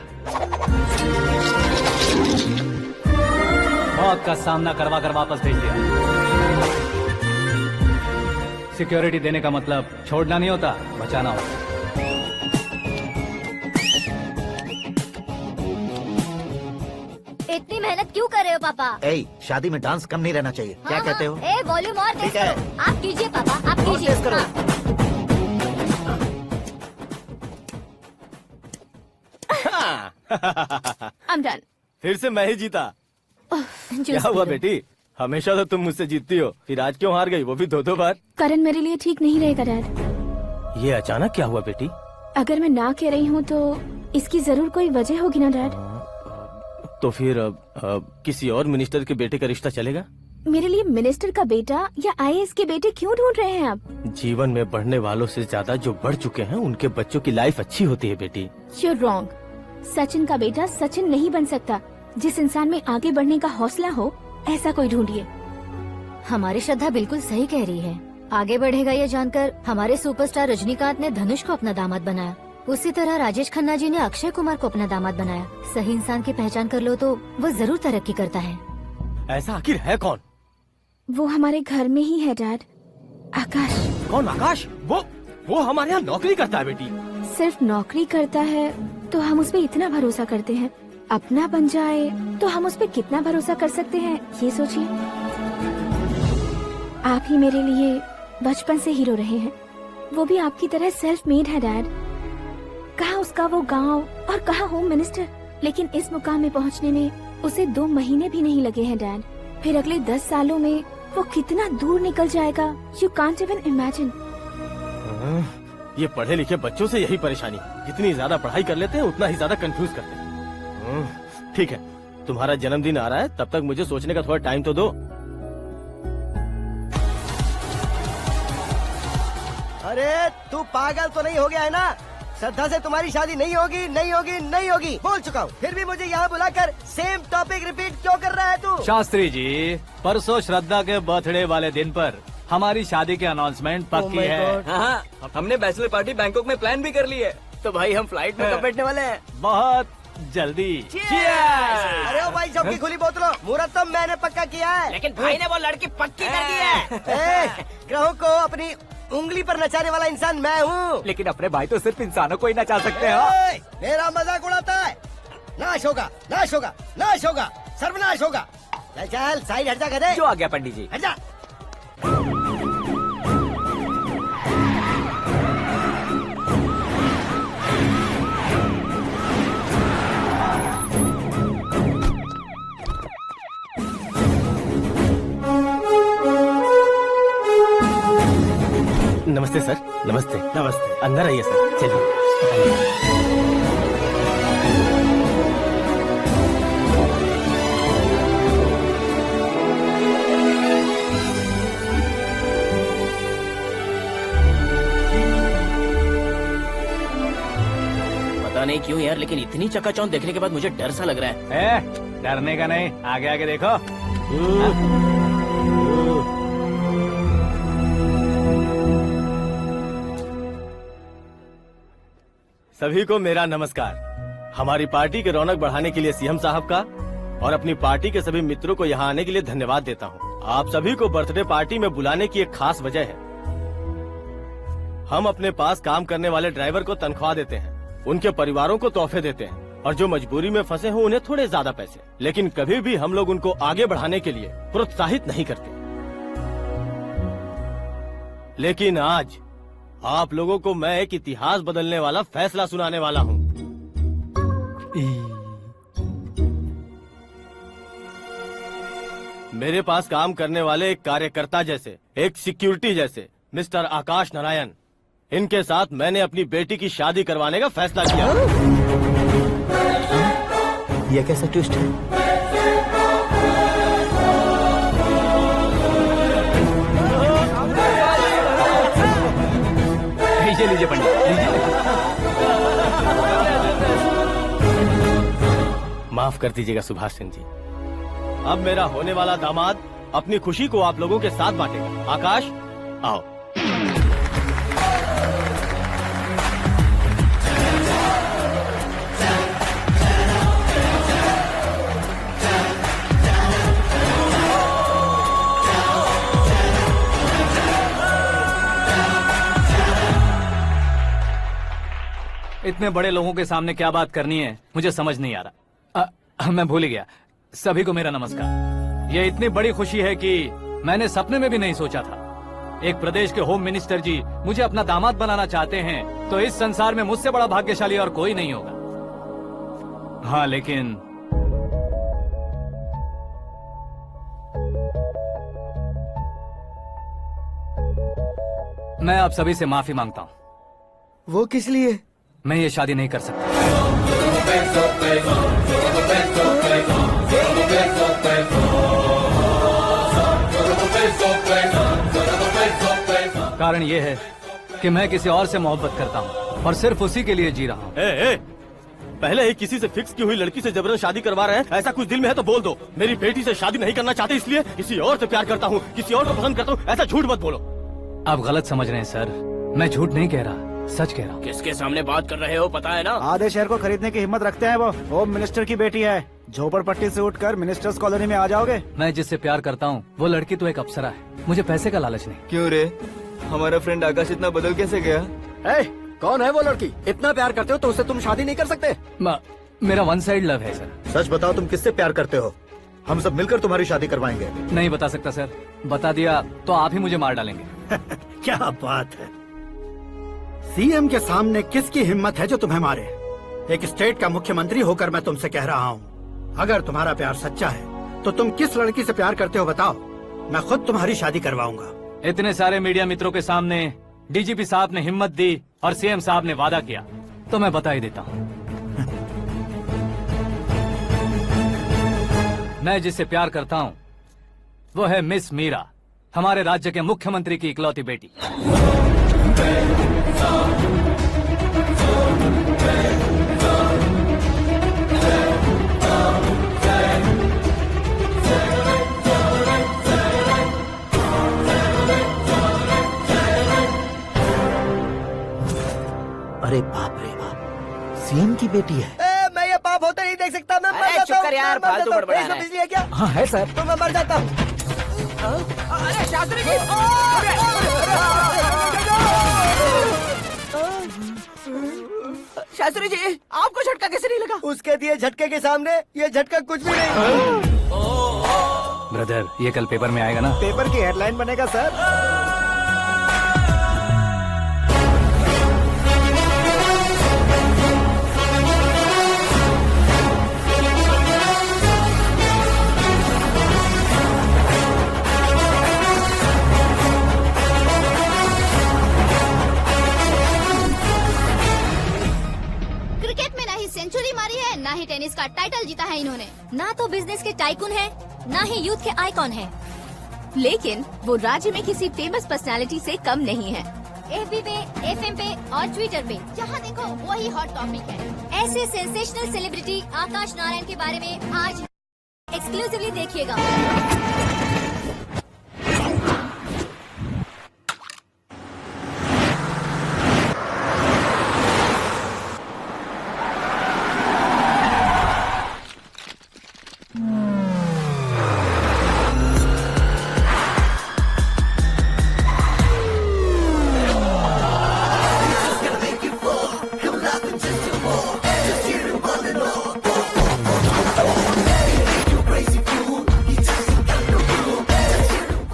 मौत का सामना करवा कर वापस भेज दिया। सिक्योरिटी देने का मतलब छोड़ना नहीं होता, बचाना होता है। इतनी मेहनत क्यों कर रहे हो पापा? ए, शादी में डांस कम नहीं रहना चाहिए। क्या कहते हो? ए वॉल्यूम और तेज ठीक है। करो। आप कीजिए पापा, आप और कीजिए। तेज करो। हाँ। I'm done. फिर से मैं ही जीता। क्या हुआ बेटी, हमेशा तो तुम मुझसे जीतती हो, फिर आज क्यों हार गई, वो भी 2-2 बार? करण मेरे लिए ठीक नहीं रहेगा डैड। ये अचानक क्या हुआ बेटी? अगर मैं ना कह रही हूँ तो इसकी जरूर कोई वजह होगी ना डैड। तो फिर किसी और मिनिस्टर के बेटे का रिश्ता चलेगा? मेरे लिए मिनिस्टर का बेटा या IAS के बेटे क्यों ढूंढ रहे हैं आप? जीवन में बढ़ने वालों से ज्यादा जो बढ़ चुके हैं उनके बच्चों की लाइफ अच्छी होती है बेटी। You're wrong. सचिन का बेटा सचिन नहीं बन सकता। जिस इंसान में आगे बढ़ने का हौसला हो ऐसा कोई ढूंढिए। हमारी श्रद्धा बिल्कुल सही कह रही है। आगे बढ़ेगा ये जानकर हमारे सुपरस्टार रजनीकांत ने धनुष को अपना दामाद बनाया। उसी तरह राजेश खन्ना जी ने अक्षय कुमार को अपना दामाद बनाया। सही इंसान की पहचान कर लो तो वो जरूर तरक्की करता है। ऐसा आखिर है कौन? वो हमारे घर में ही है डैड, आकाश। कौन आकाश? वो हमारे यहाँ नौकरी करता है बेटी। सिर्फ नौकरी करता है तो हम उस पे इतना भरोसा करते हैं, अपना बन जाए तो हम उस पे कितना भरोसा कर सकते हैं ये सोचिए। आप ही मेरे लिए बचपन से हीरो रहे हैं, वो भी आपकी तरह सेल्फ मेड है डैड। कहाँ उसका वो गांव और कहाँ होम मिनिस्टर, लेकिन इस मुकाम में पहुँचने में उसे 2 महीने भी नहीं लगे हैं डैड। फिर अगले 10 सालों में वो कितना दूर निकल जाएगा, यू कांट इवन इमेजिन। ये पढ़े लिखे बच्चों से यही परेशानी, जितनी ज्यादा पढ़ाई कर लेते हैं उतना ही ज्यादा कंफ्यूज करते हैं। ठीक है, तुम्हारा जन्मदिन आ रहा है, तब तक मुझे सोचने का थोड़ा टाइम तो दो। अरे तू पागल तो नहीं हो गया है ना? श्रद्धा से तुम्हारी शादी नहीं होगी, नहीं होगी, नहीं होगी, बोल चुका हूँ। फिर भी मुझे यहाँ बुलाकर सेम टॉपिक रिपीट क्यों कर रहा है तू? शास्त्री जी, परसों श्रद्धा के बर्थडे वाले दिन पर हमारी शादी की अनाउंसमेंट पक्की है। हाँ, हमने बैचलर पार्टी बैंकॉक में प्लान भी कर ली है। तो भाई हम फ्लाइट में कब बैठने वाले हैं? बहुत जल्दी। अरे ओ भाई, सबकी खुली बोतलों, मुहूर्त तो मैंने पक्का किया है। लेकिन भाई ने वो लड़की पक्की कर दी है। ग्रहों को अपनी उंगली पर नचाने वाला इंसान मैं हूँ। लेकिन अपने भाई तो सिर्फ इंसानों को ही नचा सकते हैं। मेरा मजाक उड़ाता है। नाश होगा, नाश होगा, नाश होगा, सर्वनाश होगा। चल चल साइड हट जा गधे। जो आ गया पंडित जी। हट जा। नमस्ते सर। नमस्ते। नमस्ते। अंदर आइए सर, चलिए। पता नहीं क्यों यार, लेकिन इतनी चकाचौंध देखने के बाद मुझे डर सा लग रहा है। डरने का नहीं, आगे आगे देखो। सभी को मेरा नमस्कार। हमारी पार्टी के रौनक बढ़ाने के लिए सीएम साहब का और अपनी पार्टी के सभी मित्रों को यहाँ आने के लिए धन्यवाद देता हूँ। आप सभी को बर्थडे पार्टी में बुलाने की एक खास वजह है। हम अपने पास काम करने वाले ड्राइवर को तनख्वाह देते हैं, उनके परिवारों को तोहफे देते हैं और जो मजबूरी में फंसे हो उन्हें थोड़े ज्यादा पैसे। लेकिन कभी भी हम लोग उनको आगे बढ़ाने के लिए प्रोत्साहित नहीं करते। लेकिन आज आप लोगों को मैं एक इतिहास बदलने वाला फैसला सुनाने वाला हूँ। मेरे पास काम करने वाले एक कार्यकर्ता जैसे, एक सिक्योरिटी जैसे मिस्टर आकाश नारायण, इनके साथ मैंने अपनी बेटी की शादी करवाने का फैसला किया। यह कैसा ट्विस्ट है? लीजिए पंडित, माफ कर दीजिएगा सुभाष सिंह जी। अब मेरा होने वाला दामाद अपनी खुशी को आप लोगों के साथ बांटेगा। आकाश, आओ। इतने बड़े लोगों के सामने क्या बात करनी है मुझे समझ नहीं आ रहा। मैं भूल ही गया। सभी को मेरा नमस्कार। ये इतनी बड़ी खुशी है कि मैंने सपने में भी नहीं सोचा था। एक प्रदेश के होम मिनिस्टर जी मुझे अपना दामाद बनाना चाहते हैं तो इस संसार में मुझसे बड़ा भाग्यशाली और कोई नहीं होगा। हाँ लेकिन मैं आप सभी से माफी मांगता हूँ। वो किस लिए? मैं ये शादी नहीं कर सकता। कारण ये है कि मैं किसी और से मोहब्बत करता हूँ और सिर्फ उसी के लिए जी रहा हूँ। पहले ही किसी से फिक्स की हुई लड़की से जबरन शादी करवा रहे हैं। ऐसा कुछ दिल में है तो बोल दो। मेरी बेटी से शादी नहीं करना चाहते इसलिए किसी और से प्यार करता हूँ, किसी और को पसंद करता हूँ, ऐसा झूठ मत बोलो। आप गलत समझ रहे हैं सर, मैं झूठ नहीं कह रहा, सच कह रहा हूँ। किसके सामने बात कर रहे हो पता है ना? आधे शहर को खरीदने की हिम्मत रखते हैं वो। होम मिनिस्टर की बेटी है, झोपड़पट्टी से उठकर मिनिस्टर्स कॉलोनी में आ जाओगे। मैं जिससे प्यार करता हूँ वो लड़की तो एक अप्सरा है, मुझे पैसे का लालच नहीं। क्यों रे, हमारा फ्रेंड आकाश इतना बदल कैसे गया? कौन है वो लड़की? इतना प्यार करते हो तो उससे तुम शादी नहीं कर सकते? मेरा वन साइड लव है सर। सच बताओ, तुम किससे प्यार करते हो? हम सब मिलकर तुम्हारी शादी करवाएंगे। नहीं बता सकता सर, बता दिया तो आप ही मुझे मार डालेंगे। क्या बात है, सीएम के सामने किसकी हिम्मत है जो तुम्हें मारे? एक स्टेट का मुख्यमंत्री होकर मैं तुमसे कह रहा हूँ, अगर तुम्हारा प्यार सच्चा है तो तुम किस लड़की से प्यार करते हो बताओ, मैं खुद तुम्हारी शादी करवाऊंगा। इतने सारे मीडिया मित्रों के सामने डीजीपी साहब ने हिम्मत दी और सीएम साहब ने वादा किया, तो मैं बता ही देता हूँ। मैं जिससे प्यार करता हूँ वो है मिस मीरा, हमारे राज्य के मुख्यमंत्री की इकलौती बेटी। अरे बाप रे बाप, सीएम की बेटी है। मैं ये पाप होते नहीं देख सकता। मैं मर जाता हूँ यार, फालतू बड़बड़ा रहा है। बिजली है क्या? हाँ है सर। तो मैं मर जाता हूँ। अरे शास्त्री जी, शास्त्री जी, आपको झटका कैसे नहीं लगा? उसके दिए झटके के सामने ये झटका कुछ भी नहीं। ब्रदर, ये कल पेपर में आएगा ना? पेपर की हेडलाइन बनेगा सर। सेंचुरी मारी है, ना ही टेनिस का टाइटल जीता है इन्होंने। ना तो बिजनेस के टाइकून है, ना ही यूथ के आइकॉन है। लेकिन वो राज्य में किसी फेमस पर्सनालिटी से कम नहीं है। एफबी पे, एफएम पे और ट्विटर पे जहाँ देखो वही हॉट टॉपिक है। ऐसे सेंसेशनल सेलिब्रिटी आकाश नारायण के बारे में आज एक्सक्लूसिवली देखिएगा।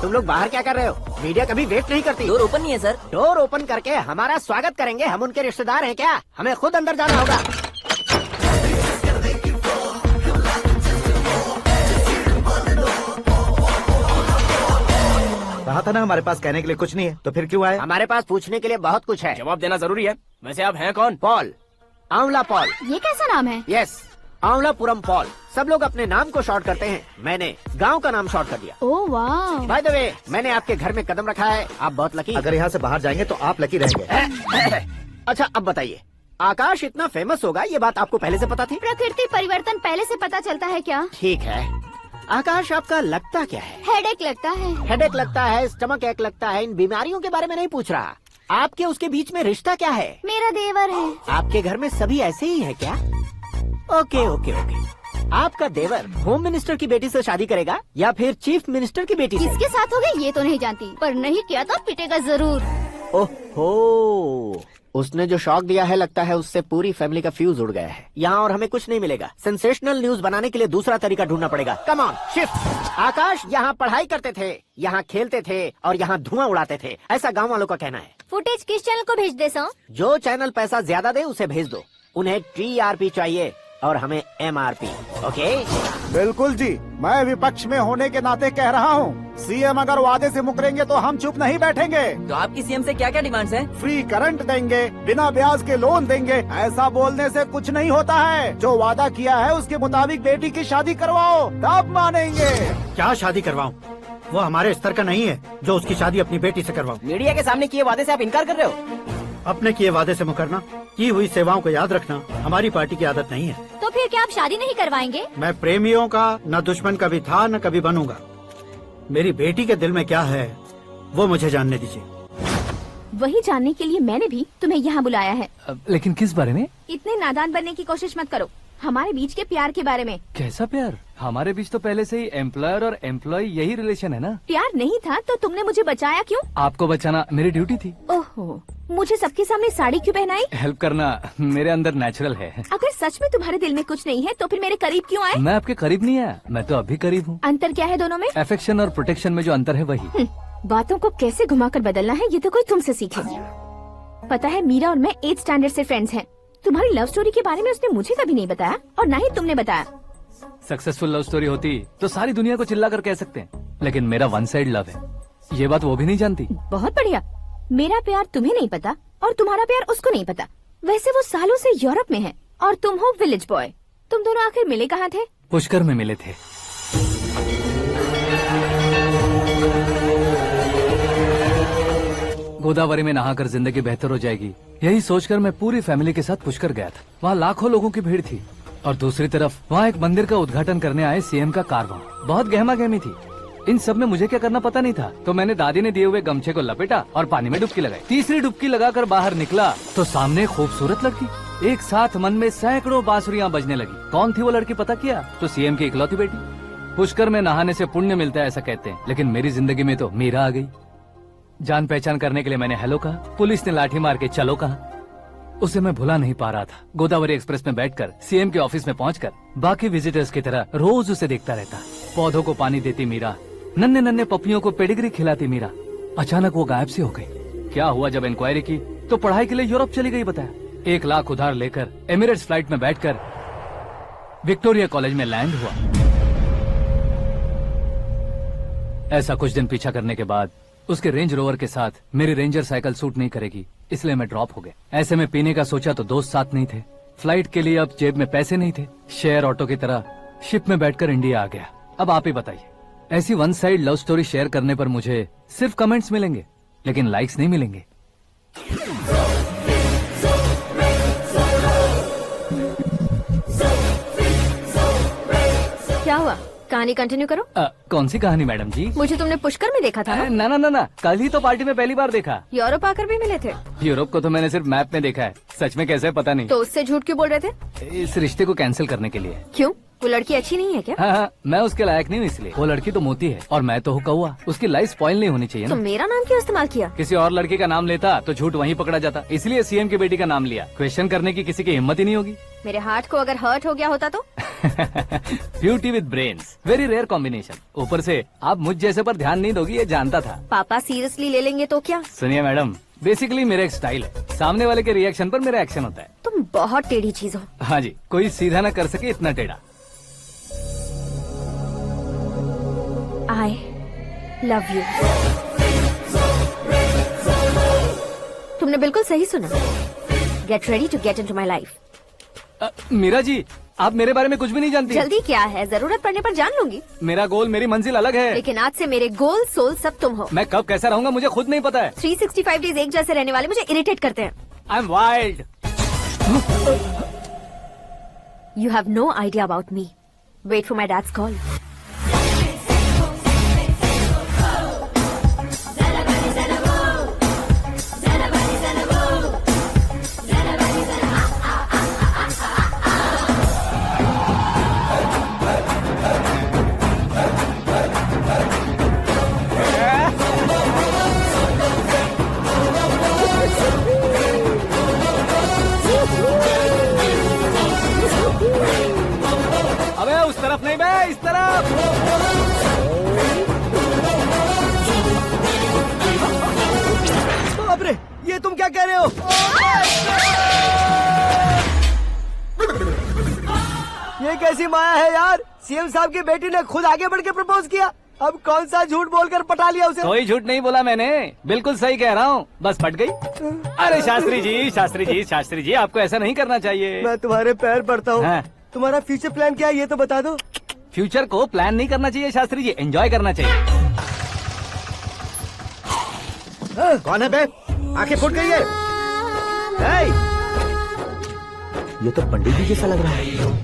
तुम लोग बाहर क्या कर रहे हो? मीडिया कभी वेट नहीं करती। डोर ओपन नहीं है सर। डोर ओपन करके हमारा स्वागत करेंगे? हम उनके रिश्तेदार हैं क्या? हमें खुद अंदर जाना होगा। कहा था ना हमारे पास कहने के लिए कुछ नहीं है, तो फिर क्यों आए? हमारे पास पूछने के लिए बहुत कुछ है। जवाब देना जरूरी है। वैसे आप हैं कौन? पॉल, आंवला पॉल। ये कैसा नाम है? Yes, Awalapuram Paul. सब लोग अपने नाम को शॉर्ट करते हैं, मैंने गांव का नाम शॉर्ट कर दिया। ओह वाह। बाय द वे, मैंने आपके घर में कदम रखा है, आप बहुत लकी। अगर यहाँ से बाहर जाएंगे तो आप लकी रहेंगे। अच्छा अब बताइए, आकाश इतना फेमस होगा ये बात आपको पहले से पता थी? प्रकृति परिवर्तन पहले से पता चलता है क्या? ठीक है, आकाश आपका लगता क्या है? हेडेक लगता है। हेडेक लगता है, स्टमक एक लगता है, इन बीमारियों के बारे में नहीं पूछ रहा। आपके उसके बीच में रिश्ता क्या है? मेरा देवर है। आपके घर में सभी ऐसे ही है क्या? Okay okay okay. आपका देवर होम मिनिस्टर की बेटी से शादी करेगा या फिर चीफ मिनिस्टर की बेटी से? किसके साथ होगा ये तो नहीं जानती, पर नहीं किया तो पिटेगा जरूर। ओहो, उसने जो शॉक दिया है लगता है उससे पूरी फैमिली का फ्यूज उड़ गया है। यहाँ और हमें कुछ नहीं मिलेगा। सेंसेशनल न्यूज बनाने के लिए दूसरा तरीका ढूंढना पड़ेगा। Come on shift. आकाश यहाँ पढ़ाई करते थे, यहाँ खेलते थे और यहाँ धुआं उड़ाते थे, ऐसा गाँव वालों का कहना है। फुटेज किस चैनल को भेज दे सो? जो चैनल पैसा ज्यादा दे उसे भेज दो। उन्हें TRP चाहिए, और हमें MRP। ओके? बिल्कुल जी, मैं विपक्ष में होने के नाते कह रहा हूँ, सीएम अगर वादे से मुकरेंगे तो हम चुप नहीं बैठेंगे। तो आपकी सीएम से क्या क्या डिमांड्स हैं? फ्री करंट देंगे, बिना ब्याज के लोन देंगे। ऐसा बोलने से कुछ नहीं होता है। जो वादा किया है उसके मुताबिक बेटी की शादी करवाओ, तब मानेंगे। क्या शादी करवाऊं? वो हमारे स्तर का नहीं है जो उसकी शादी अपनी बेटी से करवाऊं। मीडिया के सामने किए वादे से आप इनकार कर रहे हो? अपने किए वादे से मुकरना, की हुई सेवाओं को याद रखना हमारी पार्टी की आदत नहीं है। तो फिर क्या आप शादी नहीं करवाएंगे? मैं प्रेमियों का न दुश्मन कभी था न कभी बनूंगा। मेरी बेटी के दिल में क्या है वो मुझे जानने दीजिए। वही जानने के लिए मैंने भी तुम्हें यहाँ बुलाया है। लेकिन किस बारे में? इतने नादान बनने की कोशिश मत करो। हमारे बीच के प्यार के बारे में। कैसा प्यार? हमारे बीच तो पहले से ही एम्प्लॉयर और एम्प्लॉय यही रिलेशन है ना। प्यार नहीं था तो तुमने मुझे बचाया क्यों? आपको बचाना मेरी ड्यूटी थी। ओहो, मुझे सबके सामने साड़ी क्यों पहनाई? हेल्प करना मेरे अंदर नेचुरल है। अगर सच में तुम्हारे दिल में कुछ नहीं है तो फिर मेरे करीब क्यों आए? मैं आपके करीब नहीं आया, मैं तो अभी करीब हूँ। अंतर क्या है दोनों में? अफेक्शन और प्रोटेक्शन में जो अंतर है वही। बातों को कैसे घुमाकर बदलना है ये तो कोई तुमसे सीखे। पता है मीरा और मैं 8th स्टैंडर्ड से फ्रेंड्स हैं। तुम्हारी लव स्टोरी के बारे में उसने मुझे कभी नहीं बताया और न ही तुमने बताया। सक्सेसफुल लव स्टोरी होती तो सारी दुनिया को चिल्ला कर कह सकते हैं, लेकिन मेरा वन साइड लव है, ये बात वो भी नहीं जानती। बहुत बढ़िया। मेरा प्यार तुम्हें नहीं पता और तुम्हारा प्यार उसको नहीं पता। वैसे वो सालों से यूरोप में है और तुम हो विलेज बॉय। तुम दोनों आखिर मिले कहाँ थे? पुष्कर में मिले थे। गोदावरी में नहाकर जिंदगी बेहतर हो जाएगी, यही सोचकर मैं पूरी फैमिली के साथ पुष्कर गया था। वहाँ लाखों लोगों की भीड़ थी और दूसरी तरफ वहाँ एक मंदिर का उद्घाटन करने आए सीएम का कारवां। बहुत गहमा गहमी थी। इन सब में मुझे क्या करना पता नहीं था, तो मैंने दादी ने दिए हुए गमछे को लपेटा और पानी में डुबकी लगाई। तीसरी डुबकी लगाकर बाहर निकला तो सामने खूबसूरत लड़की। एक साथ मन में सैकड़ों बांसुरियां बजने लगी। कौन थी वो लड़की पता किया? तो सीएम की इकलौती बेटी। पुष्कर में नहाने से पुण्य मिलता है ऐसा कहते हैं, लेकिन मेरी जिंदगी में तो मीरा आ गई। जान पहचान करने के लिए मैंने हेलो कहा, पुलिस ने लाठी मार के चलो कहा। उसे मैं भुला नहीं पा रहा था। गोदावरी एक्सप्रेस में बैठकर सीएम के ऑफिस में पहुंचकर बाकी विजिटर्स की तरह रोज उसे देखता रहता। पौधों को पानी देती मीरा, नन्हे नन्हे पपियों को पेडिग्री खिलाती मीरा। अचानक वो गायब सी हो गई। क्या हुआ? जब इंक्वायरी की तो पढ़ाई के लिए यूरोप चली गई बताया। 1 लाख उधार लेकर एमिरेट्स फ्लाइट में बैठकर विक्टोरिया कॉलेज में लैंड हुआ। ऐसा कुछ दिन पीछा करने के बाद उसके रेंज रोवर के साथ मेरी रेंजर साइकिल सूट नहीं करेगी, इसलिए मैं ड्रॉप हो गया। ऐसे में पीने का सोचा तो दोस्त साथ नहीं थे। फ्लाइट के लिए अब जेब में पैसे नहीं थे। शेयर ऑटो की तरह शिप में बैठकर इंडिया आ गया। अब आप ही बताइए, ऐसी one side love story share करने पर मुझे सिर्फ कमेंट्स मिलेंगे, लेकिन लाइक्स नहीं मिलेंगे। क्या हुआ? कहानी कंटिन्यू करो। कौन सी कहानी मैडम जी? मुझे तुमने पुष्कर में देखा था ना? ना, कल ही तो पार्टी में पहली बार देखा। यूरोप आकर भी मिले थे? यूरोप को तो मैंने सिर्फ मैप में देखा है, सच में कैसे पता नहीं। तो उससे झूठ क्यों बोल रहे थे? इस रिश्ते को कैंसिल करने के लिए। क्यों? वो लड़की अच्छी नहीं है क्या? हाँ, मैं उसके लायक नहीं हूँ इसलिए। वो लड़की तो मोती है और मैं तो हूँ कौवा। उसकी लाइफ स्पॉइल नहीं होनी चाहिए तो ना। मेरा नाम क्यों इस्तेमाल किया? किसी और लड़की का नाम लेता तो झूठ वहीं पकड़ा जाता, इसलिए सीएम की बेटी का नाम लिया। क्वेश्चन करने की किसी की हिम्मत ही नहीं होगी। मेरे हार्ट को अगर हर्ट हो गया होता तो? Beauty with brains, very rare combination. ऊपर से आप मुझ जैसे पर ध्यान नहीं दोगी ये जानता था। पापा सीरियसली ले लेंगे तो क्या? सुनिए मैडम, बेसिकली मेरा एक स्टाइल है, सामने वाले के रिएक्शन पर मेरा एक्शन होता है। तुम बहुत टेढ़ी चीज हो। हाँ जी, कोई सीधा न कर सके इतना टेढ़ा। I love you। तुमने बिल्कुल सही सुना। Get ready to get into my life। Meera ji, आप मेरे बारे में कुछ भी नहीं जानती। जल्दी क्या है, जरूरत पड़ने पर जान लूंगी। मेरा गोल, मेरी मंजिल अलग है। लेकिन आज से मेरे गोल सोल सब तुम हो। मैं कब कैसा रहूंगा मुझे खुद नहीं पता है। 365 डेज एक जैसे रहने वाले मुझे इरिटेट करते हैं। I am wild. You have no idea about me। Wait for my dad's call। अबे उस तरफ नहीं बे, इस तरफ। बाप रे, ये तुम क्या कह रहे हो? ये कैसी माया है यार, सीएम साहब की बेटी ने खुद आगे बढ़ के प्रपोज किया। अब कौन सा झूठ बोलकर पटा लिया उसे? कोई झूठ नहीं बोला मैंने, बिल्कुल सही कह रहा हूँ, बस पट गई। अरे शास्त्री जी, शास्त्री जी, शास्त्री जी, आपको ऐसा नहीं करना चाहिए। मैं तुम्हारे पैर पड़ता हूँ। हाँ। तुम्हारा फ्यूचर प्लान क्या है ये तो बता दो। फ्यूचर को प्लान नहीं करना चाहिए शास्त्री जी, एंजॉय करना चाहिए। कौन है बे? आंखें फूट गई है। ये तो पंडित जी जैसा लग रहा है।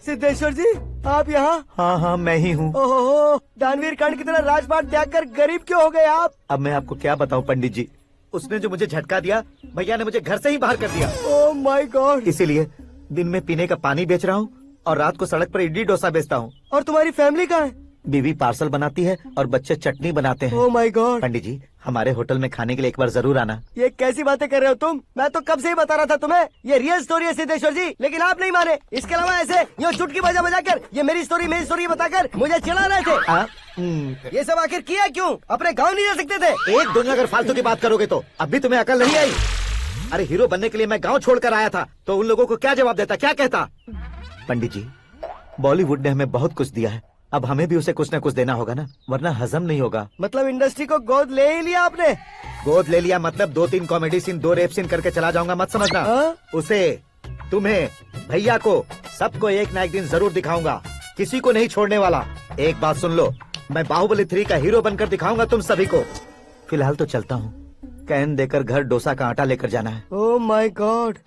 सिद्धेश्वर जी आप यहाँ? हाँ हाँ मैं ही हूँ। ओहो, दानवीर कर्ण की तरह राजपाट त्याग कर गरीब क्यों हो गए आप? अब मैं आपको क्या बताऊँ पंडित जी, उसने जो मुझे झटका दिया, भैया ने मुझे घर से ही बाहर कर दिया। Oh my God. इसीलिए दिन में पीने का पानी बेच रहा हूँ और रात को सड़क पर इडली डोसा बेचता हूँ। और तुम्हारी फैमिली कहाँ है? बीवी पार्सल बनाती है और बच्चे चटनी बनाते हैं। Oh my God. पंडित जी हमारे होटल में खाने के लिए एक बार जरूर आना। ये कैसी बातें कर रहे हो तुम? मैं तो कब से ही बता रहा था तुम्हें, ये रियल स्टोरी है सिद्धेश्वर जी, लेकिन आप नहीं माने। इसके अलावा ऐसे ये चुटकी बजा कर ये मेरी स्टोरी बताकर मुझे चिढ़ा रहे थे। ये सब आखिर किया क्यों? अपने गाँव नहीं जा सकते थे? एक दुनिया अगर फालतू की बात करोगे तो अब भी तुम्हें अकल नहीं आई। अरे हीरो बनने के लिए मैं गाँव छोड़कर आया था तो उन लोगों को क्या जवाब देता, क्या कहता? पंडित जी बॉलीवुड ने हमें बहुत कुछ दिया है, अब हमें भी उसे कुछ न कुछ देना होगा ना, वरना हजम नहीं होगा। मतलब इंडस्ट्री को गोद ले ही लिया आपने? गोद ले लिया मतलब 2-3 कॉमेडी सीन 2 रेप सीन करके चला जाऊंगा मत समझना। उसे, तुम्हें, भैया को, सबको एक ना एक दिन जरूर दिखाऊंगा, किसी को नहीं छोड़ने वाला। एक बात सुन लो, मैं बाहुबली 3 का हीरो बनकर दिखाऊंगा तुम सभी को। फिलहाल तो चलता हूँ, कैन देकर घर डोसा का आटा लेकर जाना है। Oh my God.